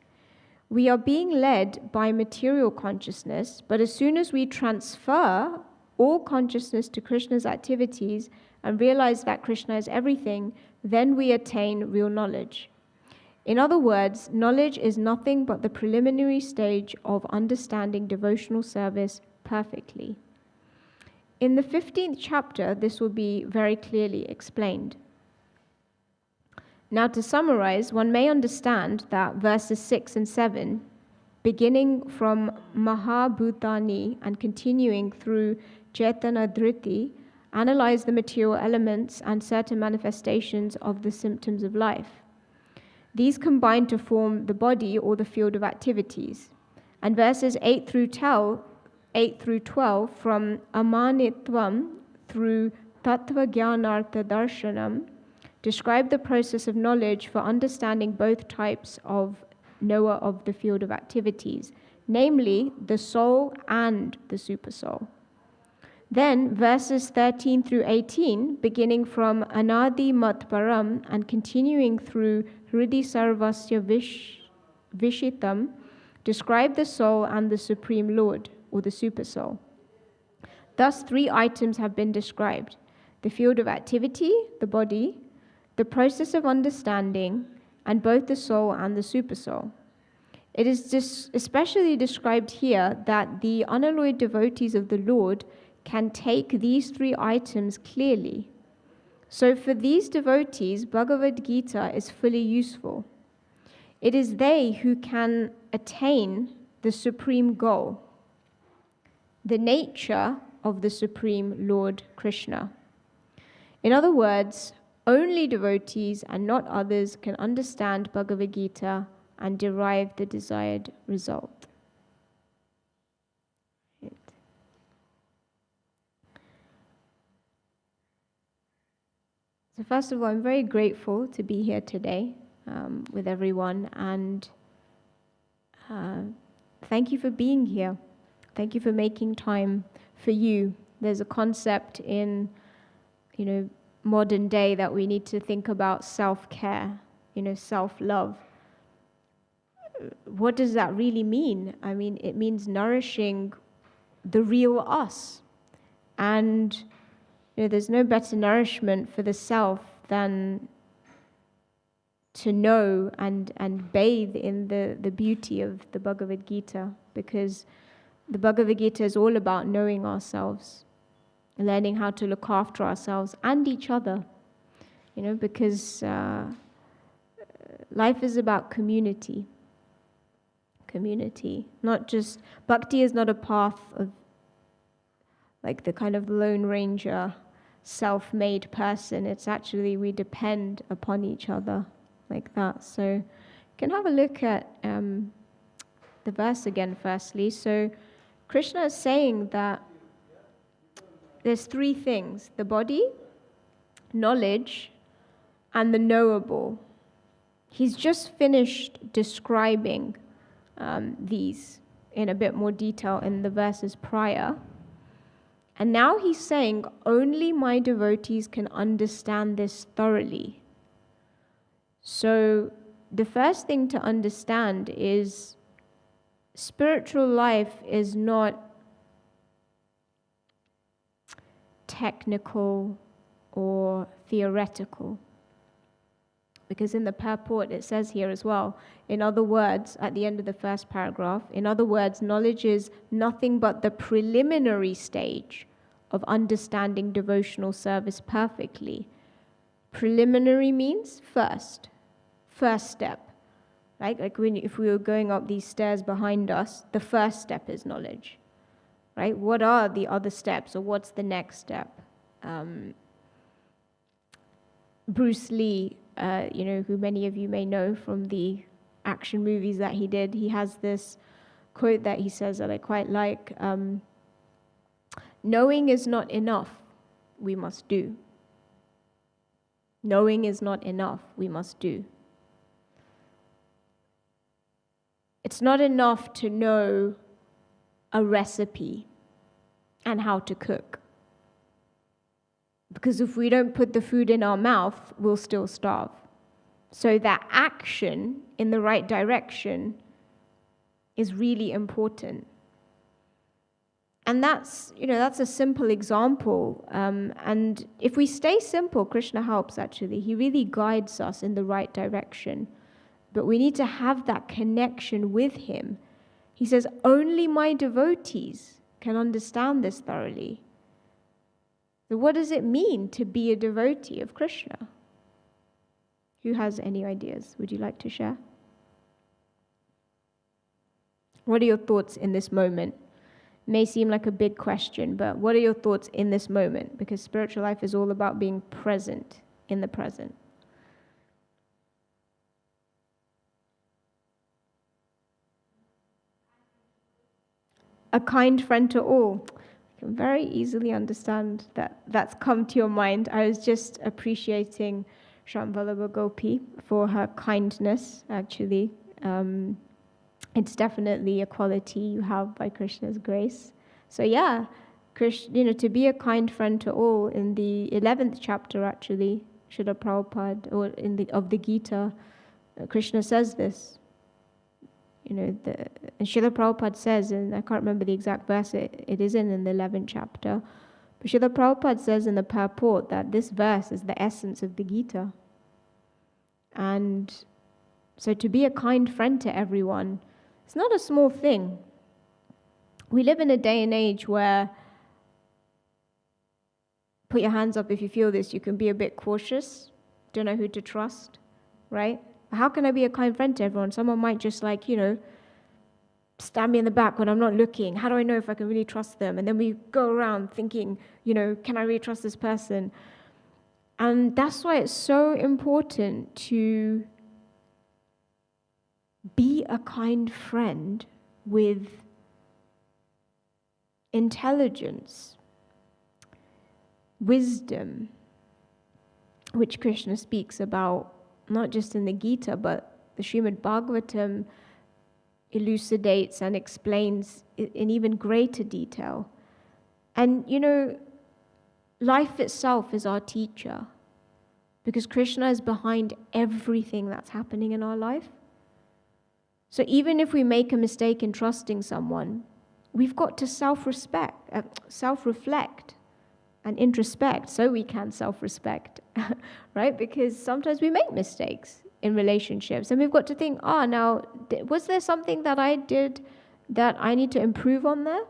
We are being led by material consciousness, but as soon as we transfer all consciousness to Krishna's activities and realize that Krishna is everything, then we attain real knowledge. In other words, knowledge is nothing but the preliminary stage of understanding devotional service perfectly. In the 15th chapter, this will be very clearly explained. Now, to summarize, one may understand that verses 6 and 7, beginning from Mahabhutani and continuing through Chaitana Dhriti, analyze the material elements and certain manifestations of the symptoms of life. These combine to form the body or the field of activities. And verses 8 through 12, from Amanitvam through Tattva Jnanartha Darshanam, describe the process of knowledge for understanding both types of knower of the field of activities, namely the soul and the supersoul. Then verses 13 through 18, beginning from Anadi Matparam and continuing through Hridi Sarvasya Vishitam, describe the soul and the Supreme Lord, or the supersoul. Thus, three items have been described: the field of activity, the body, the process of understanding, and both the soul and the supersoul. It is especially described here that the unalloyed devotees of the Lord can take these three items clearly. So for these devotees, Bhagavad Gita is fully useful. It is they who can attain the supreme goal, the nature of the Supreme Lord Krishna. In other words, only devotees and not others can understand Bhagavad Gita and derive the desired result. So first of all, I'm very grateful to be here today with everyone, and thank you for being here. Thank you for making time for you. There's a concept in, modern day that we need to think about self-care, self-love. What does that really mean? I mean, it means nourishing the real us. And there's no better nourishment for the self than to know and bathe in the beauty of the Bhagavad Gita, because the Bhagavad Gita is all about knowing ourselves, learning how to look after ourselves and each other, because life is about community. Not just, bhakti is not a path of like the kind of Lone Ranger, self-made person. It's actually, we depend upon each other like that. So you can have a look at the verse again firstly. So Krishna is saying that there's three things: the body, knowledge, and the knowable. He's just finished describing these in a bit more detail in the verses prior. And now he's saying, only my devotees can understand this thoroughly. So the first thing to understand is spiritual life is not technical or theoretical. Because in the purport it says here as well, in other words, at the end of the first paragraph, in other words, knowledge is nothing but the preliminary stage of understanding devotional service perfectly. Preliminary means first step. Right? Like if we were going up these stairs behind us, the first step is knowledge. Right? What are the other steps, or what's the next step? Bruce Lee, who many of you may know from the action movies that he did, he has this quote that he says that I quite like. Knowing is not enough, we must do. Knowing is not enough, we must do. It's not enough to know a recipe and how to cook. Because if we don't put the food in our mouth, we'll still starve. So that action in the right direction is really important. And that's a simple example. And if we stay simple, Krishna helps actually. He really guides us in the right direction. But we need to have that connection with him. He says, only my devotees can understand this thoroughly. So what does it mean to be a devotee of Krishna? Who has any ideas? Would you like to share? What are your thoughts in this moment? It may seem like a big question, but what are your thoughts in this moment? Because spiritual life is all about being present in the present. A kind friend to all. I can very easily understand that that's come to your mind. I was just appreciating Shambhalava Gopi for her kindness, actually. It's definitely a quality you have by Krishna's grace. So yeah, to be a kind friend to all, in the 11th chapter actually, Srila Prabhupada, of the Gita, Krishna says this. And Srila Prabhupada says, and I can't remember the exact verse it is in the 11th chapter, but Srila Prabhupada says in the purport that this verse is the essence of the Gita. And so to be a kind friend to everyone, it's not a small thing. We live in a day and age where, put your hands up if you feel this, you can be a bit cautious, don't know who to trust, right? How can I be a kind friend to everyone? Someone might just stab me in the back when I'm not looking. How do I know if I can really trust them? And then we go around thinking, can I really trust this person? And that's why it's so important to be a kind friend with intelligence, wisdom, which Krishna speaks about not just in the Gita, but the Srimad Bhagavatam elucidates and explains in even greater detail. And life itself is our teacher, because Krishna is behind everything that's happening in our life. So even if we make a mistake in trusting someone, we've got to self-reflect and introspect so we can self-respect, right? Because sometimes we make mistakes in relationships, and we've got to think, now, was there something that I did that I need to improve on there?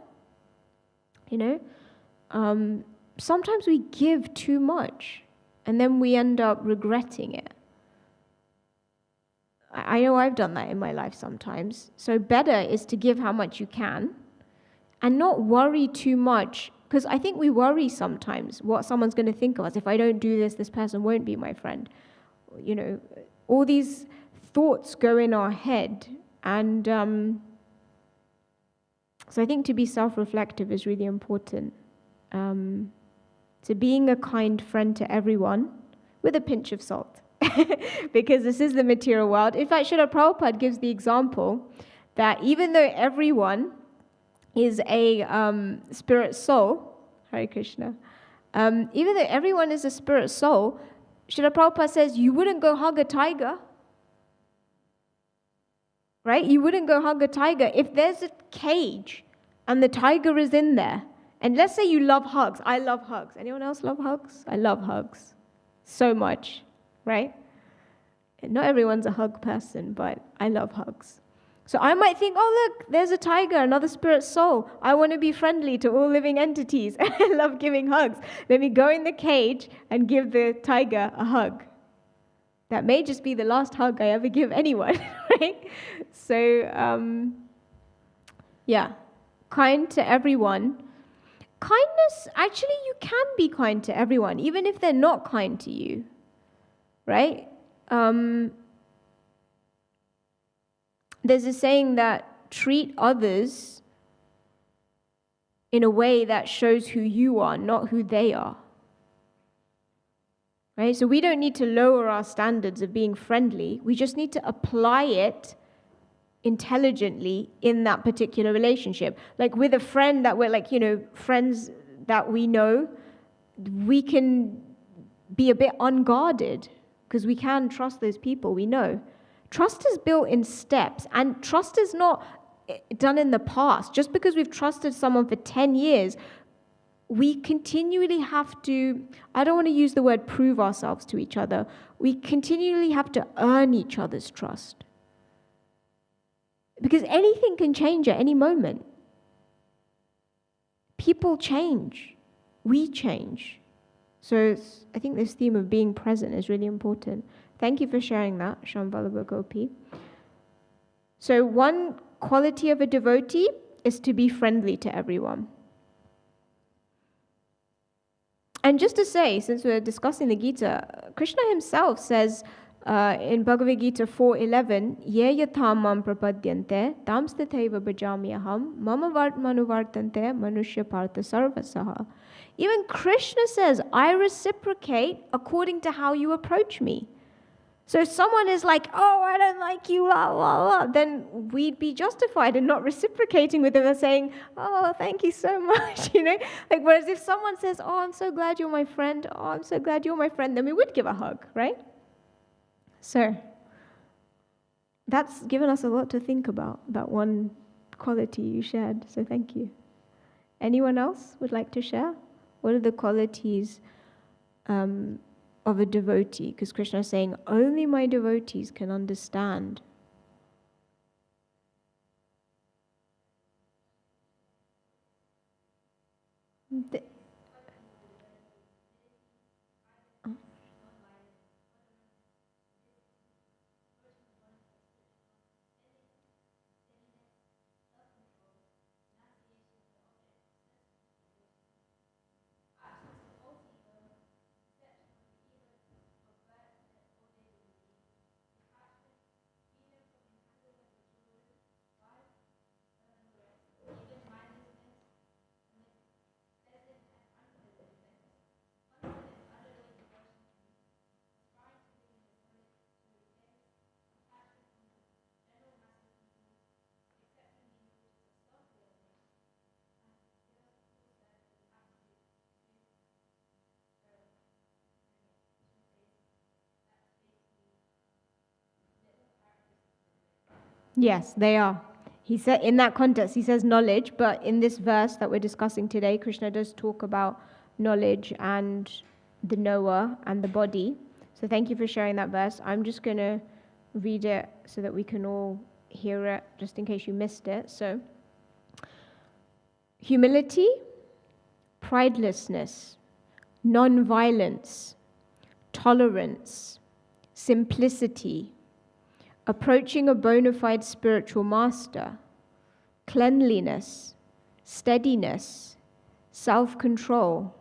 Sometimes we give too much, and then we end up regretting it. I know I've done that in my life sometimes. So better is to give how much you can and not worry too much, because I think we worry sometimes what someone's going to think of us. If I don't do this, this person won't be my friend. All these thoughts go in our head, and So I think to be self-reflective is really important. So being a kind friend to everyone with a pinch of salt. Because this is the material world. In fact, Srila Prabhupada gives the example that even though everyone is a spirit soul, Hare Krishna, even though everyone is a spirit soul, Srila Prabhupada says you wouldn't go hug a tiger. Right? You wouldn't go hug a tiger. If there's a cage and the tiger is in there, and let's say you love hugs. I love hugs. Anyone else love hugs? I love hugs so much, right? Not everyone's a hug person, but I love hugs. So I might think, oh look, there's a tiger, another spirit soul. I want to be friendly to all living entities. I love giving hugs. Let me go in the cage and give the tiger a hug. That may just be the last hug I ever give anyone, right? So, yeah, kind to everyone. Kindness, actually, you can be kind to everyone, even if they're not kind to you, right? There's a saying that treat others in a way that shows who you are, not who they are. Right? So we don't need to lower our standards of being friendly. We just need to apply it intelligently in that particular relationship. Like with a friend that we're like, friends that we know, we can be a bit unguarded because we can trust those people we know. Trust is built in steps, and trust is not done in the past. Just because we've trusted someone for 10 years, we continually have to, I don't want to use the word prove ourselves to each other. We continually have to earn each other's trust. Because anything can change at any moment. People change. We change. So I think this theme of being present is really important. Thank you for sharing that, Shambhalabha Gopi. So one quality of a devotee is to be friendly to everyone. And just to say, since we're discussing the Gita, Krishna himself says in Bhagavad Gita 4:11, Ye yathamam prapadyante tam sthitaiva bhajamyaham mama manuvartante manushya partha sarvasaha. Even Krishna says, I reciprocate according to how you approach me. So if someone is like, oh, I don't like you, blah, blah, blah, then we'd be justified in not reciprocating with them and saying, oh, thank you so much, Like, whereas if someone says, oh, I'm so glad you're my friend, oh, I'm so glad you're my friend, then we would give a hug, right? So that's given us a lot to think about, that one quality you shared, so thank you. Anyone else would like to share? What are the qualities of a devotee? Because Krishna is saying, only my devotees can understand. Yes, they are. He said in that context, he says knowledge, but in this verse that we're discussing today, Krishna does talk about knowledge and the knower and the body. So thank you for sharing that verse. I'm just going to read it so that we can all hear it, just in case you missed it. So, humility, pridelessness, non-violence, tolerance, simplicity, approaching a bona fide spiritual master, cleanliness, steadiness, self-control.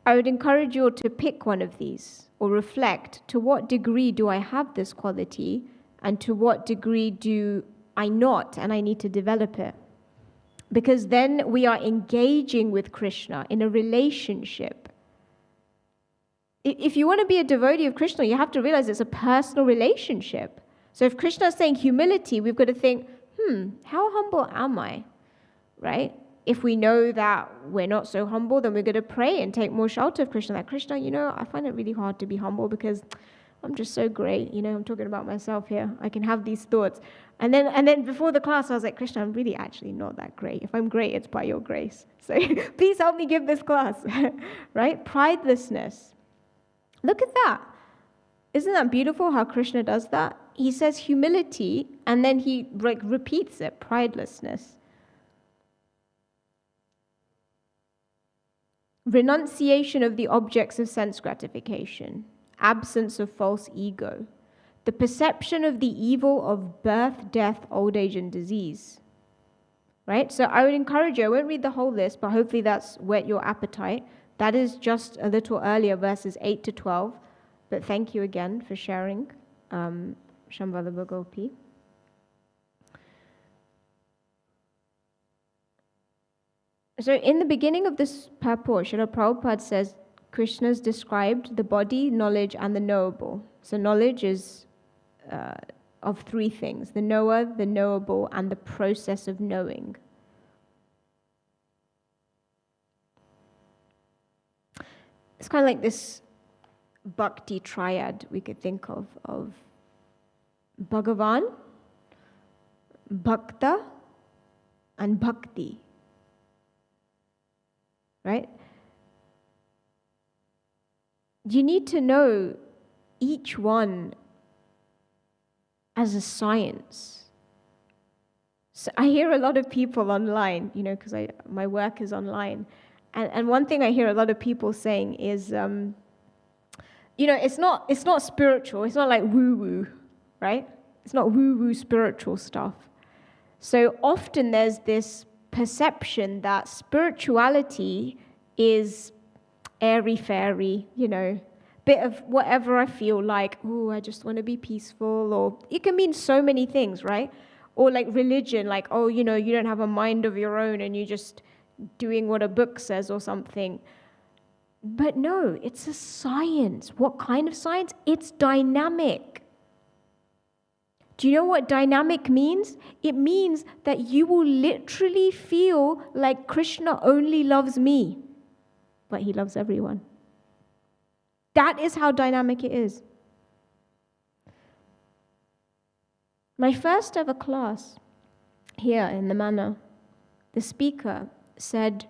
I would encourage you all to pick one of these or reflect, to what degree do I have this quality, and to what degree do I not, and I need to develop it. Because then we are engaging with Krishna in a relationship. If you want to be a devotee of Krishna, you have to realize it's a personal relationship. So if Krishna is saying humility, we've got to think, how humble am I? Right? If we know that we're not so humble, then we're going to pray and take more shelter of Krishna. Like, Krishna, I find it really hard to be humble because I'm just so great. I'm talking about myself here. I can have these thoughts. And then before the class, I was like, Krishna, I'm really actually not that great. If I'm great, it's by your grace. So please help me give this class. Right? Pridelessness. Look at that. Isn't that beautiful how Krishna does that? He says humility, and then he repeats it, pridelessness. Renunciation of the objects of sense gratification, absence of false ego, the perception of the evil of birth, death, old age, and disease. Right? So I would encourage you, I won't read the whole list, but hopefully that's whet your appetite. That is just a little earlier, verses 8 to 12. But thank you again for sharing, Shambhala Gopi. So in the beginning of this purport, Srila Prabhupada says Krishna's described the body, knowledge, and the knowable. So knowledge is of three things: the knower, the knowable, and the process of knowing. It's kind of like this Bhakti triad we could think of Bhagavan, Bhakta, and Bhakti. Right? You need to know each one as a science. So I hear a lot of people online, because my work is online, and one thing I hear a lot of people saying is, it's not spiritual. It's not like woo-woo, right? It's not woo-woo spiritual stuff. So often there's this perception that spirituality is airy-fairy, bit of whatever I feel like. Oh, I just want to be peaceful, or it can mean so many things, right? Or like religion, like, oh, you don't have a mind of your own and you're just doing what a book says or something. But no, it's a science. What kind of science? It's dynamic. Do you know what dynamic means? It means that you will literally feel like Krishna only loves me, but he loves everyone. That is how dynamic it is. My first ever class here in the Manor, the speaker said,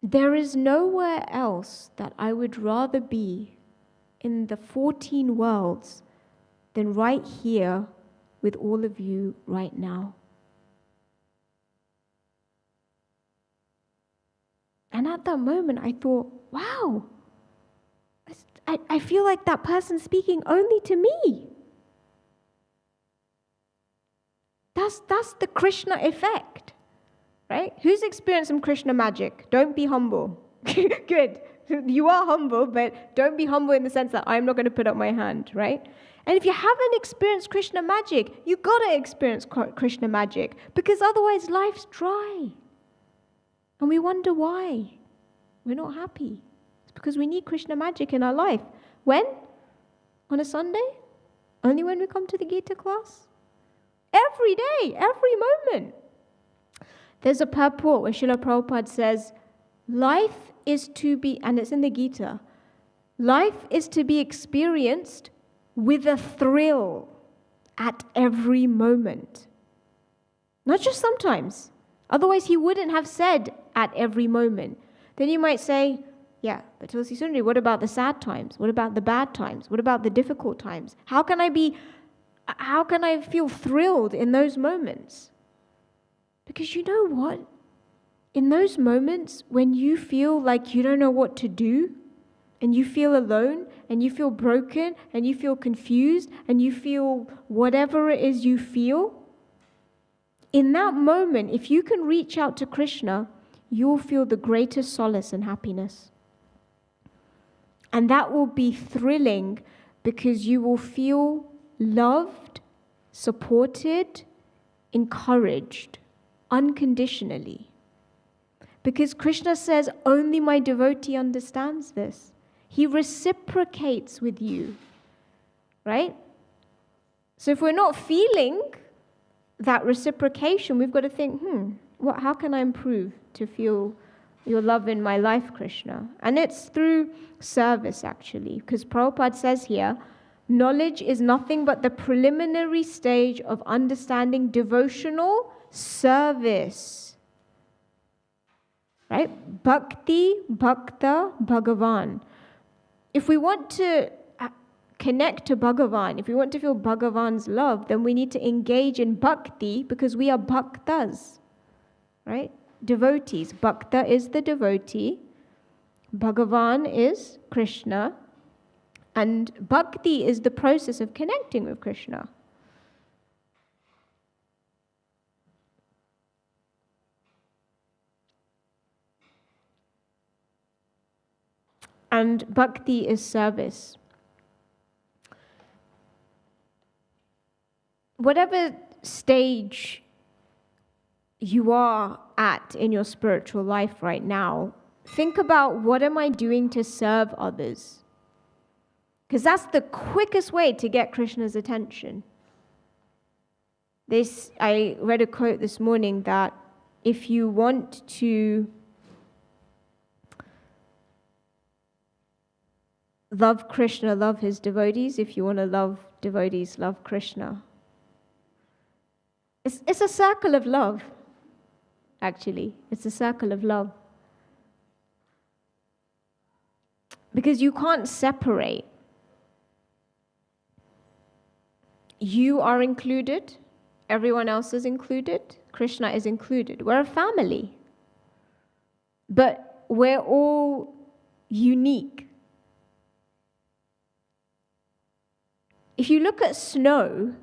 there is nowhere else that I would rather be in the 14 worlds than right here with all of you right now. And at that moment, I thought, wow, I feel like that person's speaking only to me. That's the Krishna effect, right? Who's experienced some Krishna magic? Don't be humble. Good. You are humble, but don't be humble in the sense that I'm not going to put up my hand, right? And if you haven't experienced Krishna magic, you got to experience Krishna magic, because otherwise life's dry. And we wonder why we're not happy. It's because we need Krishna magic in our life. When? On a Sunday? Only when we come to the Gita class? Every day, every moment. There's a purport where Srila Prabhupada says, life is to be, and it's in the Gita, life is to be experienced with a thrill at every moment. Not just sometimes. Otherwise, he wouldn't have said at every moment. Then you might say, yeah, but Tulsi Sundari, what about the sad times? What about the bad times? What about the difficult times? How can I feel thrilled in those moments? Because you know what? In those moments when you feel like you don't know what to do, and you feel alone, and you feel broken, and you feel confused, and you feel whatever it is you feel, in that moment, if you can reach out to Krishna, you'll feel the greatest solace and happiness. And that will be thrilling because you will feel loved supported, encouraged, unconditionally. Because Krishna says, only my devotee understands this. He reciprocates with you, right? So if we're not feeling that reciprocation, we've got to think, how can I improve to feel your love in my life, Krishna? And it's through service, actually, because Prabhupada says here, knowledge is nothing but the preliminary stage of understanding devotional service. Right? Bhakti, Bhakta, Bhagavan. If we want to connect to Bhagavan, if we want to feel Bhagavan's love, then we need to engage in Bhakti because we are Bhaktas. Right? Devotees. Bhakta is the devotee. Bhagavan is Krishna. And Bhakti is the process of connecting with Krishna. And Bhakti is service. Whatever stage you are at in your spiritual life right now, think about, what am I doing to serve others? Because that's the quickest way to get Krishna's attention. I read a quote this morning that if you want to love Krishna, love his devotees. If you want to love devotees, love Krishna. It's a circle of love, actually. It's a circle of love. Because you can't separate. You are included. Everyone else is included. Krishna is included. We're a family. But we're all unique. If you look at snow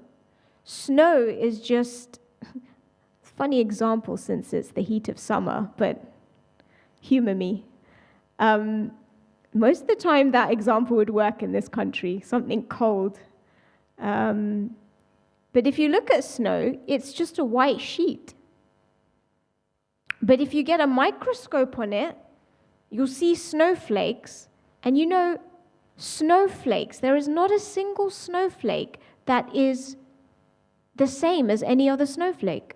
is just a funny example since it's the heat of summer, but humor me. Most of the time that example would work in this country, something cold. But if you look at snow, it's just a white sheet. But if you get a microscope on it, you'll see snowflakes, and snowflakes, there is not a single snowflake that is the same as any other snowflake.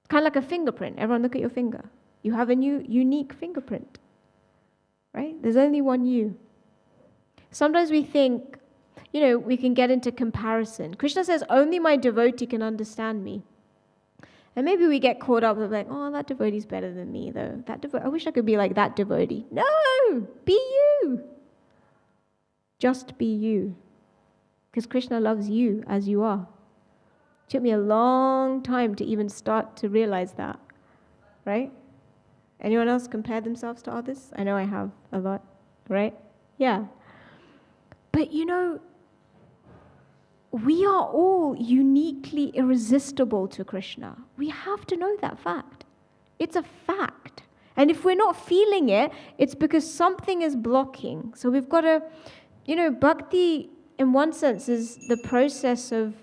Kind of like a fingerprint. Everyone look at your finger. You have a new, unique fingerprint. Right? There's only one you. Sometimes we think, we can get into comparison. Krishna says, only my devotee can understand me. And maybe we get caught up with that devotee's better than me, though. I wish I could be like that devotee. No! Be you! Just be you. Because Krishna loves you as you are. It took me a long time to even start to realize that. Right? Anyone else compare themselves to others? I know I have a lot. Right? Yeah. But we are all uniquely irresistible to Krishna. We have to know that fact. It's a fact. And if we're not feeling it, it's because something is blocking. So we've got to, Bhakti, in one sense, is the process of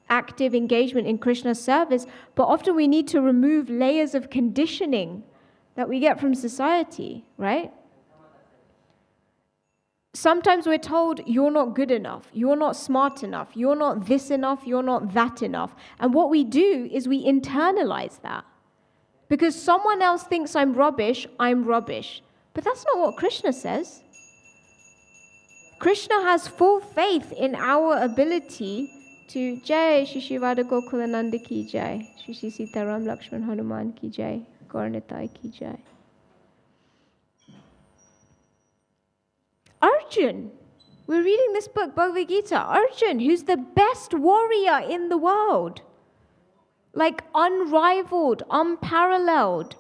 active engagement in Krishna's service, but often we need to remove layers of conditioning that we get from society, right? Sometimes we're told, you're not good enough, you're not smart enough, you're not this enough, you're not that enough. And what we do is we internalize that. Because someone else thinks I'm rubbish. But that's not what Krishna says. Krishna has full faith in our ability to Jai Shri Shri Radha Gokulananda ki Jai, Shri Shri Sitaram Lakshman Hanuman ki Jai, Gauranitai ki Jai. Arjun, we're reading this book, Bhagavad Gita. Arjun, who's the best warrior in the world, unrivaled, unparalleled.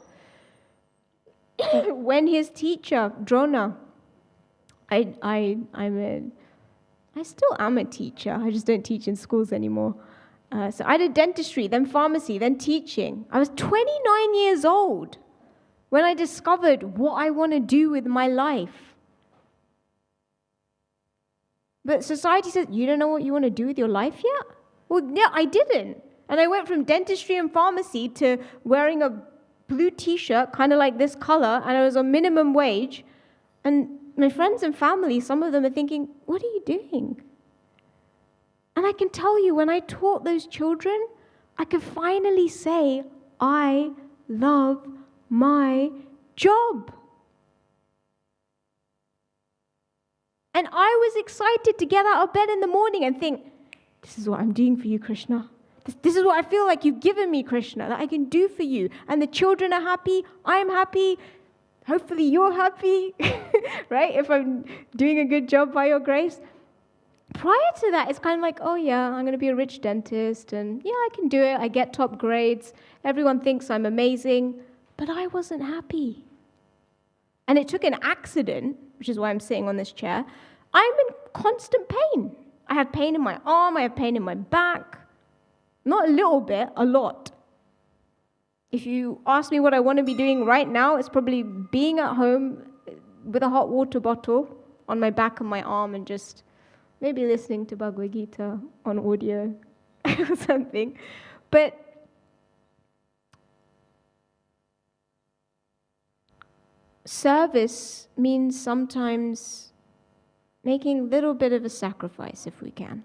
When his teacher, Drona, I still am a teacher. I just don't teach in schools anymore. So I did dentistry, then pharmacy, then teaching. I was 29 years old when I discovered what I want to do with my life. But society says, you don't know what you want to do with your life yet? Well, yeah, I didn't. And I went from dentistry and pharmacy to wearing a blue t-shirt, kind of like this color, and I was on minimum wage. And my friends and family, some of them are thinking, what are you doing? And I can tell you, when I taught those children, I could finally say, I love my job. And I was excited to get out of bed in the morning and think, this is what I'm doing for you, Krishna. This is what I feel like you've given me, Krishna, that I can do for you. And the children are happy, I'm happy, hopefully you're happy, right? If I'm doing a good job by your grace. Prior to that, it's kind of like, oh yeah, I'm going to be a rich dentist, and yeah, I can do it. I get top grades. Everyone thinks I'm amazing, but I wasn't happy. And it took an accident, which is why I'm sitting on this chair. I'm in constant pain. I have pain in my arm, I have pain in my back. Not a little bit, a lot. If you ask me what I want to be doing right now, it's probably being at home with a hot water bottle on my back and my arm and just maybe listening to Bhagavad Gita on audio or something. But service means sometimes making a little bit of a sacrifice if we can.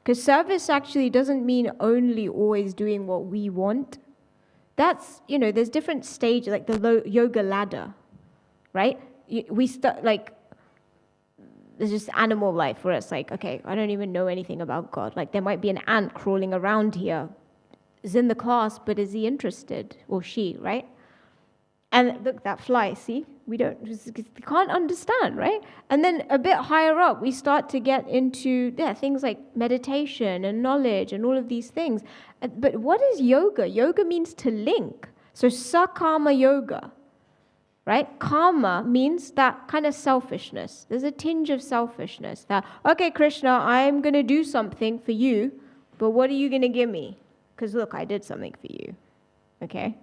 Because service actually doesn't mean only always doing what we want. That's, there's different stages, like the yoga ladder, right? We start, like, there's just animal life where it's like, okay, I don't even know anything about God. Like, there might be an ant crawling around here. Is in the class, but is he interested? Or she, right? And look, that fly, see? We can't understand, right? And then a bit higher up, we start to get into things like meditation and knowledge and all of these things. But what is yoga? Yoga means to link. So sakama yoga, right? Karma means that kind of selfishness. There's a tinge of selfishness that, okay, Krishna, I'm going to do something for you, but what are you going to give me? Because look, I did something for you, okay?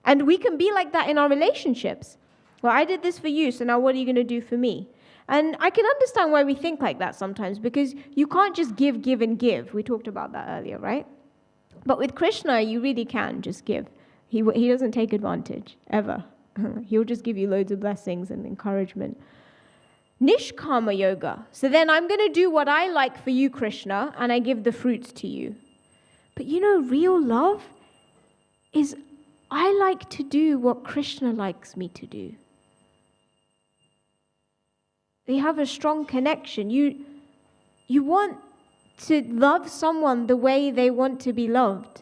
And we can be like that in our relationships. Well, I did this for you, so now what are you going to do for me? And I can understand why we think like that sometimes, because you can't just give, and give. We talked about that earlier, right? But with Krishna, you really can just give. He doesn't take advantage, ever. He'll just give you loads of blessings and encouragement. Nishkama yoga. So then I'm going to do what I like for you, Krishna, and I give the fruits to you. But real love is I like to do what Krishna likes me to do. They have a strong connection. You want to love someone the way they want to be loved.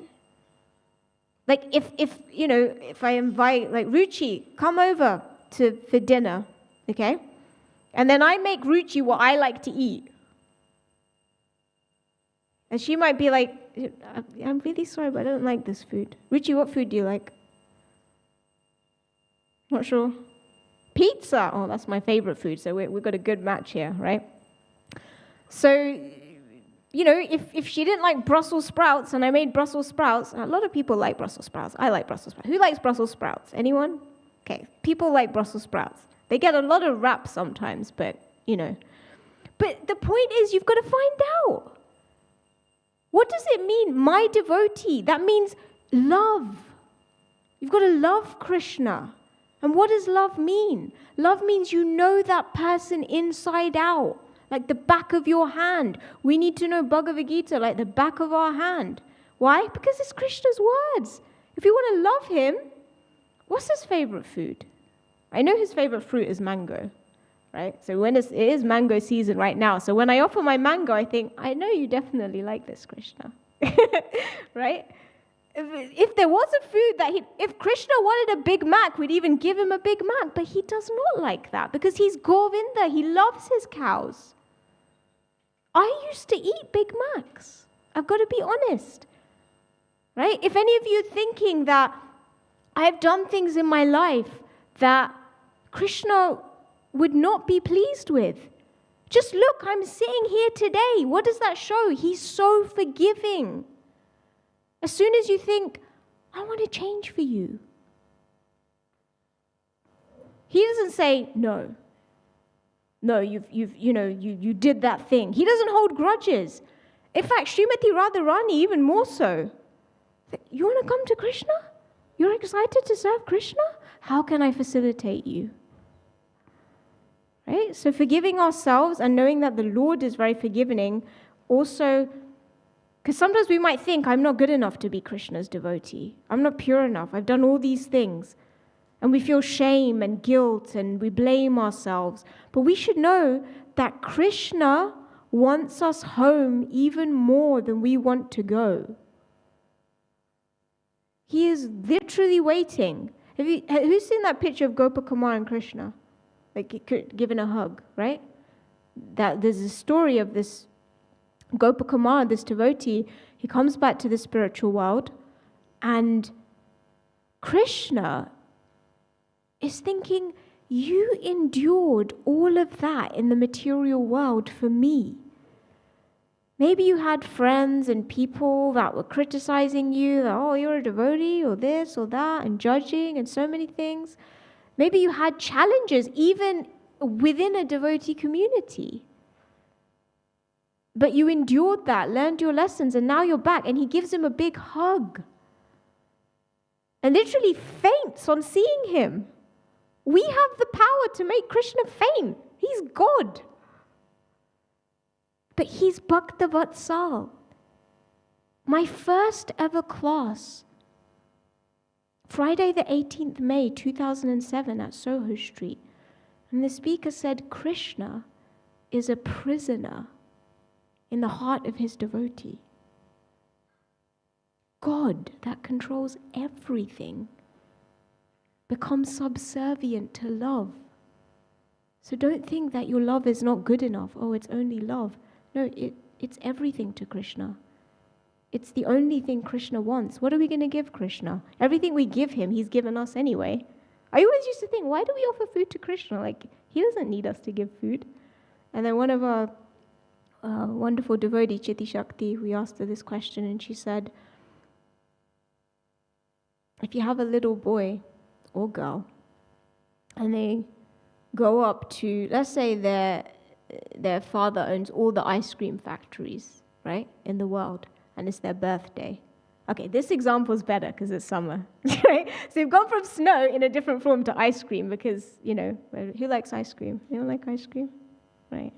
Like if I invite, like, Ruchi, come over for dinner, okay? And then I make Ruchi what I like to eat. And she might be like, I'm really sorry, but I don't like this food. Ruchi, what food do you like? Not sure. Pizza. Oh, that's my favorite food. So we've got a good match here, right? So, if she didn't like Brussels sprouts and I made Brussels sprouts, a lot of people like Brussels sprouts. I like Brussels sprouts. Who likes Brussels sprouts? Anyone? Okay, people like Brussels sprouts. They get a lot of rap sometimes, but, But the point is, you've got to find out. What does it mean, my devotee? That means love. You've got to love Krishna. And what does love mean? Love means you know that person inside out, like the back of your hand. We need to know Bhagavad Gita like the back of our hand. Why? Because it's Krishna's words. If you want to love him, what's his favorite food? I know his favorite fruit is mango, right? So when it is mango season right now. So when I offer my mango, I think, I know you definitely like this, Krishna, right? If there was a food if Krishna wanted a Big Mac, we'd even give him a Big Mac, but he does not like that because he's Govinda, he loves his cows. I used to eat Big Macs. I've got to be honest, right? If any of you are thinking that I've done things in my life that Krishna would not be pleased with, just look, I'm sitting here today. What does that show? He's so forgiving. As soon as you think, I want to change for you, he doesn't say, no, no, you did that thing. He doesn't hold grudges. In fact, Srimati Radharani even more so. You want to come to Krishna? You're excited to serve Krishna? How can I facilitate you? Right? So forgiving ourselves and knowing that the Lord is very forgiving also, because sometimes we might think, I'm not good enough to be Krishna's devotee. I'm not pure enough. I've done all these things. And we feel shame and guilt and we blame ourselves. But we should know that Krishna wants us home even more than we want to go. He is literally waiting. Who's seen that picture of Gopakumar and Krishna? Like given a hug, right? That there's a story of this Gopakumar, this devotee. He comes back to the spiritual world, and Krishna is thinking, you endured all of that in the material world for me. Maybe you had friends and people that were criticizing you, that, oh, you're a devotee, or this or that, and judging, and so many things. Maybe you had challenges even within a devotee community. But you endured that, learned your lessons, and now you're back. And he gives him a big hug. And literally faints on seeing him. We have the power to make Krishna faint. He's God. But he's Bhaktivatsal. My first ever class, Friday the 18th May 2007 at Soho Street. And the speaker said, Krishna is a prisoner in the heart of his devotee. God that controls everything becomes subservient to love. So don't think that your love is not good enough. Oh, it's only love. No, it's everything to Krishna. It's the only thing Krishna wants. What are we going to give Krishna? Everything we give him, he's given us anyway. I always used to think, why do we offer food to Krishna? Like, he doesn't need us to give food. And then one of our wonderful devotee, Chitti Shakti, we asked her this question, and she said, if you have a little boy or girl, and they go up to, let's say their father owns all the ice cream factories, right, in the world, and it's their birthday. Okay, this example is better because it's summer, right? So you've gone from snow in a different form to ice cream because, who likes ice cream? You don't like ice cream? Right.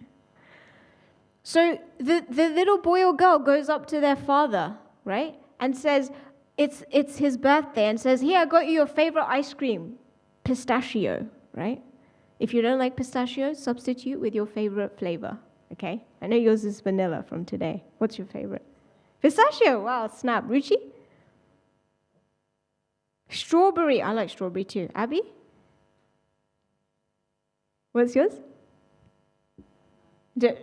So the little boy or girl goes up to their father, right, and says, it's his birthday, and says, here, I got you your favorite ice cream, pistachio, right? If you don't like pistachio, substitute with your favorite flavor, okay? I know yours is vanilla from today. What's your favorite? Pistachio, wow, snap. Ruchi? Strawberry, I like strawberry too. Abby? What's yours?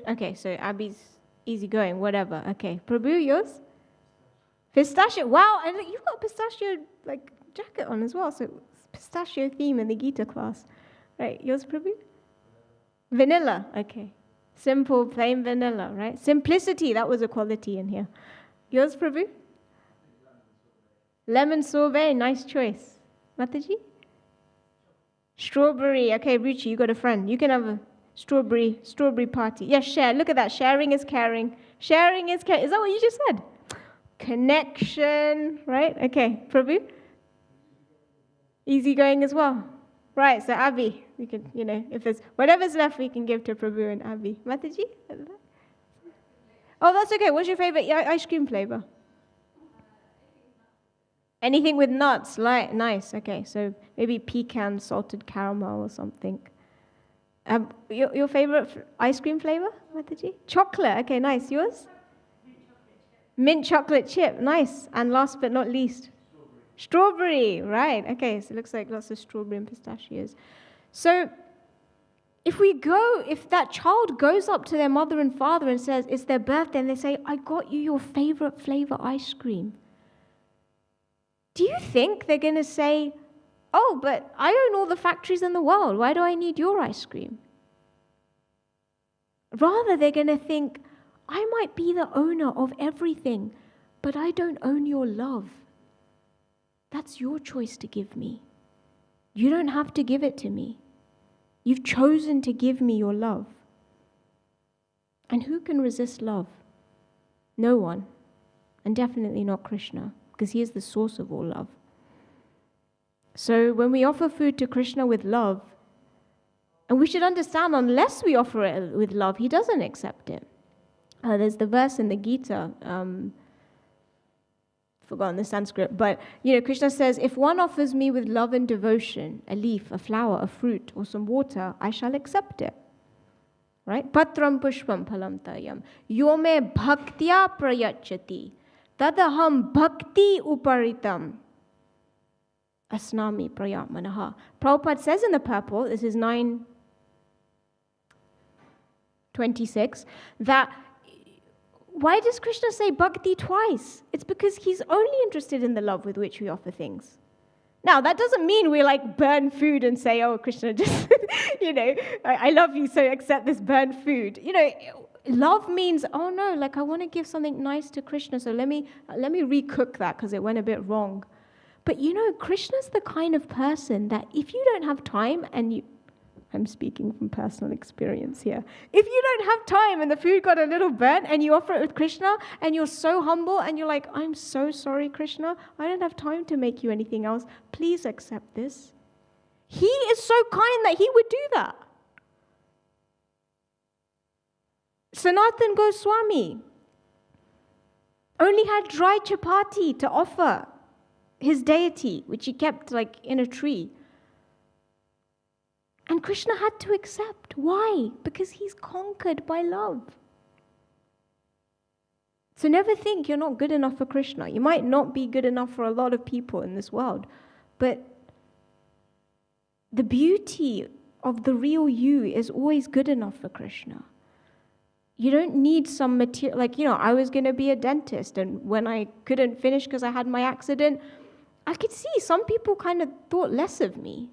Okay, so Abby's easygoing, whatever. Okay, Prabhu, yours? Pistachio, wow, and you've got a pistachio jacket on as well, so it's pistachio theme in the Gita class. Right, yours, Prabhu? Vanilla, okay. Simple, plain vanilla, right? Simplicity, that was a quality in here. Yours, Prabhu? Lemon sorbet, nice choice. Mataji? Strawberry, okay, Ruchi, you got a friend. You can have a strawberry party. Yes, share, look at that. Sharing is caring. Sharing is caring. Is that what you just said? Connection, right? Okay, Prabhu? Easygoing as well. Right, so Abby, we can, if there's whatever's left, we can give to Prabhu and Abby. Mataji? Oh, that's okay. What's your favorite ice cream flavor? Anything with nuts, nice. Okay, so maybe pecan, salted caramel or something. Your favorite ice cream flavor, Mataji? Chocolate. Okay, nice. Yours? Mint chocolate chip. Nice. And last but not least, strawberry. Right. Okay, so it looks like lots of strawberry and pistachios. So if that child goes up to their mother and father and says it's their birthday, and they say, I got you your favorite flavor ice cream, do you think they're going to say, oh, but I own all the factories in the world, why do I need your ice cream? Rather, they're going to think, I might be the owner of everything, but I don't own your love. That's your choice to give me. You don't have to give it to me. You've chosen to give me your love. And who can resist love? No one. And definitely not Krishna, because he is the source of all love. So when we offer food to Krishna with love, and we should understand, unless we offer it with love, he doesn't accept it. There's the verse in the Gita, forgotten the Sanskrit, but Krishna says, if one offers me with love and devotion, a leaf, a flower, a fruit, or some water, I shall accept it. Right? Patram pushpam phalam tayam. Yome bhaktya prayachati. Tadaham bhakti uparitam. Asnami prayatmanaha. Prabhupada says in the purport, this is 9:26, that why does Krishna say bhakti twice? It's because he's only interested in the love with which we offer things. Now, that doesn't mean we burn food and say, oh, Krishna, just, I love you, so accept this burned food. Love means, oh no, I want to give something nice to Krishna, so let me recook that because it went a bit wrong. But Krishna's the kind of person that if you don't have time I'm speaking from personal experience here. If you don't have time and the food got a little burnt and you offer it with Krishna and you're so humble and you're like, I'm so sorry, Krishna. I don't have time to make you anything else. Please accept this. He is so kind that he would do that. Sanatan Goswami only had dry chapati to offer his deity, which he kept in a tree. And Krishna had to accept. Why? Because he's conquered by love. So never think you're not good enough for Krishna. You might not be good enough for a lot of people in this world, but the beauty of the real you is always good enough for Krishna. You don't need some material, I was going to be a dentist, and when I couldn't finish because I had my accident, I could see some people kind of thought less of me.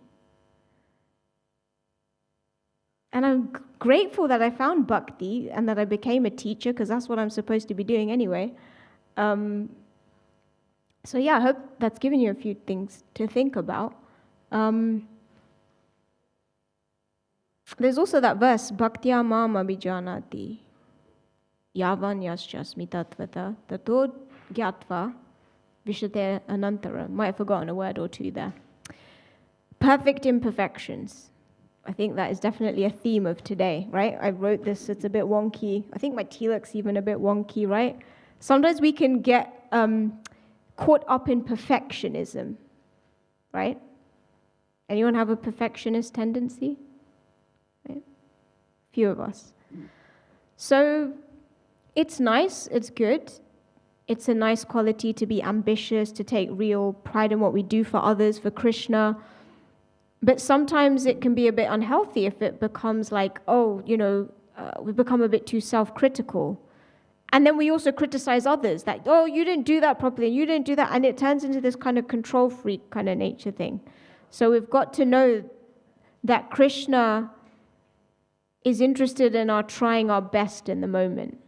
And I'm grateful that I found Bhakti and that I became a teacher, because that's what I'm supposed to be doing anyway. So I hope that's given you a few things to think about. There's also that verse, Bhaktya mam abhijanati, yavan yaschasmi tatvata, tato gyatva vishate anantara. Might have forgotten a word or two there. Perfect imperfections. I think that is definitely a theme of today, right? I wrote this, it's a bit wonky. I think my tilak's even a bit wonky, right? Sometimes we can get caught up in perfectionism, right? Anyone have a perfectionist tendency? Right? Few of us. So it's nice, it's good. It's a nice quality to be ambitious, to take real pride in what we do for others, for Krishna. But sometimes it can be a bit unhealthy if it becomes we become a bit too self-critical. And then we also criticize others, that, oh, you didn't do that properly, you didn't do that. And it turns into this kind of control freak kind of nature thing. So we've got to know that Krishna is interested in our trying our best in the moment.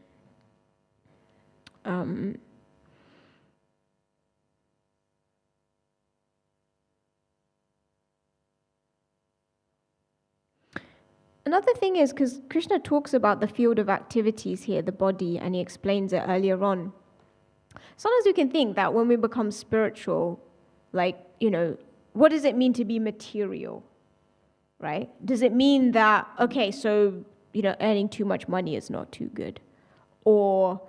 Another thing is, because Krishna talks about the field of activities here, the body, and he explains it earlier on. Sometimes we can think that when we become spiritual, what does it mean to be material, right? Does it mean that, okay, so, earning too much money is not too good? Or,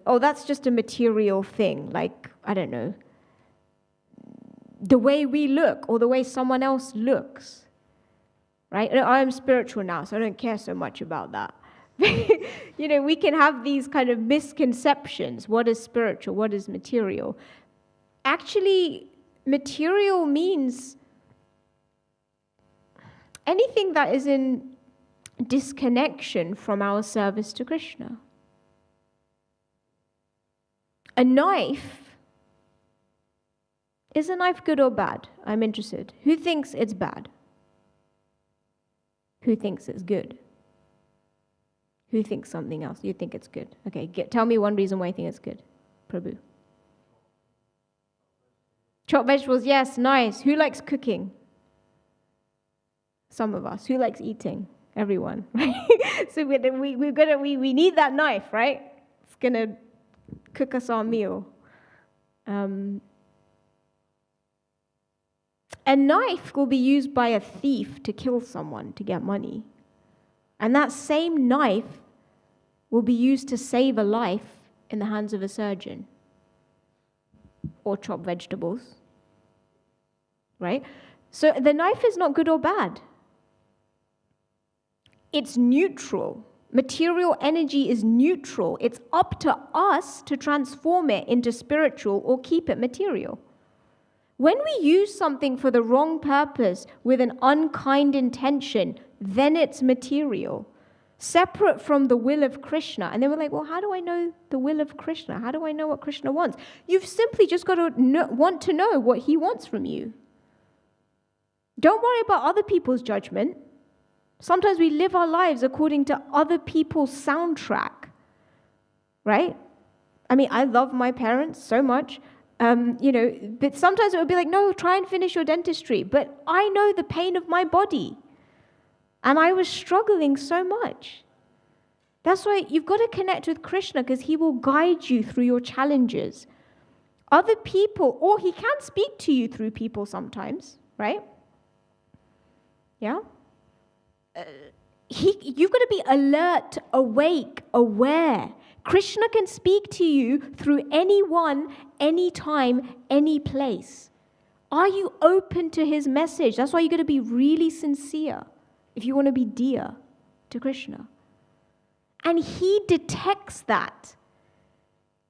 oh, that's just a material thing, I don't know, the way we look or the way someone else looks. Right? I'm spiritual now, so I don't care so much about that. We can have these kind of misconceptions. What is spiritual? What is material? Actually, material means anything that is in disconnection from our service to Krishna. A knife, is a knife good or bad? I'm interested. Who thinks it's bad? Who thinks it's good? Who thinks something else? You think it's good. Okay, tell me one reason why you think it's good. Prabhu. Chopped vegetables, yes, nice. Who likes cooking? Some of us. Who likes eating? Everyone, right? So we need that knife, right? It's gonna cook us our meal. A knife will be used by a thief to kill someone to get money. And that same knife will be used to save a life in the hands of a surgeon or chop vegetables, right? So the knife is not good or bad. It's neutral. Material energy is neutral. It's up to us to transform it into spiritual or keep it material. When we use something for the wrong purpose with an unkind intention, then it's material, separate from the will of Krishna. And then we're like, well, how do I know the will of Krishna? How do I know what Krishna wants? You've simply just got to want to know what he wants from you. Don't worry about other people's judgment. Sometimes we live our lives according to other people's soundtrack, right? I mean, I love my parents so much. But sometimes it would be like, no, try and finish your dentistry. But I know the pain of my body. And I was struggling so much. That's why you've got to connect with Krishna, because he will guide you through your challenges. Other people, or he can speak to you through people sometimes, right? Yeah? You've got to be alert, awake, aware. Krishna can speak to you through anyone, anytime, any place. Are you open to his message? That's why you've got to be really sincere if you want to be dear to Krishna. And he detects that.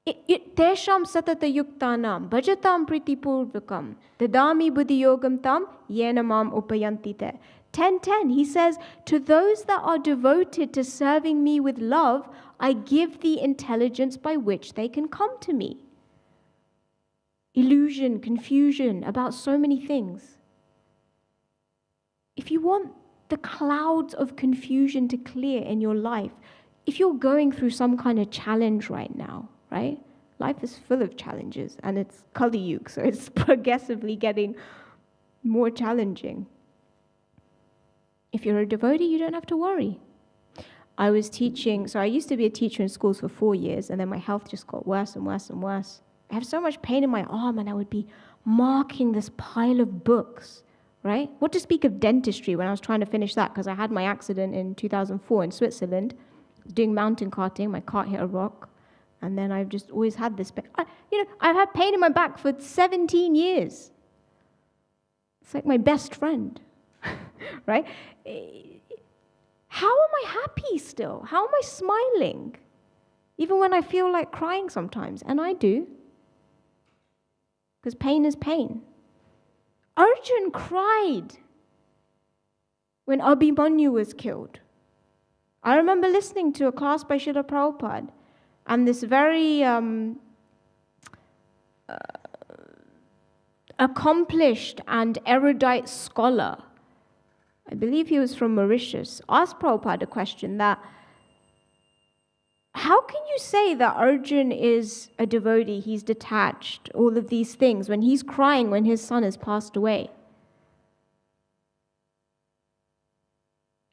Tesham satata yuktanam bhajatam pritipurvakam dadami buddhi yogam tam yena mam upayantite. 10:10, he says, to those that are devoted to serving me with love, I give the intelligence by which they can come to me. Illusion, confusion about so many things. If you want the clouds of confusion to clear in your life, if you're going through some kind of challenge right now, right? Life is full of challenges, and it's Kali Yuga, so it's progressively getting more challenging. If you're a devotee, you don't have to worry. I was teaching, so I used to be a teacher in schools for 4 years, and then my health just got worse and worse and worse. I have so much pain in my arm, and I would be marking this pile of books, right? What to speak of dentistry when I was trying to finish that, because I had my accident in 2004 in Switzerland, doing mountain karting, my cart hit a rock, and then I've just always had this pain. I've had pain in my back for 17 years. It's like my best friend. Right? How am I happy still? How am I smiling? Even when I feel like crying sometimes, and I do. Because pain is pain. Arjun cried when Abhimanyu was killed. I remember listening to a class by Srila Prabhupada, and this very accomplished and erudite scholar, I believe he was from Mauritius, asked Prabhupada a question that, how can you say that Arjun is a devotee, he's detached, all of these things, when he's crying when his son has passed away?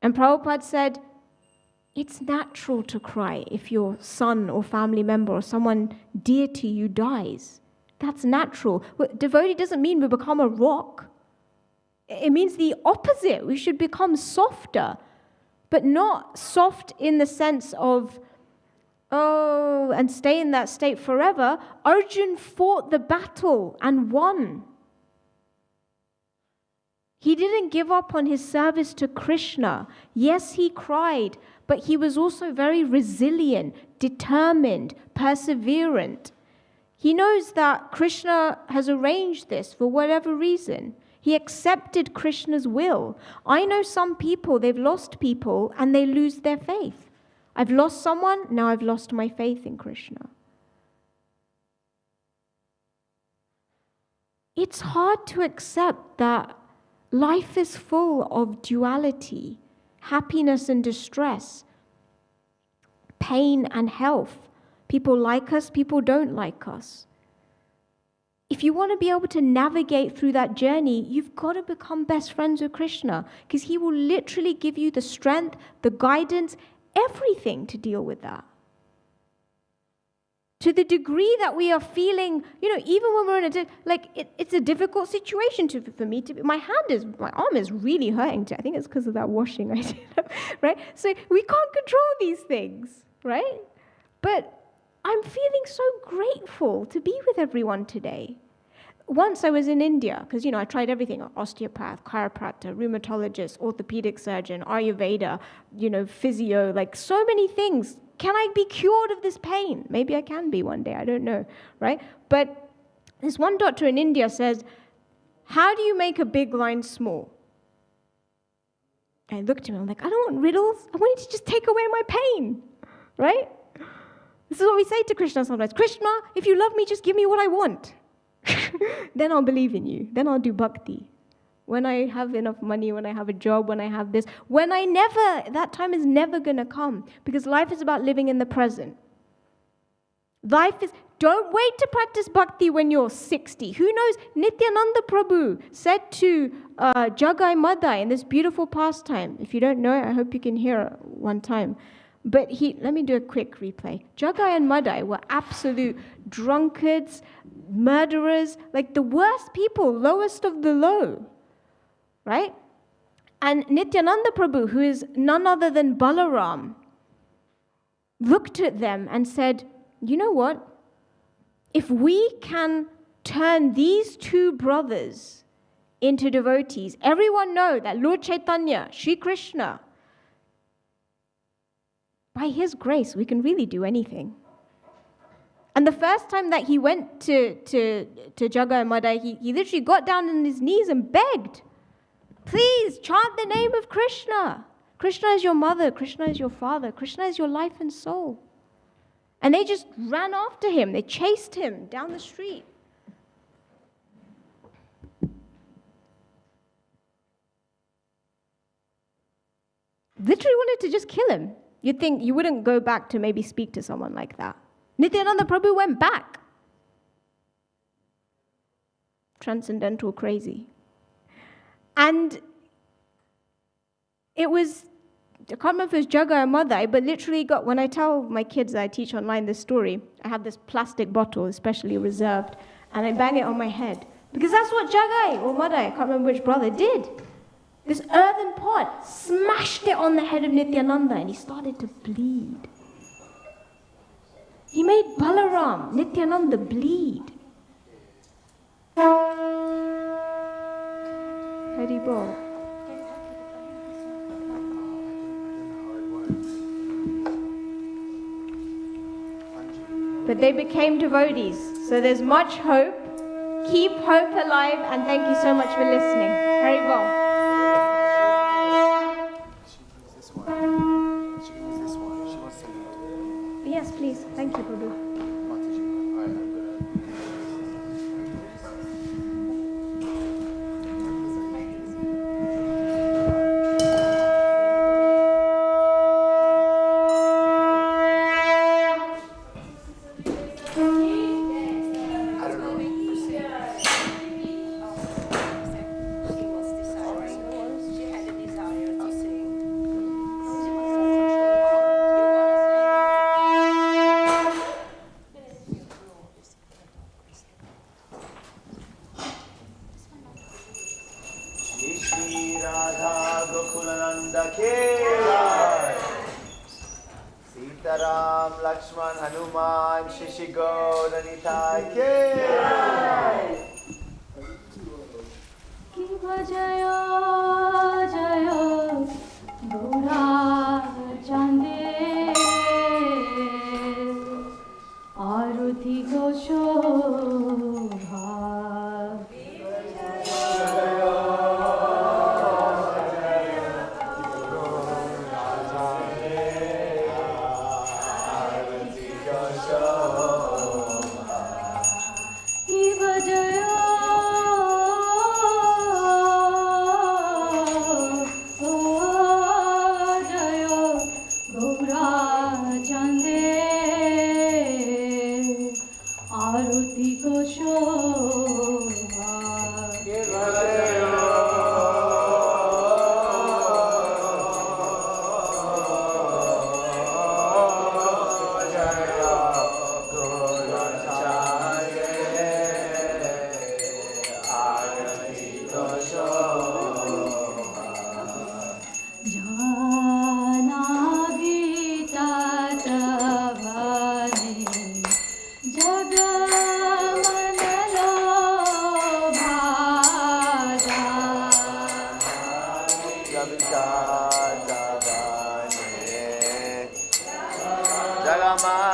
And Prabhupada said, it's natural to cry if your son or family member or someone dear to you dies. That's natural. Devotee doesn't mean we become a rock. It means the opposite. We should become softer, but not soft in the sense of, and stay in that state forever. Arjun fought the battle and won. He didn't give up on his service to Krishna. Yes, he cried, but he was also very resilient, determined, perseverant. He knows that Krishna has arranged this for whatever reason. He accepted Krishna's will. I know some people, they've lost people and they lose their faith. I've lost someone, now I've lost my faith in Krishna. It's hard to accept that life is full of duality, happiness and distress, pain and health. People like us, people don't like us. if you want to be able to navigate through that journey, you've got to become best friends with Krishna, because he will literally give you the strength, the guidance, everything to deal with that. To the degree that we are feeling, even when we're in it's a difficult situation for me to be. My arm is really hurting. I think it's because of that washing I did, right? So we can't control these things, right? But I'm feeling so grateful to be with everyone today. Once I was in India, because, I tried everything: osteopath, chiropractor, rheumatologist, orthopedic surgeon, Ayurveda, physio, so many things. Can I be cured of this pain? Maybe I can be one day, I don't know, right? But this one doctor in India says, how do you make a big line small? I looked at him, I'm like, I don't want riddles. I want you to just take away my pain, right? This is what we say to Krishna sometimes. Krishna, if you love me, just give me what I want. Then I'll believe in you. Then I'll do bhakti. When I have enough money, when I have a job, when I have this, that time is never going to come, because life is about living in the present. Don't wait to practice bhakti when you're 60. Who knows? Nityananda Prabhu said to Jagai Madai in this beautiful pastime. If you don't know it, I hope you can hear it one time. But let me do a quick replay. Jagai and Madai were absolute drunkards, murderers, the worst people, lowest of the low. Right? And Nityananda Prabhu, who is none other than Balaram, looked at them and said, you know what? If we can turn these two brothers into devotees, everyone know that Lord Chaitanya, Sri Krishna, by his grace, we can really do anything. And the first time that he went to Jagai Madai, he literally got down on his knees and begged, please chant the name of Krishna. Krishna is your mother. Krishna is your father. Krishna is your life and soul. And they just ran after him. They chased him down the street. Literally wanted to just kill him. You'd think you wouldn't go back to maybe speak to someone like that. Nityananda Prabhu went back. Transcendental crazy. And it was, I can't remember if it was Jagai or Madai, but literally when I tell my kids that I teach online this story, I have this plastic bottle, especially reserved, and I bang it on my head. Because that's what Jagai or Madai, I can't remember which brother, did. This earthen pot smashed it on the head of Nityananda, and he started to bleed. He made Balaram, Nityananda, bleed. Hari Bol. But they became devotees, so there's much hope. Keep hope alive, and thank you so much for listening. Hari Bol. She can use this one. She wants to lead. Yes, please. Thank you, Prabhu. Arati ko Bhakti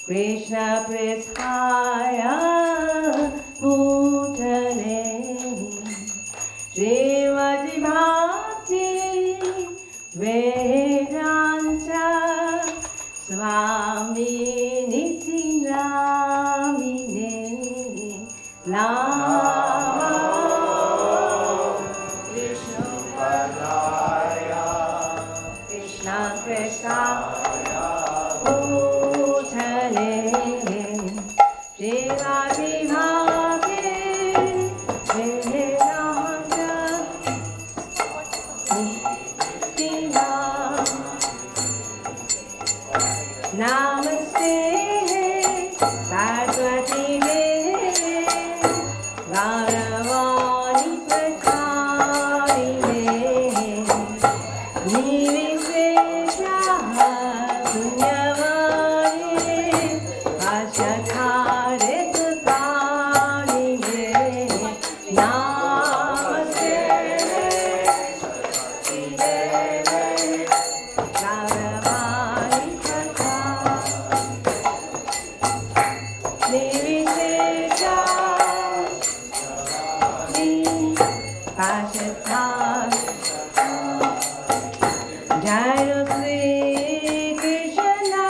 Krishna Prithaya Bhutale Srimati Bhakti Vedanta Swami Niti Namine Lama Vishnu Padaya Krishna Prithaya Bhutale Srimati Bhakti Vedanta Namaste Saraswati Devi Gauravani Prachari Nivishesha Punyavani Vashakhare Sutani Namaste Saraswati Devi Gauravani Jai Shri Krishna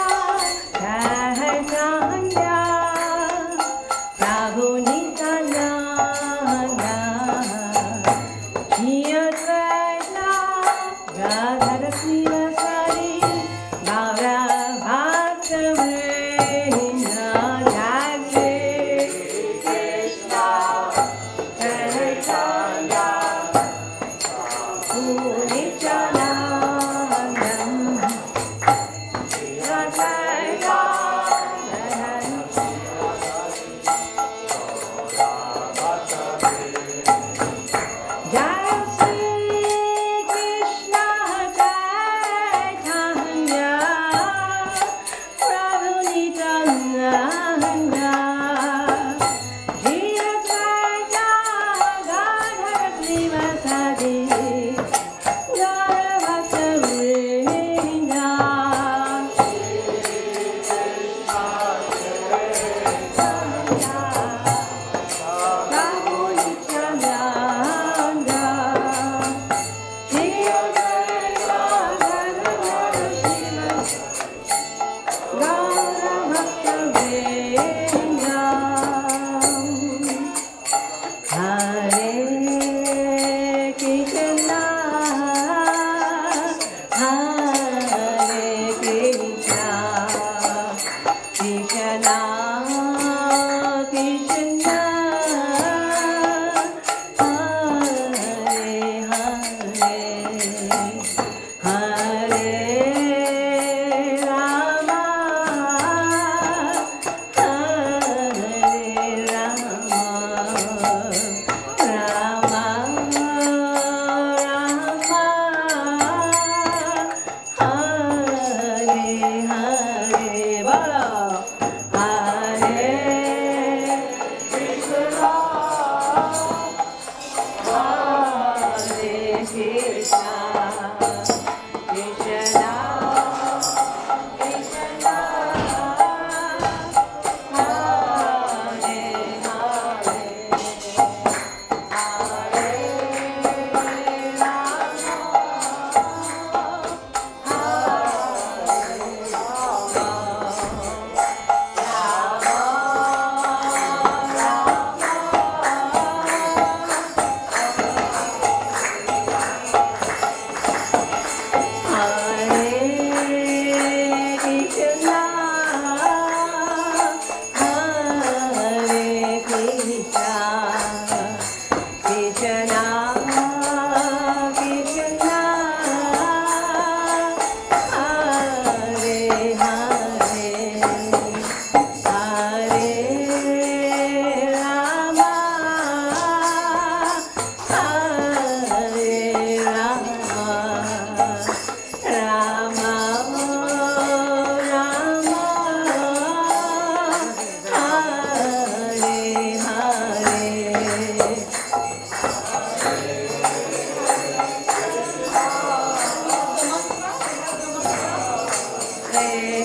Hare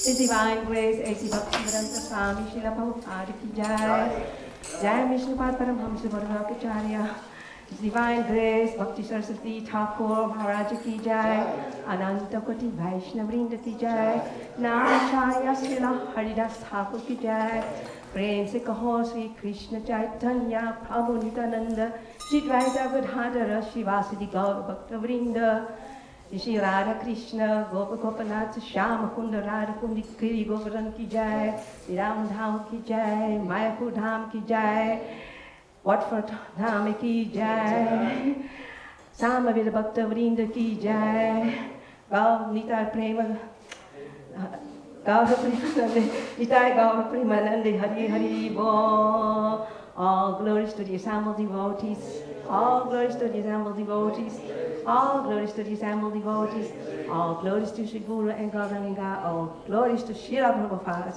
His Divine Grace, A.C. Bhaktivedanta Swami Srila Prabhupada ki jai. Jai Vishnupada Paramhamsa Bhattacharya. His Divine Grace, Bhakti Saraswati Thakur Maharaja ki jai. Ananta Koti Vaishnavrinda ki jai. Namacharya Srila Haridas Thakur ki jai. Prem se kaho Sri Krishna Chaitanya Prabhu Nityananda Chitvaita Gadadhara Shivasadi Gaur Bhaktavrinda Shri Radha Krishna, Gopa Gopanath, Shyama Kunda Radha Kundi Kiri Govardhan ki jai, Shri Ram Dham ki jai, Mayapur Dham ki jai, Watford Dham ki jai, Samaveda Bhakta Vrinda ki jai, Gaur Nitai Prema, Gaur Premanande, Nitai Gaur Premanande, Hari Hari Bo. All glories to the assembled devotees. All glories to the assembled devotees. All glories to the assembled devotees. All glories to Sri Guru and Gauranga. All glories to Srila Prabhupada.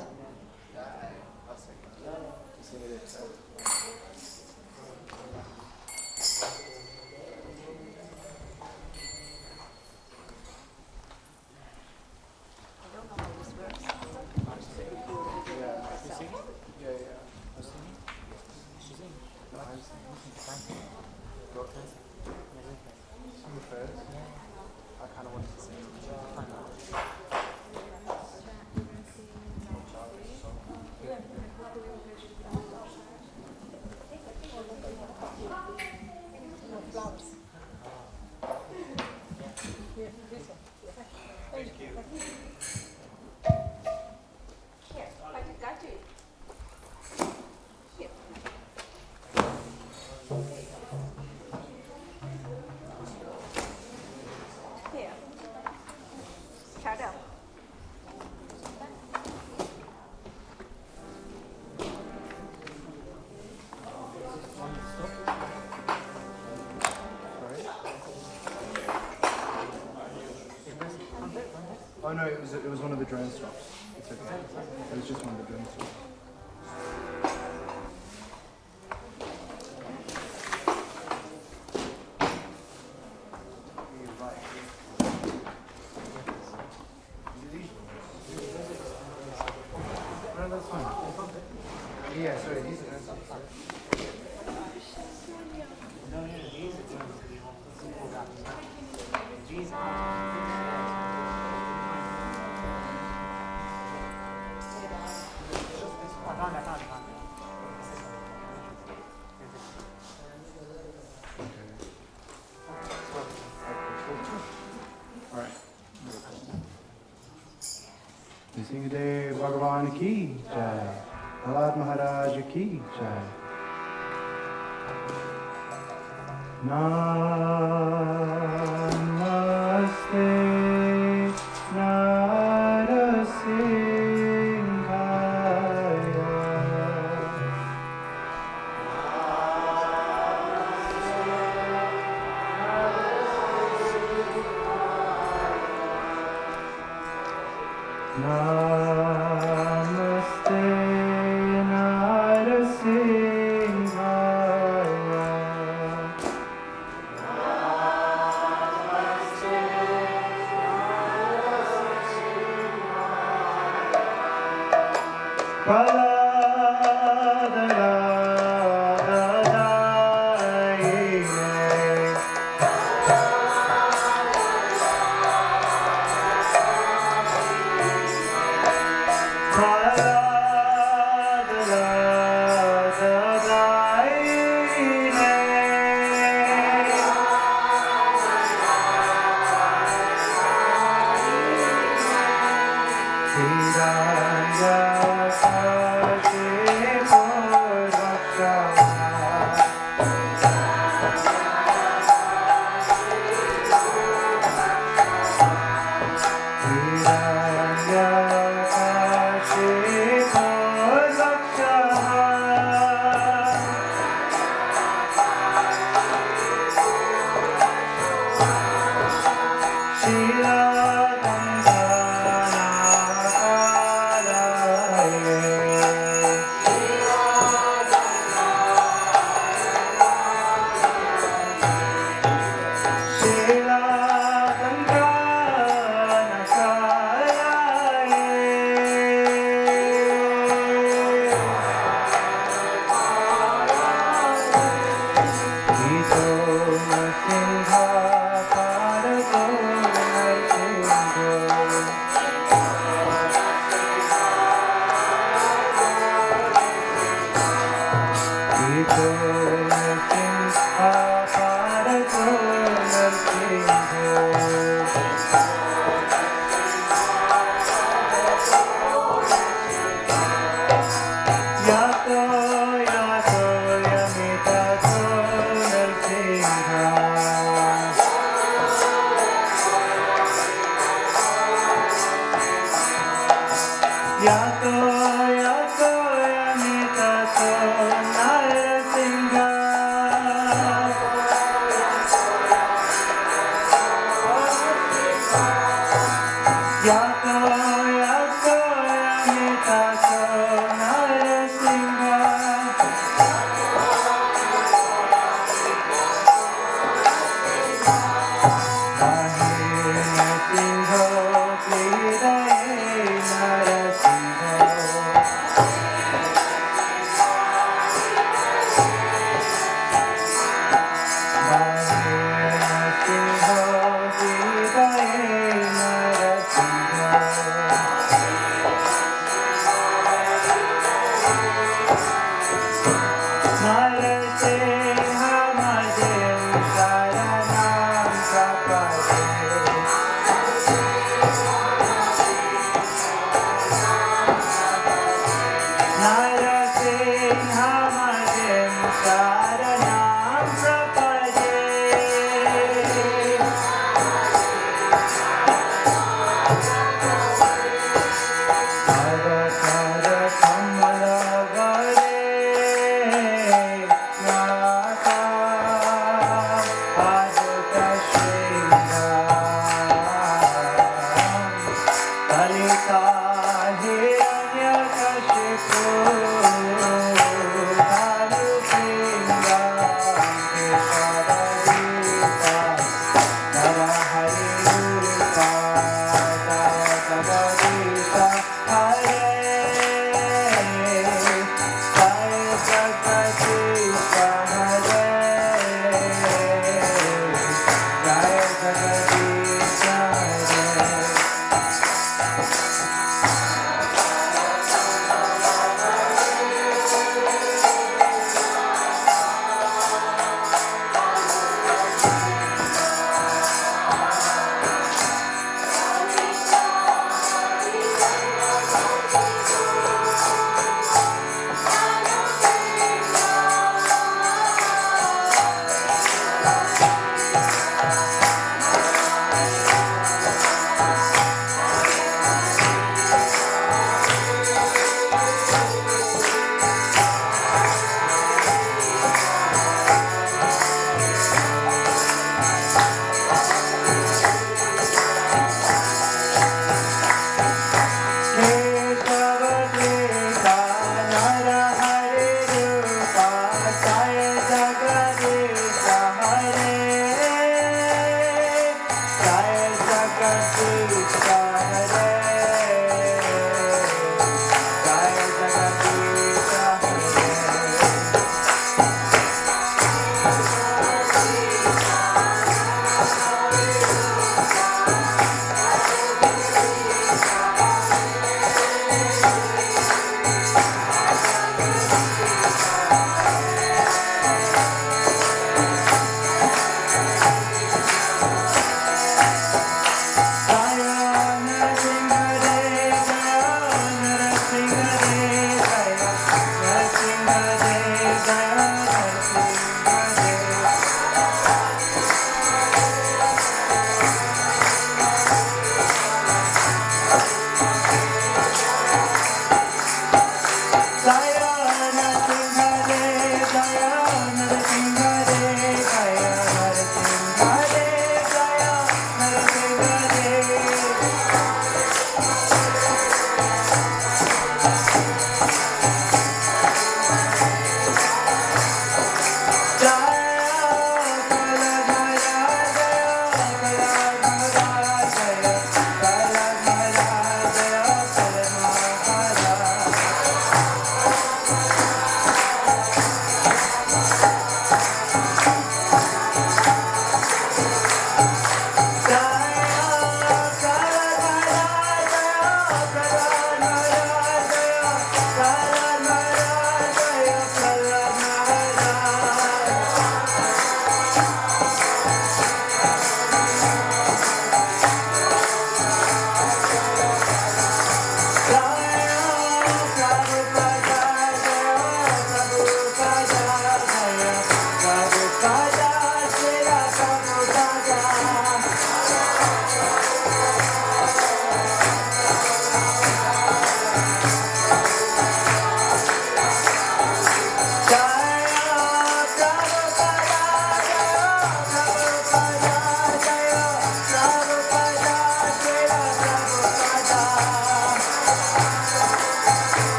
Oh no, it was one of the drone stops. It's okay. It was just one of the drone stops. No, that's fine. Yeah, sorry, these are drone stops. Nrsimhadev Bhagavan ki jai, Prahlad Maharaj ki jai. Namaste, Namaste. Namaste Narasimhaya.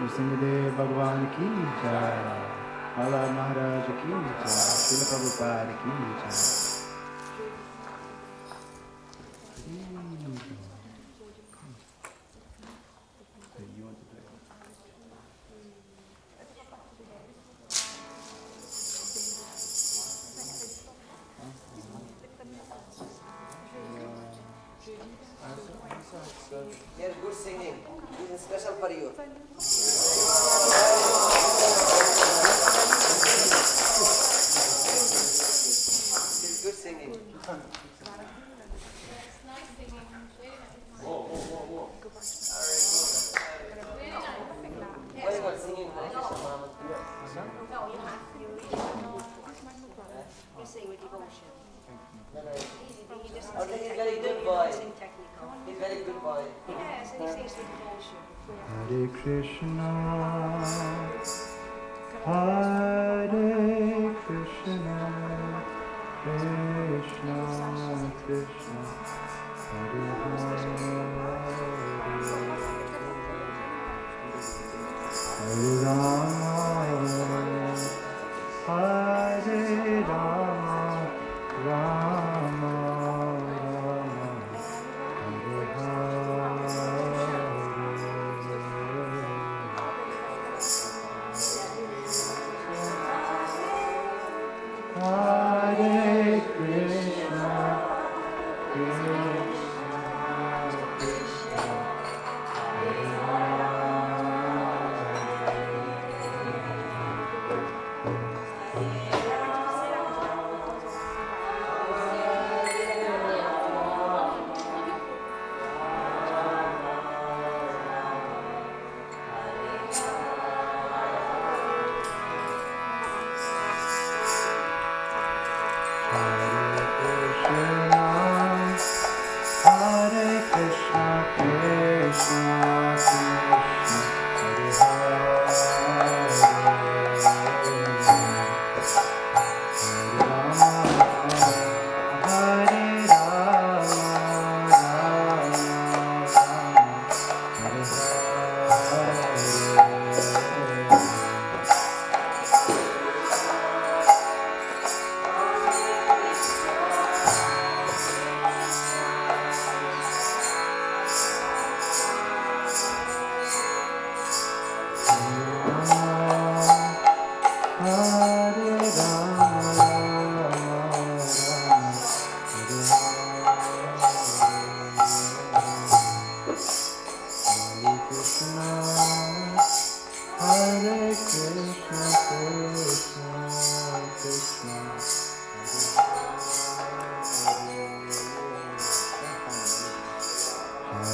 Nrsimhadev Bhagwan ki jai. Prahlad Maharaj ki jai. Srila Prabhupada ki jai. You want to play? They're good singing. This is special for you. It's good singing. Very good singing. You sing with devotion. Oh, he's very good boy. He's very good boy. Yes, and he sings with devotion. Hare Krishna, Hare Krishna, Krishna Krishna, Hare Hare, Hare Rama, Hare Rama, Rama Rama, Hare Hare. Hare Krishna, Krishna Krishna,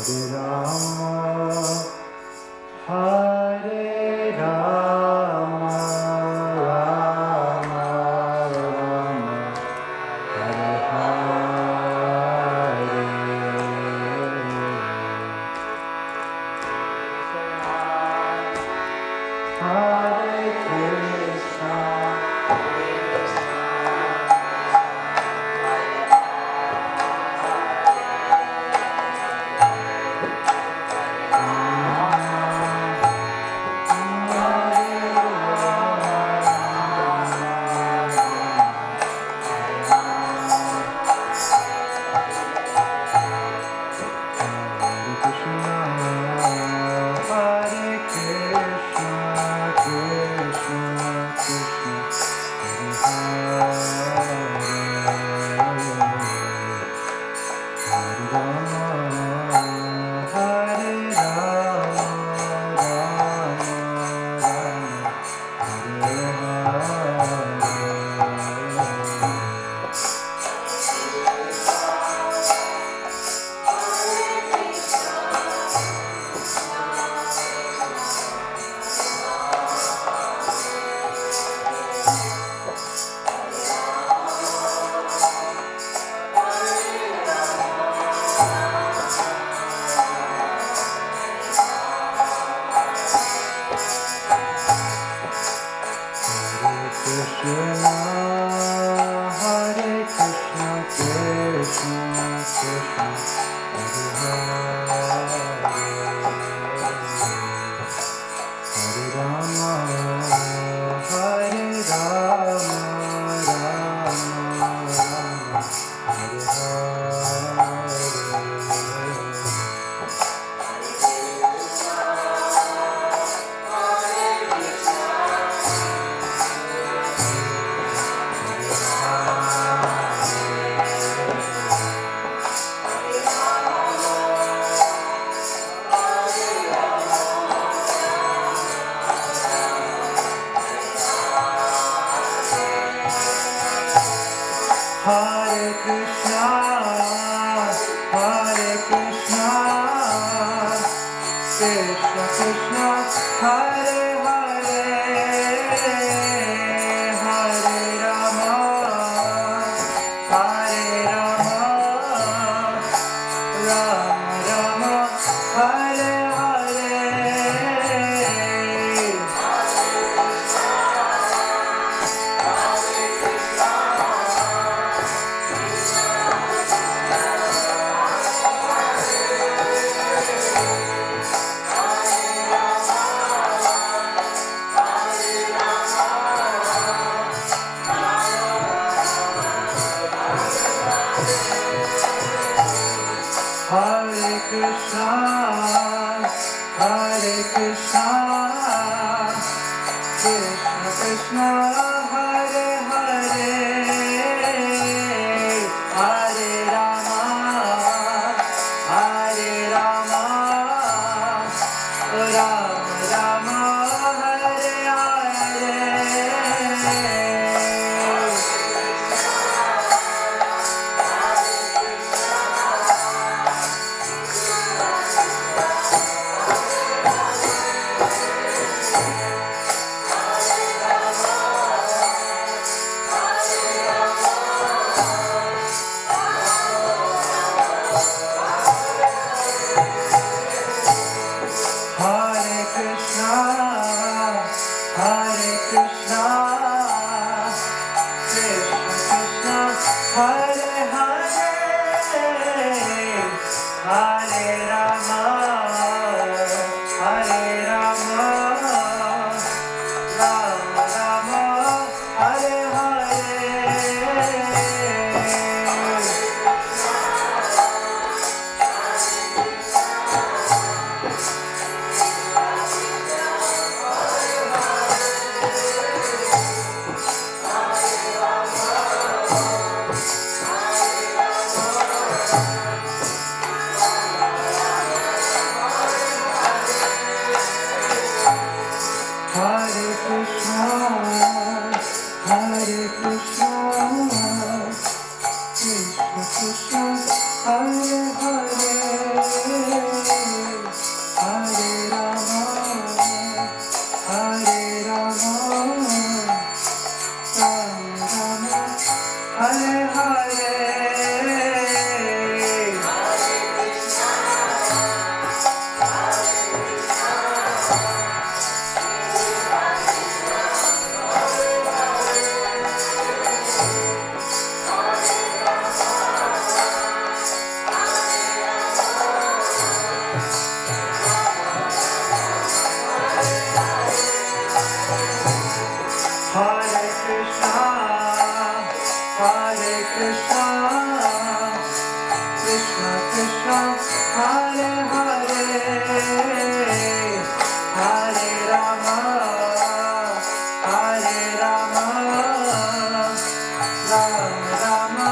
Hare Hare Krishna, Hare Krishna, Krishna Krishna, Hare Hare, Hare Rama, Hare Rama, Rama Rama, Hare Hare. Hare Krishna, Hare Krishna, Krishna Krishna, Hare Hare, Hare Rama, Hare Rama, Rama Rama, Hare Hare. Hare Krishna, Hare Krishna, Krishna Krishna, Hare Hare, Hare Rama, Hare Rama, Rama Rama, Hare Hare. Hare Krishna, Hare Krishna, Krishna Krishna, Hare Hare, Hare Rama, Hare Rama, Rama Rama, Hare Hare. Hare Krishna, Hare Krishna, Krishna Krishna, Hare Hare, Hare Rama, Hare Rama, Rama Rama,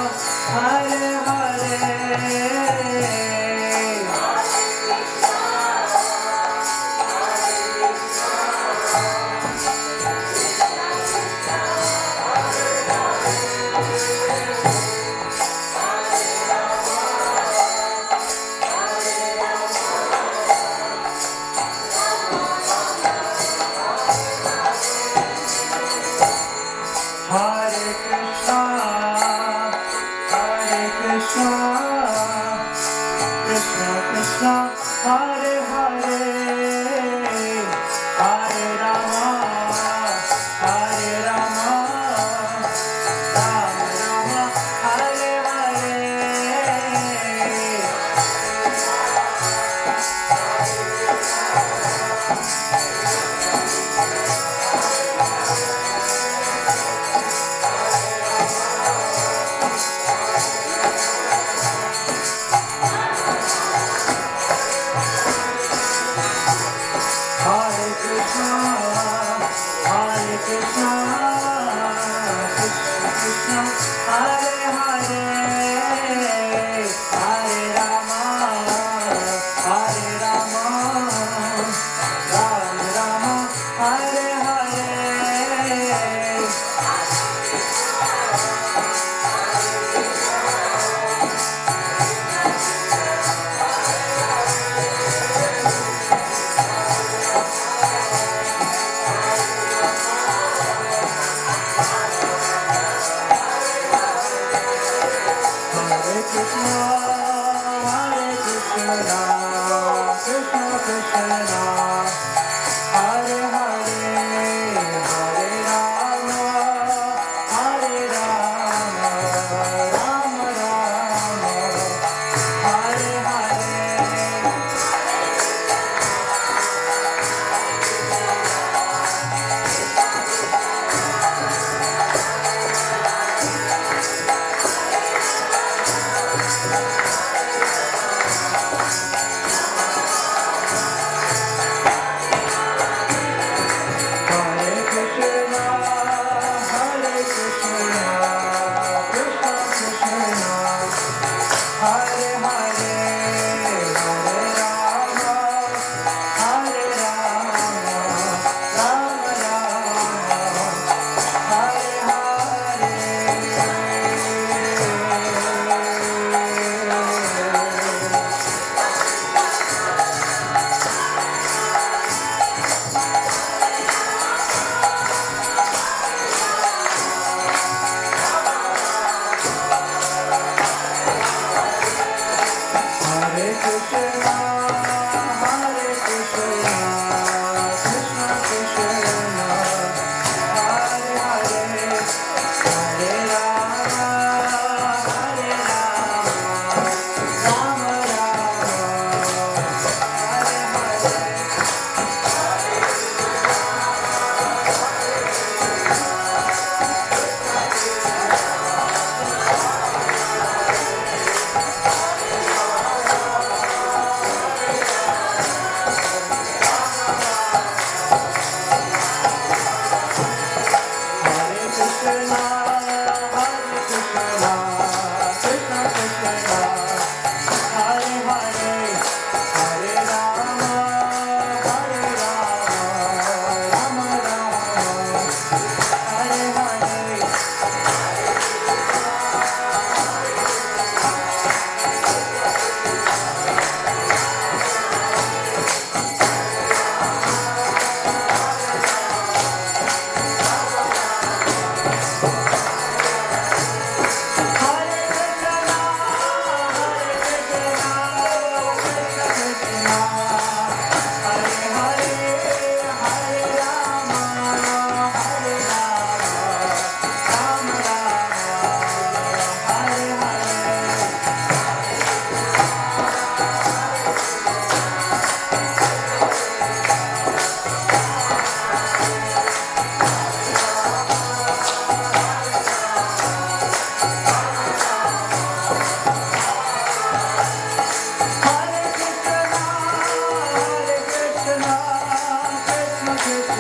Hare Hare. Hare Krishna, Hare Krishna, Krishna Krishna, Hare Hare, Hare Rama, Hare Rama, Rama Rama, Hare Hare. Hare Krishna, Hare Krishna, Krishna Krishna, Hare Hare, Hare Rama, Hare Rama, Rama Rama, Hare Hare. Hare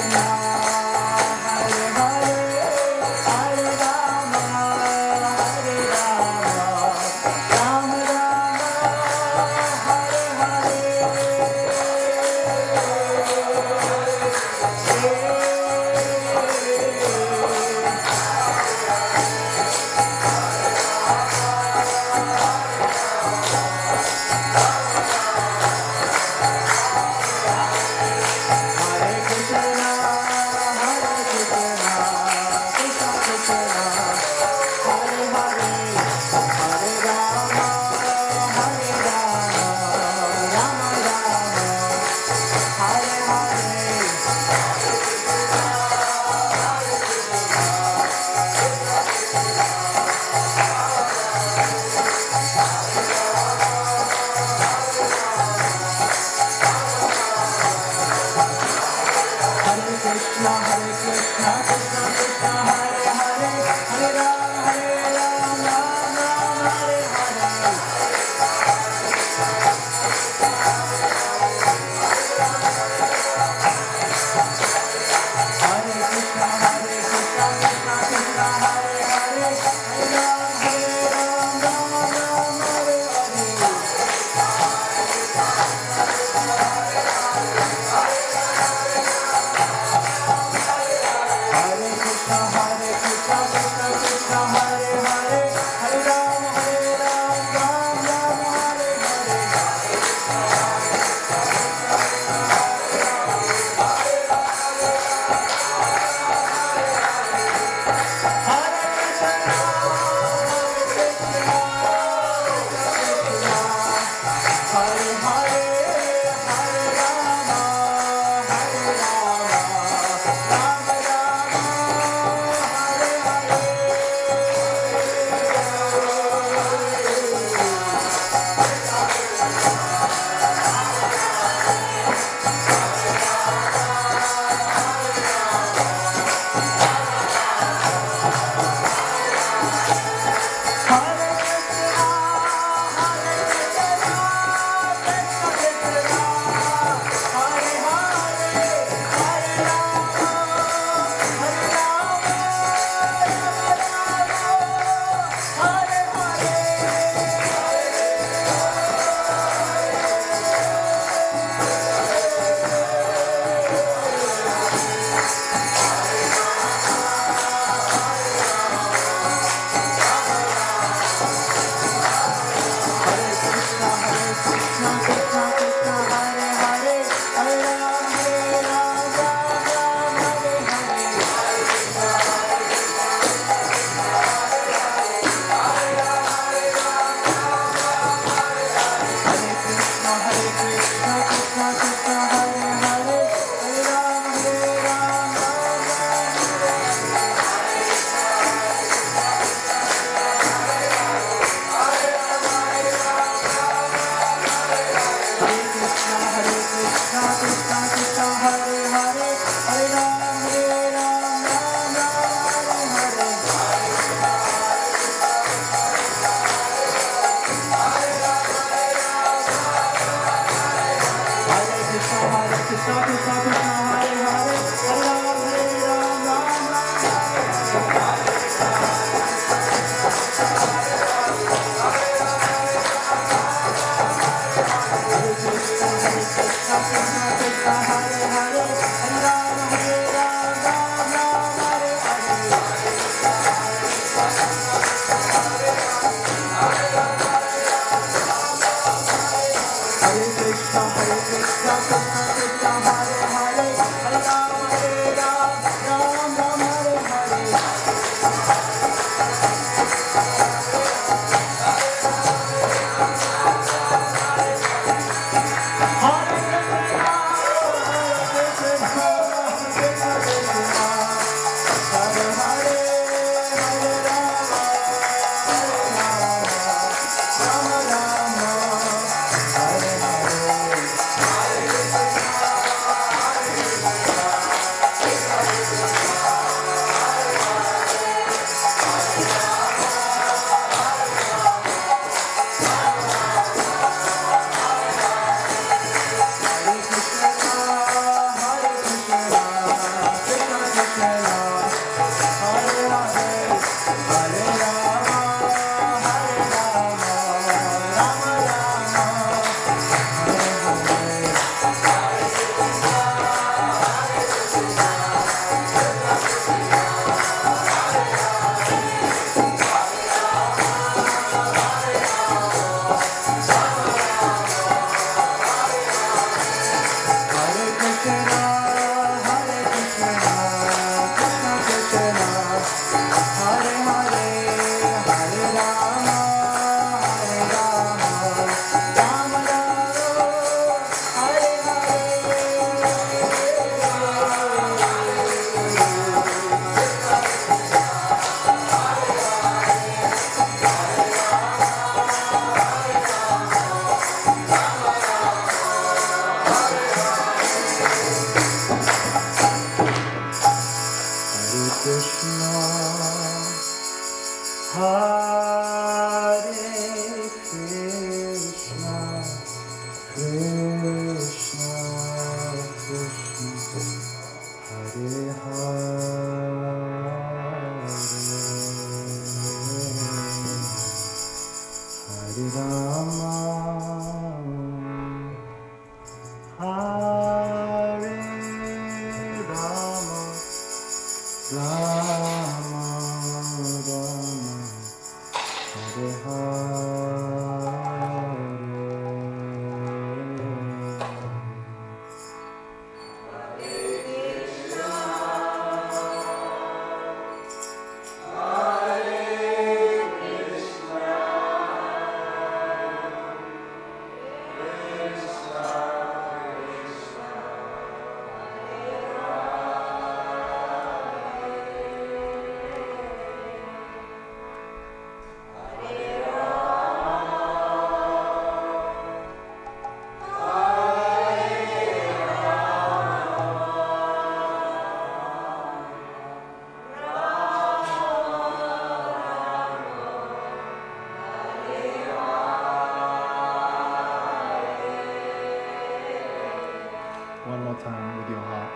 One more time with your heart.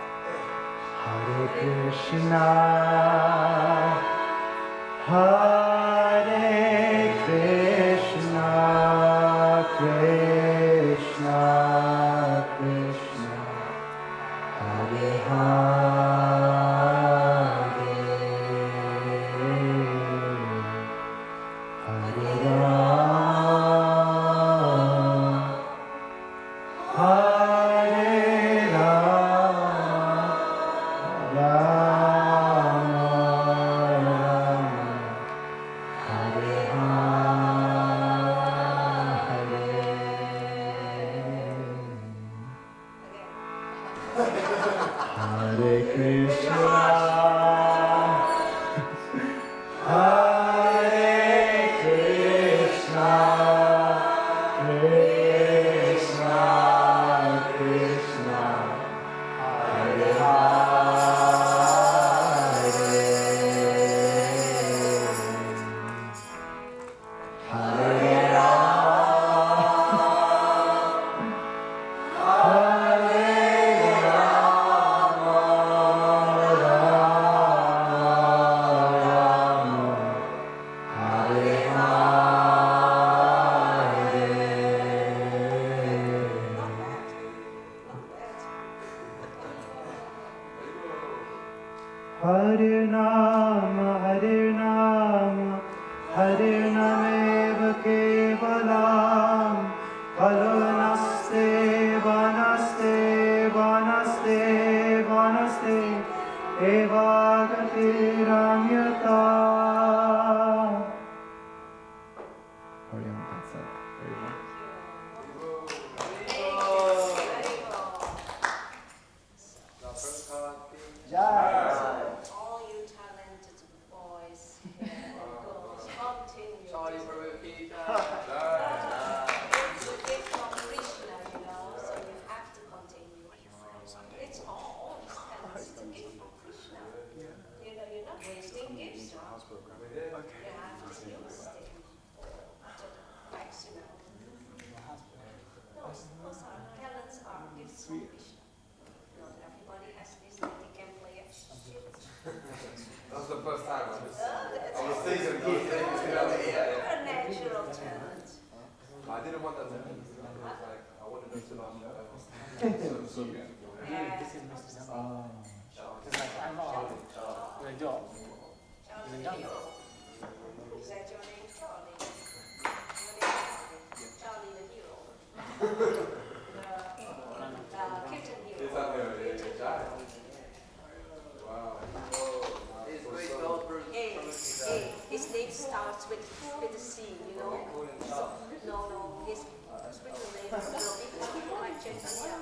Hare Krishna, Hare Krishna, Krishna Krishna, Hare Hare, Hare Rama, Hare Rama, Rama Rama, Hare Hare. Hare Krishna, Hare Krishna, Krishna Krishna, Hare Hare, Hare Hare Nama, Hare Nama, Hare Nameva Kevalam, Khalo Naste, Vanaste, Vanaste, Vanaste, Eva Gati Ramyata. Hare Om Tat Sat. Very well. All you talented boys and girls, continue. It's a gift from Krishna, you know, so you have to continue. It's all these talents, it's a gift from Krishna. You know, you're not wasting gifts, right? You have to use them to the max, you know. Those talents are gifts from Krishna. Not everybody has this, that they can play a shit. That's the first time. Oh, that's a natural talent. I didn't want that to happen. I was like, I wanted them to laugh so good. Yes. Charlie the hero. Is that your name, Charlie? Charlie the hero. The kirtan hero. Is that the guy? Wow. Hey, his name starts with a C, you know? So, no, his spiritual name is like Chaitanya.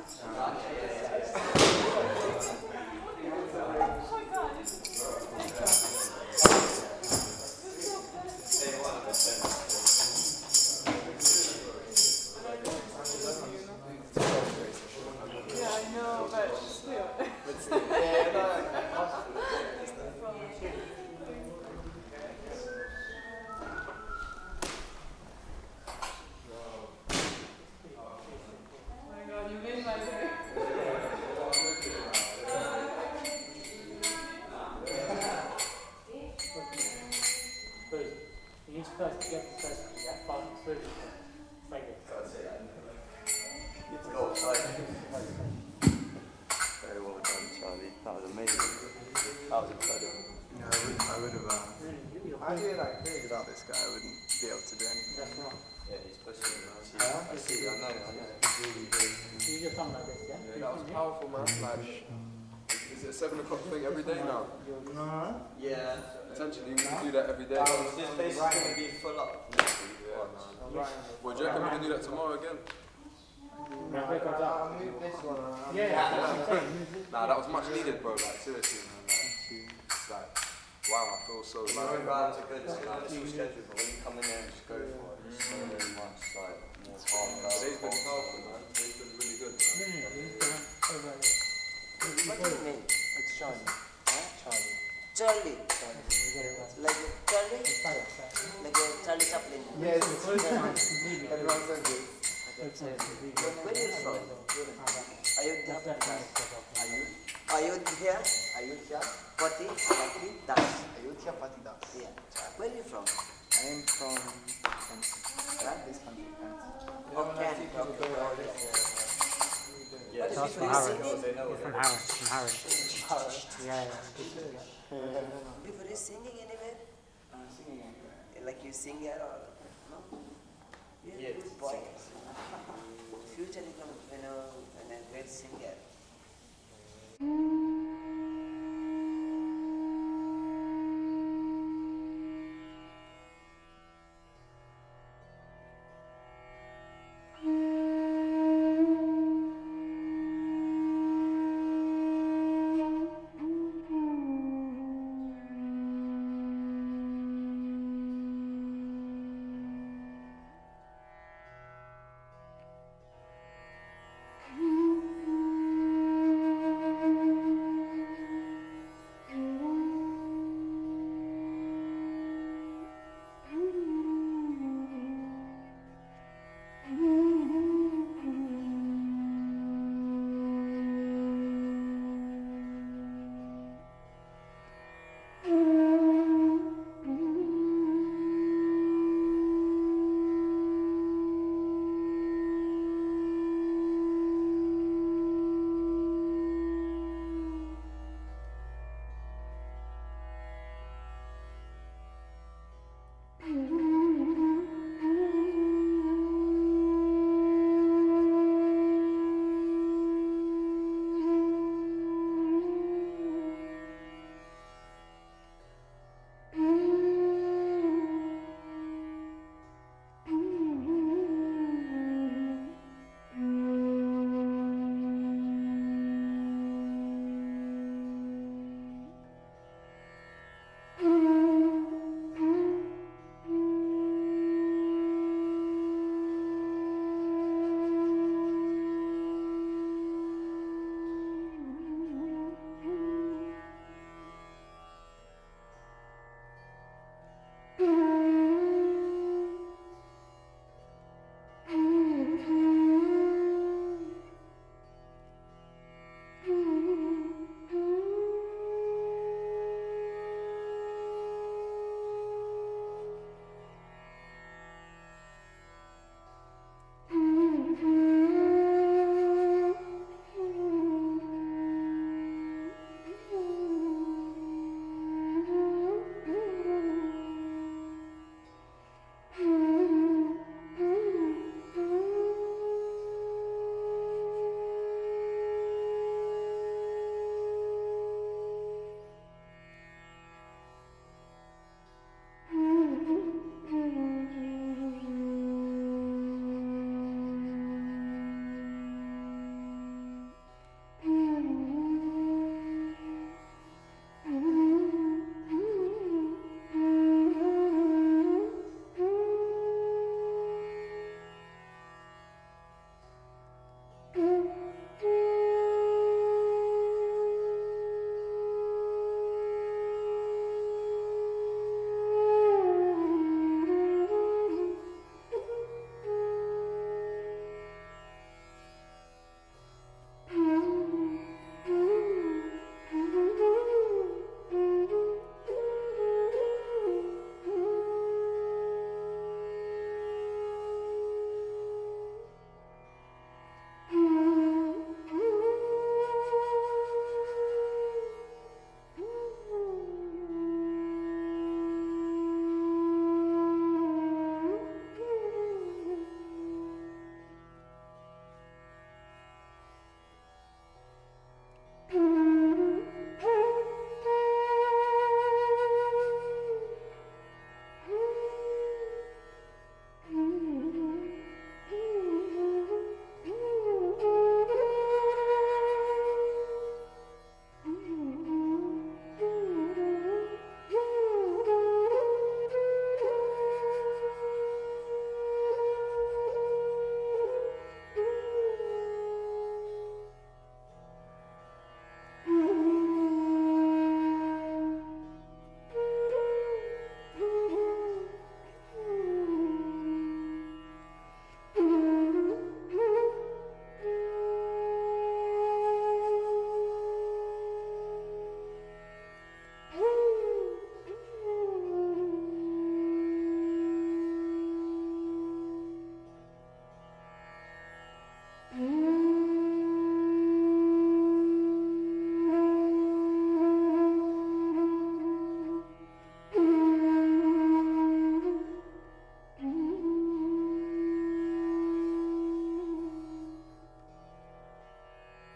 Charlie. That was amazing. That was incredible. Yeah, I would have. I feel like without this guy, I wouldn't be able to do anything. Yeah, he's pushing me. I see. I know. Yeah, that was powerful, man. Like, is it a 7 o'clock thing every day now? Yeah. Essentially, we can do that every day. This place is going to be full up. Well, do you reckon we can do that tomorrow again? Nah, that was much needed, bro. Like, seriously, man. Like, it's like, wow, I feel so Like, like. rounds are good, it's kind of schedule, but when you come in there and just go for it, it's so much like more hard. Today's been powerful, man. Today's been really good, man. What do you mean? It's Charlie. Charlie. Charlie. Like Charlie? Like a Charlie Chaplin. Yes. Everyone says it. Where are you from? Ayodhya. Ayodhya? Ayodhya. Pati? Das. Ayodhya Pati Das. Yeah. Where are you from? I am from this country, France. Okay. Yeah, What is from it? Harris. Singing? From Harris. Yeah. Before you singing anywhere? Like you sing here or no? You're a good boy. Future you can, a great singer.